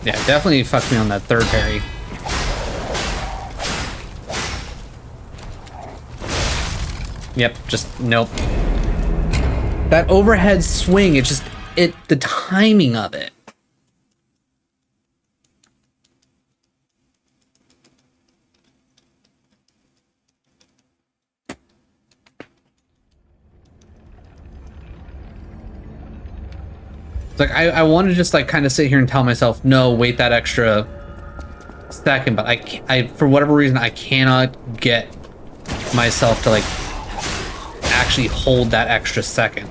Yeah, definitely fucked me on that third parry. Yep, just nope. That overhead swing, the timing of it. It's like I want to just like kind of sit here and tell myself, no, wait that extra second, but I for whatever reason I cannot get myself to like actually hold that extra second.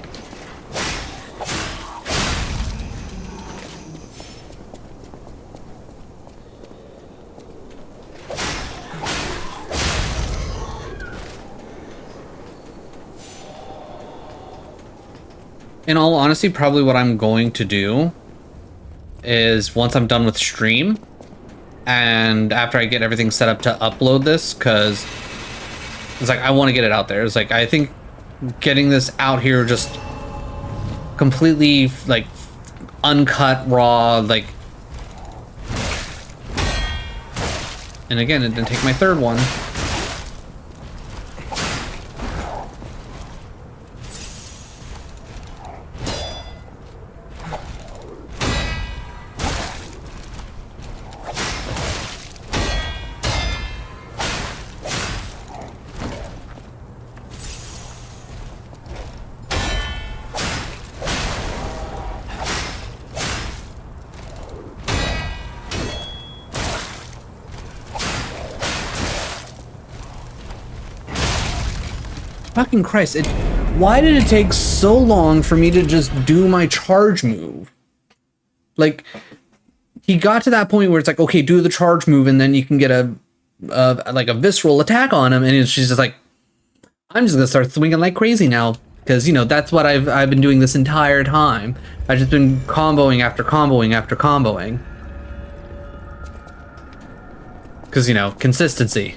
in all honesty, probably what I'm going to do is once I'm done with stream, and after I get everything set up to upload this, because it's like I want to get it out there. It's like I think getting this out here just completely like uncut, raw, like. And again, it didn't take my third one. Fucking Christ, why did it take so long for me to just do my charge move? Like, he got to that point where it's like, okay, do the charge move and then you can get a visceral attack on him, and she's just like, I'm just gonna start swinging like crazy now. Because, you know, that's what I've been doing this entire time. I've just been comboing after comboing after comboing. Because, you know, consistency.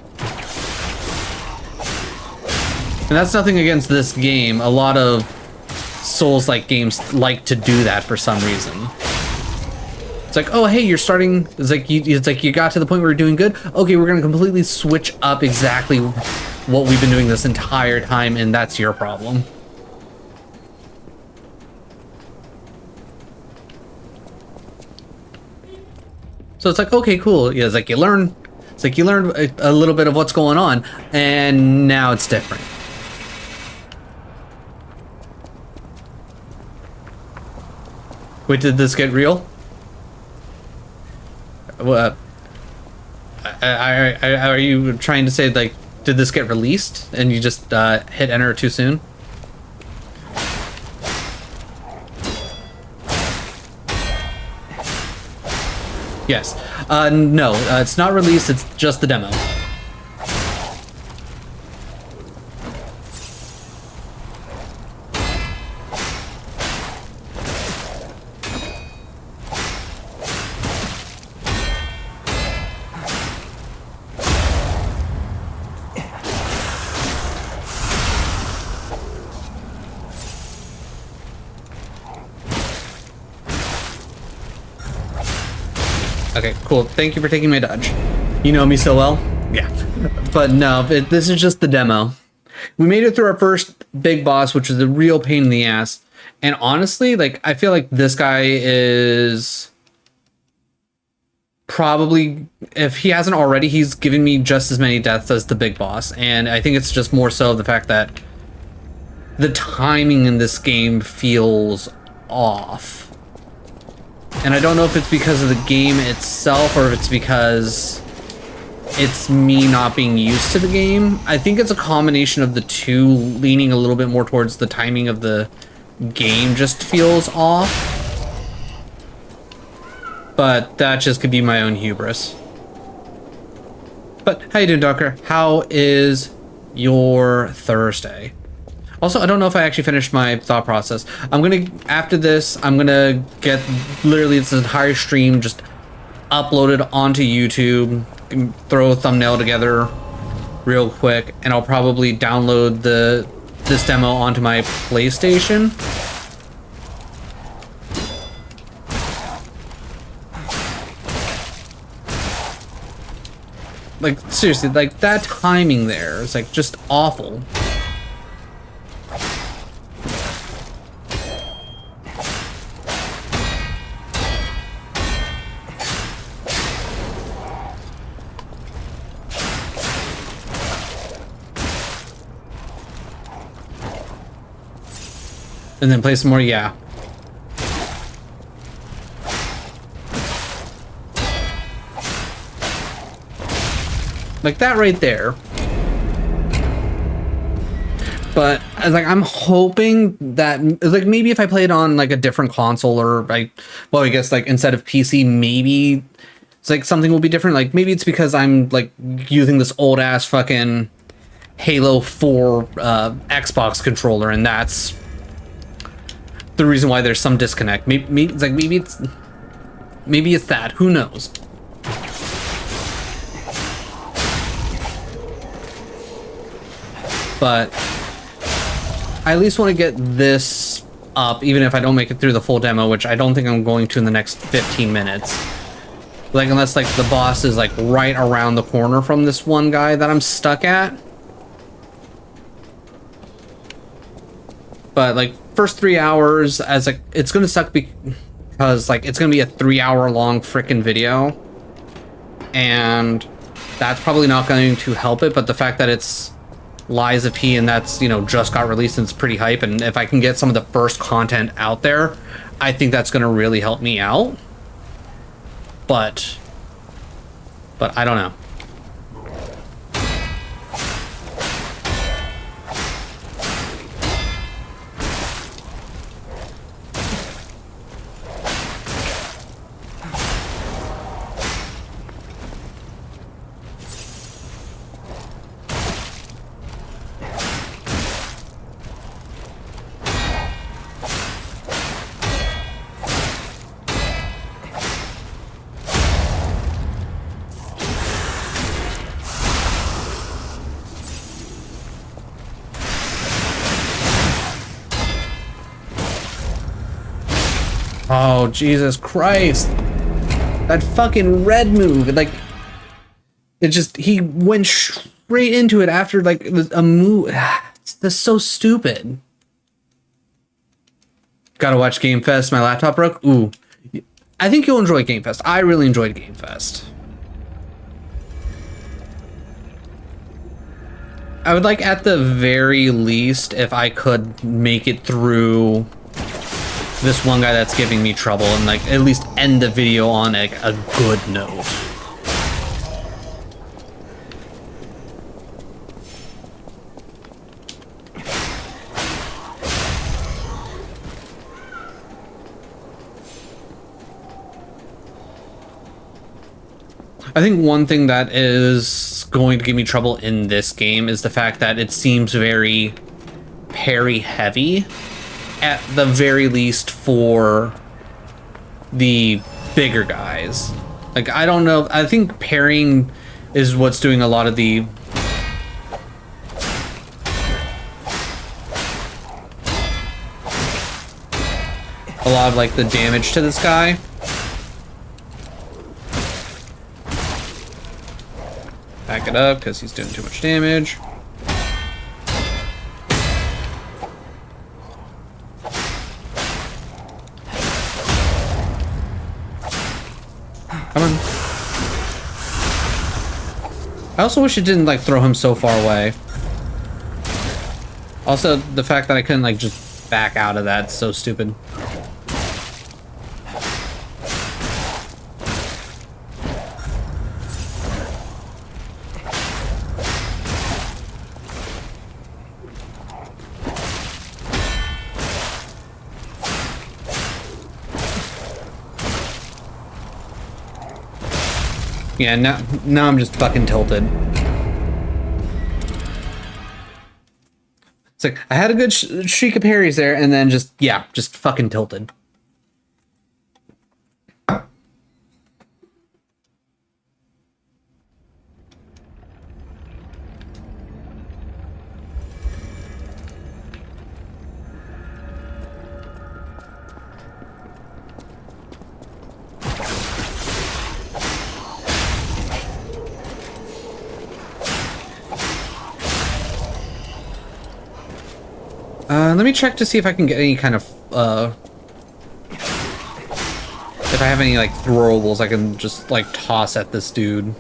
And that's nothing against this game. A lot of Souls-like games like to do that for some reason. It's like, oh, hey, you're starting. It's like you got to the point where you're doing good. Okay, we're gonna completely switch up exactly what we've been doing this entire time, and that's your problem. So it's like, okay, cool. Yeah, it's like you learn. It's like you learn a little bit of what's going on, and now it's different. Wait, did this get real? Are you trying to say, like, did this get released and you just hit enter too soon? Yes. No, it's not released, it's just the demo. Okay, cool. Thank you for taking my dodge. You know me so well? Yeah. But no, this is just the demo. We made it through our first big boss, which was a real pain in the ass. And honestly, like, I feel like this guy is probably, if he hasn't already, he's given me just as many deaths as the big boss. And I think it's just more so the fact that the timing in this game feels off. And I don't know if it's because of the game itself or if it's because it's me not being used to the game. I think it's a combination of the two, leaning a little bit more towards the timing of the game just feels off. But that just could be my own hubris. But how you doing, Docker? How is your Thursday? Also, I don't know if I actually finished my thought process. After this, I'm gonna get literally this entire stream just uploaded onto YouTube, throw a thumbnail together real quick, and I'll probably download this demo onto my PlayStation. Like, seriously, like, that timing there is, like, just awful. And then play some more, yeah. Like that right there. But I'm hoping that, like, maybe if I played on like a different console or I guess like instead of PC, maybe it's like something will be different. Like maybe it's because I'm like using this old ass fucking Halo 4 Xbox controller, and that's the reason why there's some disconnect. Maybe it's like maybe it's that. Who knows? But I at least want to get this up, even if I don't make it through the full demo, which I don't think I'm going to in the next 15 minutes. Like, unless like the boss is like right around the corner from this one guy that I'm stuck at. But like first 3 hours, as like it's gonna suck because like it's gonna be a 3-hour long freaking video, and that's probably not going to help it. But the fact that it's Lies of P and that's, you know, just got released and it's pretty hype, and if I can get some of the first content out there, I think that's gonna really help me out. But I don't know. Oh, Jesus Christ. That fucking red move, like, it just, he went straight into it after, like, a move. That's so stupid. Gotta watch Game Fest. My laptop broke. Ooh. I think you'll enjoy Game Fest. I really enjoyed Game Fest. I would like, at the very least, if I could make it through this one guy that's giving me trouble and like at least end the video on like a good note. I think one thing that is going to give me trouble in this game is the fact that it seems very parry heavy, at the very least for the bigger guys. Like, I don't know, I think parrying is what's doing a lot of the like the damage to this guy. Back it up because he's doing too much damage. Come on. I also wish it didn't like throw him so far away. Also, the fact that I couldn't like just back out of that's so stupid. Yeah, now I'm just fucking tilted. It's like, I had a good streak of parries there, and then just, yeah, just fucking tilted. Let me check to see if I can get any kind of, if I have any, like, throwables I can just, like, toss at this dude.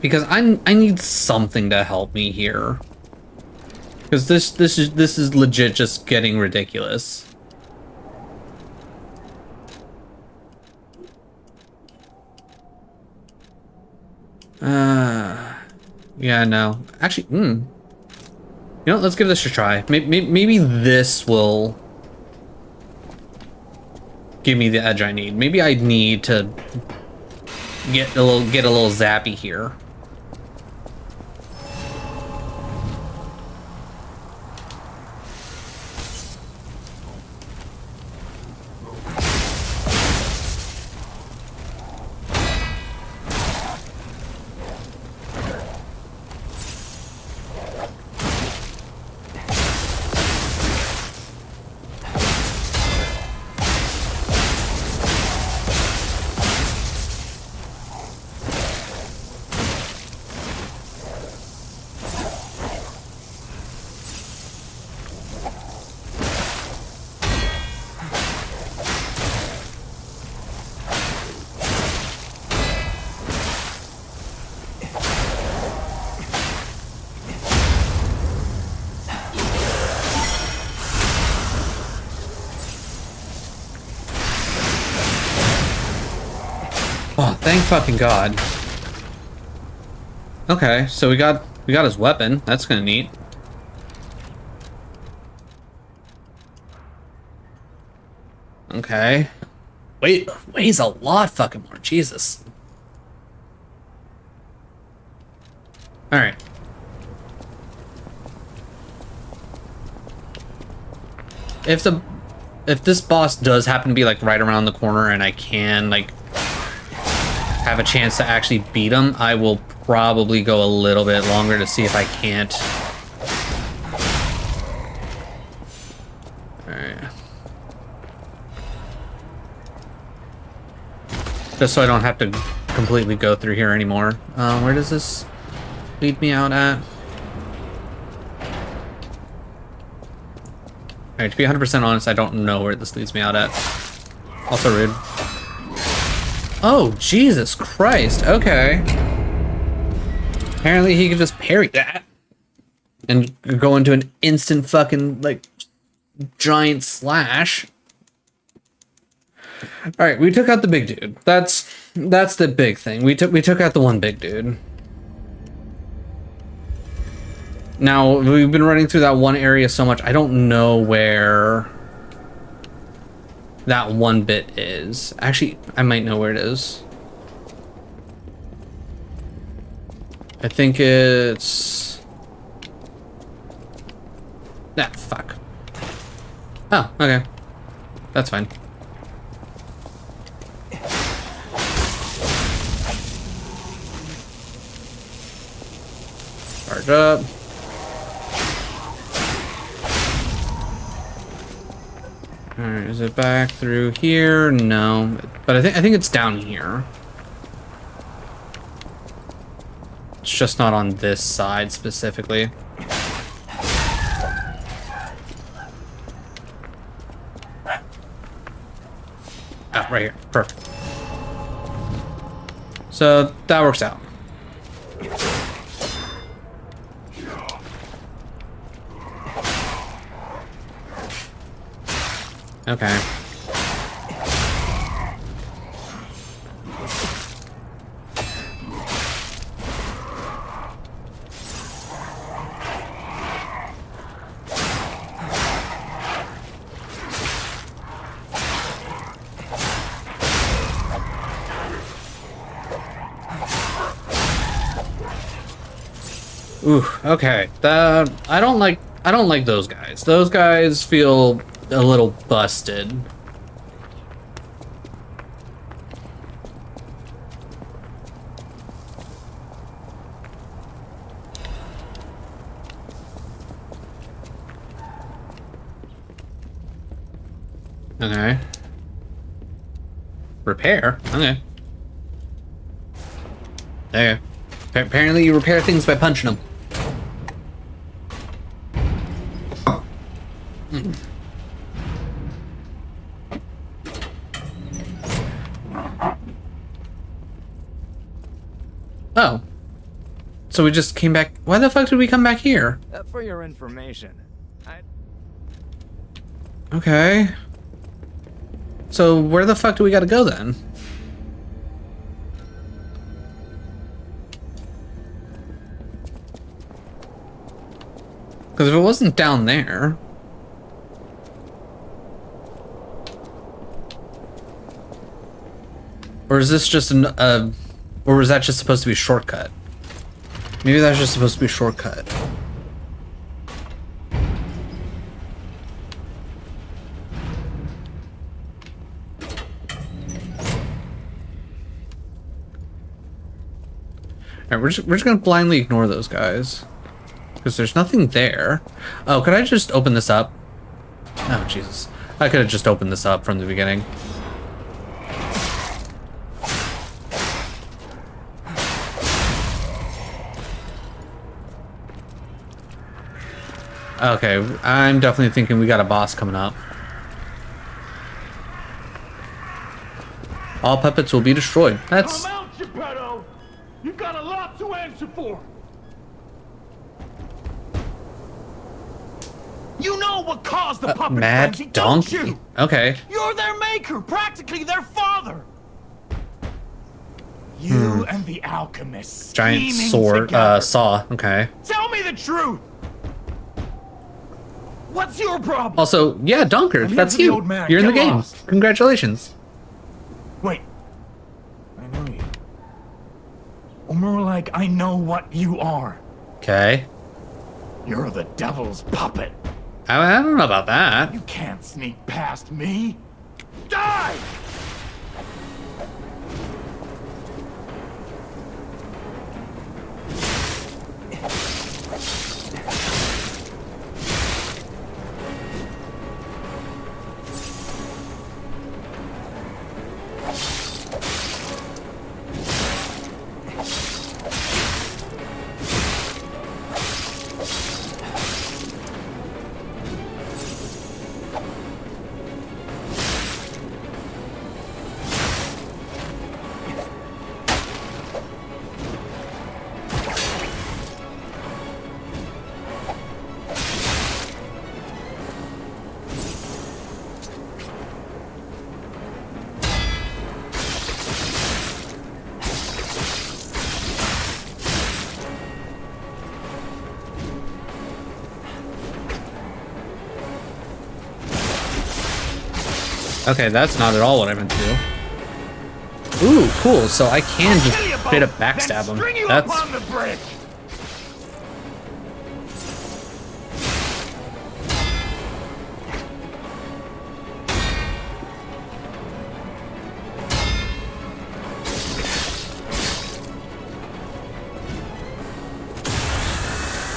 Because I need something to help me here. Because this is legit just getting ridiculous. Yeah, no. Actually, you know, let's give this a try. Maybe this will give me the edge I need. Maybe I need to get a little zappy here. Oh, thank fucking God. Okay, so we got his weapon. That's kind of neat. Okay. Weighs a lot fucking more. Jesus. All right. If this boss does happen to be like right around the corner and I can like have a chance to actually beat him, I will probably go a little bit longer to see if I can't. Alright. Just so I don't have to completely go through here anymore. Where does this lead me out at? Alright, to be 100% honest, I don't know where this leads me out at. Also rude. Oh, Jesus Christ. Okay. Apparently he could just parry that. And go into an instant fucking, like, giant slash. Alright, we took out the big dude. That's the big thing. We took out the one big dude. Now, we've been running through that one area so much, I don't know where that one bit is. Actually, I might know where it is. I think it's... Ah, fuck. Oh, okay. That's fine. Charge up. Alright, is it back through here? No. But I think it's down here. It's just not on this side specifically. Ah, right here. Perfect. So that works out. Okay. Ooh, okay. I don't like those guys. Those guys feel a little busted. Okay. Repair? Okay. There. Apparently you repair things by punching them. Oh. So we just came back. Why the fuck did we come back here? For your information, Okay. So where the fuck do we gotta go then? Because if it wasn't down there... Or is this just an, or was that just supposed to be a shortcut? Maybe that's just supposed to be a shortcut. Alright, we're just gonna blindly ignore those guys. Because there's nothing there. Oh, could I just open this up? Oh, Jesus. I could have just opened this up from the beginning. Okay, I'm definitely thinking we got a boss coming up. All puppets will be destroyed. That's... Come out, Geppetto! You've got a lot to answer for! You know what caused the puppet mad frenzy, donkey. don't you? Okay. You're their maker, practically their father! You and the alchemist. Giant scheming sword, together. saw. Okay. Tell me the truth. What's your problem? Also, yeah, Dunker, I'm here that's for the you. old man. You're in the Get game. lost. Congratulations. Wait. I know you. Or more like, I know what you are. Okay. You're the devil's puppet. I don't know about that. You can't sneak past me. Die! Okay, that's not at all what I meant to do. Ooh, cool. So I can just straight up backstab him. String you That's up on the bridge.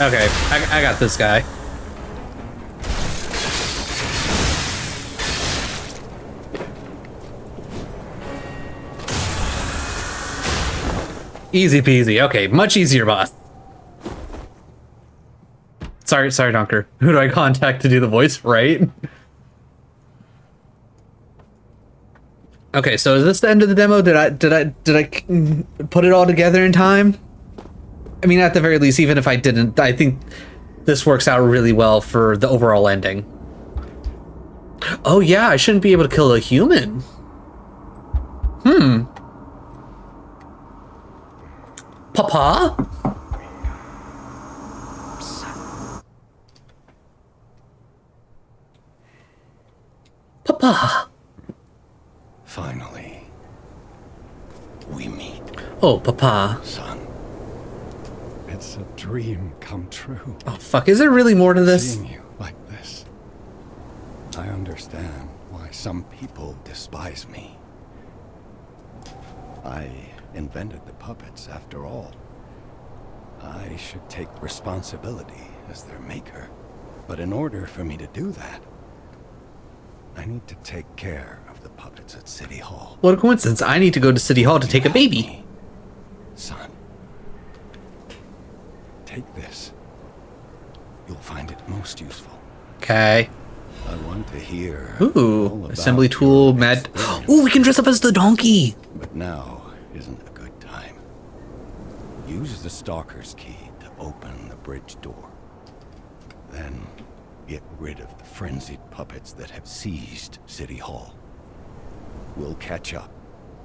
okay. I got this guy. Easy peasy. Okay, much easier, boss. Sorry, Dunker. Who do I contact to do the voice, right? Okay, so is this the end of the demo? Did I put it all together in time? I mean, at the very least, even if I didn't, I think this works out really well for the overall ending. Oh yeah, I shouldn't be able to kill a human. Papa? Papa. Finally, we meet. Oh, Papa. Son, it's a dream come true. Oh, fuck. Is there really more to this? Seeing you like this, I understand why some people despise me. I invented the puppets, after all. I should take responsibility as their maker. But in order for me to do that, I need to take care of the puppets at City Hall. What a coincidence. I need to go to City Hall to take a baby. Me, son. Take this. You'll find it most useful. Okay. I want to hear. Ooh, all about assembly tool, your mad. experience. Ooh, we can dress up as the donkey. But now isn't a good time. Use the Stalker's key to open the bridge door. Then get rid of the frenzied puppets that have seized City Hall. We'll catch up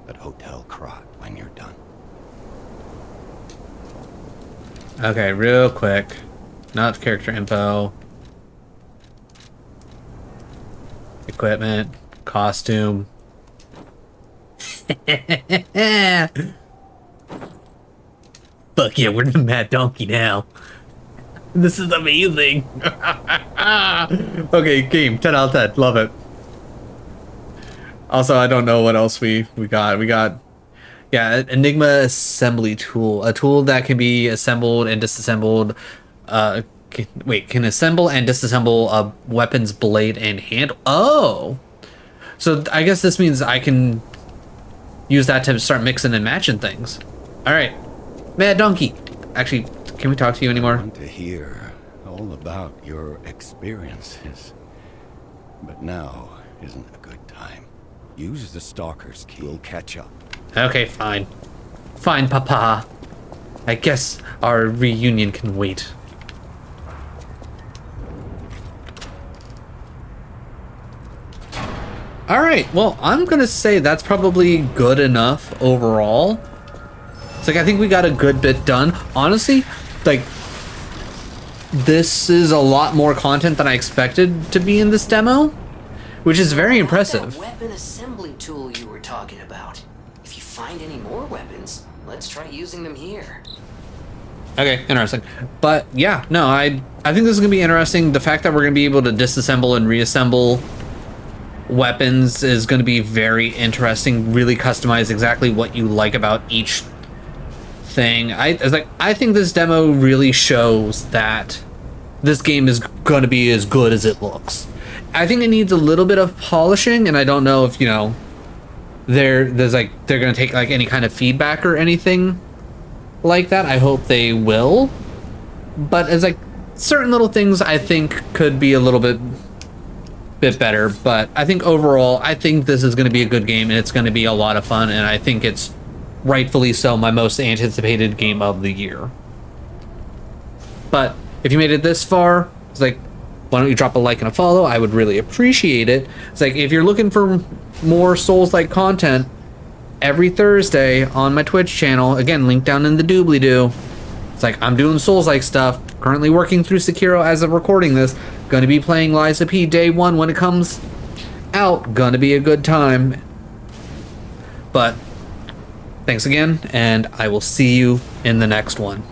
at Hotel Krat when you're done. Okay, real quick. Not character info. Equipment. Costume. Fuck yeah, we're the Mad Donkey now. This is amazing. Okay, game 10 out of 10. Love it. Also, I don't know what else we got. We got, yeah, Enigma assembly tool, a tool that can be assembled and disassembled. Can assemble and disassemble a weapon's blade and handle. Oh, so I guess this means I can use that to start mixing and matching things. All right, Mad Donkey. Actually, can we talk to you I anymore? want to hear all about your experiences. But now isn't a good time. Use the Stalker's key. We'll catch up. Okay, fine. Fine, Papa. I guess our reunion can wait. Alright, well, I'm gonna say that's probably good enough overall. It's like, I think we got a good bit done. Honestly, like, this is a lot more content than I expected to be in this demo, which is very impressive. That weapon assembly tool you were talking about. If you find any more weapons, let's try using them here. Okay, interesting. But yeah, no, I think this is gonna be interesting. The fact that we're gonna be able to disassemble and reassemble weapons is gonna be very interesting. Really customize exactly what you like about each thing. I think this demo really shows that this game is gonna be as good as it looks. I think it needs a little bit of polishing, and I don't know if, you know, they're gonna take like any kind of feedback or anything like that. I hope they will, but as like certain little things I think could be a little bit better. But I think overall, I think this is going to be a good game, and it's going to be a lot of fun, and I think it's rightfully so my most anticipated game of the year. But if you made it this far, it's like, why don't you drop a like and a follow? I would really appreciate it. It's like, if you're looking for more Souls-like content, every Thursday on my Twitch channel, again, link down in the doobly-doo. It's like, I'm doing Souls-like stuff, currently working through Sekiro as of recording this, gonna be playing Lies of P day 1 when it comes out, gonna be a good time. But thanks again, and I will see you in the next one.